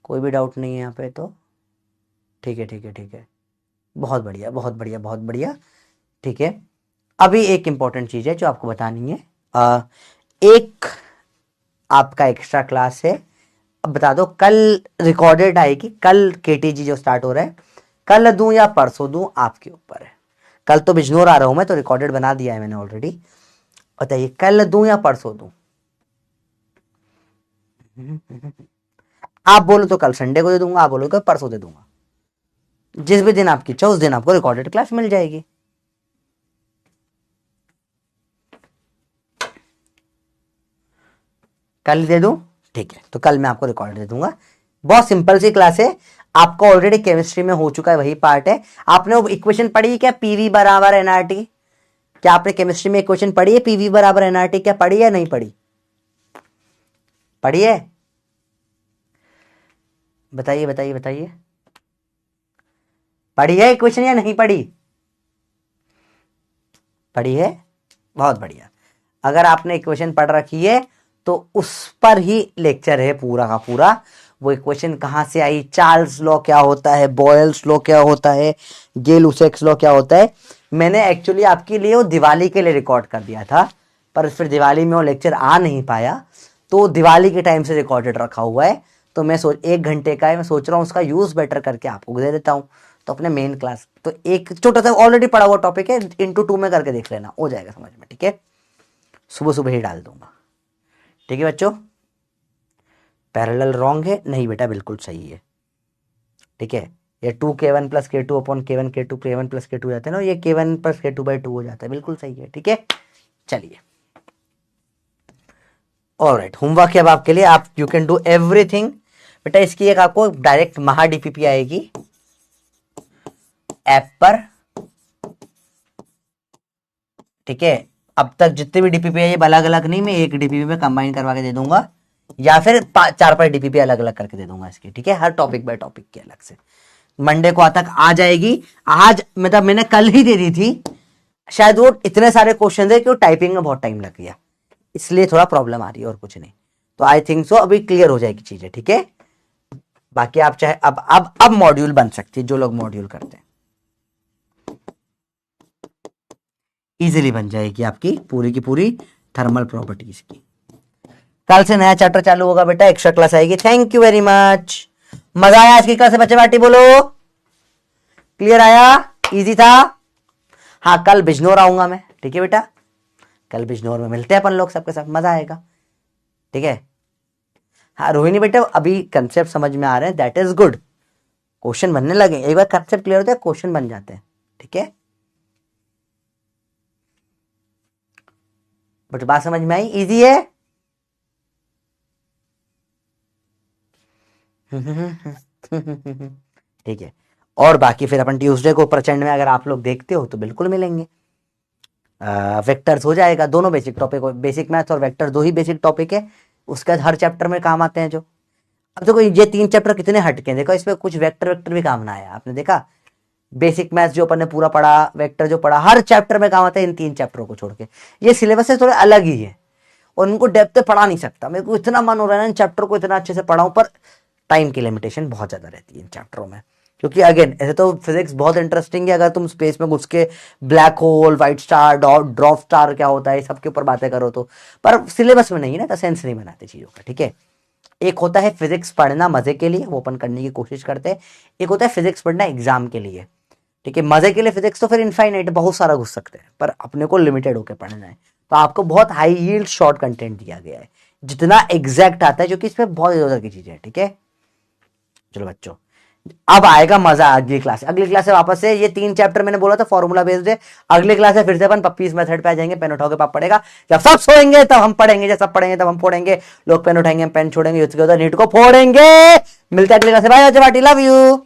कोई भी डाउट नहीं है यहाँ पे तो। ठीक है ठीक है ठीक है, बहुत बढ़िया बहुत बढ़िया बहुत बढ़िया। ठीक है, अभी एक इंपॉर्टेंट चीज है जो आपको बतानी है। एक आपका एक्स्ट्रा क्लास है, अब बता दो कल रिकॉर्डेड आएगी, कल केटीजी जो स्टार्ट हो रहा है, कल दूं या परसों दूं आपके ऊपर है। कल तो बिजनौर आ रहा हूं मैं, तो रिकॉर्डेड बना दिया है मैंने ऑलरेडी। बताइए कल दूं या परसों दूं? आप बोलो तो कल संडे को दे दूंगा, आप बोलो तो परसों दे दूंगा, जिस भी दिन आपकी इच्छा उस दिन आपको रिकॉर्डेड क्लास मिल जाएगी। कल दे दूं? ठीक है, तो कल मैं आपको रिकॉर्ड दे दूंगा। बहुत सिंपल सी क्लास है, आपको ऑलरेडी केमिस्ट्री में हो चुका है, वही पार्ट है। आपने वो इक्वेशन पढ़ी क्या, पीवी बराबर एनआरटी? क्या आपने केमिस्ट्री में इक्वेशन पढ़ी है पीवी बराबर एनआरटी? क्या पढ़ी है नहीं पढ़ी? पढ़ी है? बताइए बताइए बताइए, पढ़ी है इक्वेशन या नहीं पढ़ी? पढ़ी है, बहुत बढ़िया। अगर आपने इक्वेशन पढ़ रखी है तो उस पर ही लेक्चर है पूरा का पूरा। वो इक्वेशन कहां से आई, चार्ल्स लॉ क्या होता है, बॉयल्स लॉ क्या होता है, गे-लुसेक्स लॉ क्या होता है, मैंने एक्चुअली आपके लिए वो दिवाली के लिए रिकॉर्ड कर दिया था, पर फिर दिवाली में वो लेक्चर आ नहीं पाया, तो दिवाली के टाइम से रिकॉर्डेड रखा हुआ है। तो मैं 1 घंटे का है, मैं सोच रहा हूँ उसका यूज बेटर करके आपको दे देता हूँ। तो अपने मेन क्लास तो एक छोटा सा ऑलरेडी पढ़ा हुआ टॉपिक है, इंटू 2 में करके देख लेना, हो जाएगा समझ में, ठीक है। सुबह सुबह ही डाल दूंगा, ठीक है बच्चों। पैरेलल रॉन्ग है, नहीं बेटा बिल्कुल सही है, ठीक है। ये 2k1 plus k2 upon k1 k2 k1 plus k2 जाते हैं ना, ये k1 प्लस k2/2 हो जाता है, बिल्कुल सही है, ठीक है। चलिए ऑलराइट, होमवर्क है अब आपके लिए, आप यू कैन डू एवरीथिंग बेटा। इसकी एक आपको डायरेक्ट महा डीपीपी आएगी ऐप पर, ठीक है। अब तक जितने भी डीपीपी है ये अलग अलग नहीं, मैं एक डीपीपी में कंबाइन करवा के दे दूंगा, या फिर 4-5 डीपीपी अलग अलग करके दे दूंगा इसके, ठीक है। हर टॉपिक बाय टॉपिक के अलग से मंडे को तक आ जाएगी। आज मतलब मैंने कल ही दे दी थी, शायद वो इतने सारे क्वेश्चन है कि वो टाइपिंग में बहुत टाइम लग गया, इसलिए थोड़ा प्रॉब्लम आ रही है और कुछ नहीं। तो आई थिंक सो अभी क्लियर हो जाएगी चीजें, ठीक है। बाकी आप चाहे अब मॉड्यूल बन सकती है, जो लोग मॉड्यूल करते हैं इजीली बन जाएगी आपकी पूरी की पूरी थर्मल प्रॉपर्टीज की। कल से नया चैप्टर चालू होगा बेटा, एक्स्ट्रा क्लास आएगी। थैंक यू वेरी मच, मजा आया आज की क्लास से बच्चे बाटी बोलो, क्लियर आया, इजी था। हाँ कल बिजनौर आऊंगा मैं, ठीक है बेटा, कल बिजनौर में मिलते हैं अपन लोग सबके साथ, मजा आएगा, ठीक है। हाँ रोहिणी बेटा अभी कंसेप्ट समझ में आ रहे हैं, दैट इज गुड, क्वेश्चन बनने लगे, एक बार कंसेप्ट क्लियर होता है क्वेश्चन बन जाते हैं, ठीक है। बट बात समझ में आई, इजी है। ठीक है, और बाकी फिर अपन ट्यूसडे को प्रचंड में अगर आप लोग देखते हो तो बिल्कुल मिलेंगे। वेक्टर्स हो जाएगा, दोनों बेसिक टॉपिक, बेसिक मैथ्स और वेक्टर दो ही बेसिक टॉपिक है, उसका हर चैप्टर में काम आते हैं जो। अब देखो ये 3 चैप्टर कितने हटके हैं, देखो इसमें कुछ वेक्टर भी काम ना आया, आपने देखा बेसिक मैथ्स जो अपन ने पूरा पढ़ा, वेक्टर जो पढ़ा, हर चैप्टर में काम आता है इन 3 चैप्टरों को छोड़ के। ये सिलेबस से थोड़े अलग ही है और उनको डेप्थ में पढ़ा नहीं सकता, मेरे को इतना मन हो रहा है ना इन चैप्टर को इतना अच्छे से पढ़ाऊं, पर टाइम की लिमिटेशन बहुत ज्यादा रहती है इन चैप्टरों में। क्योंकि अगेन ऐसे तो फिजिक्स बहुत इंटरेस्टिंग है, अगर तुम स्पेस में घुस के black hole, white star, drop star क्या होता है सबके ऊपर बातें करो तो, पर सिलेबस में नहीं ना, तो सेंस नहीं बनाते चीजों का, ठीक है। एक होता है फिजिक्स पढ़ना मजे के लिए, वो अपन करने की कोशिश करते हैं, एक होता है फिजिक्स पढ़ना एग्जाम के लिए, ठीक है। मजे के लिए फिजिक्स तो फिर इनफाइनाइट बहुत सारा घुस सकते हैं, पर अपने को लिमिटेड होकर पढ़ना है, तो आपको बहुत हाई यील्ड शॉर्ट कंटेंट दिया गया है, जितना एग्जैक्ट आता है, जो कि इसमें बहुत इधर की चीजें है, ठीक है। चलो बच्चों अब आएगा मजा अगली क्लास, अगली क्लास से वापस से ये 3 चैप्टर मैंने बोला था फॉर्मूला बेस्ड है, अगली क्लास से फिर से अपन पप्पीज मेथड पे आ जाएंगे, पेन उठाओगे पाप पड़ेगा, जब सब सोएंगे तब हम पढ़ेंगे, जब सब पढ़ेंगे तब हम फोड़ेंगे, लोग पेन उठाएंगे हम पेन छोड़ेंगे, नीट को फोड़ेंगे। मिलते हैं अगली क्लास से, बाय, लव यू।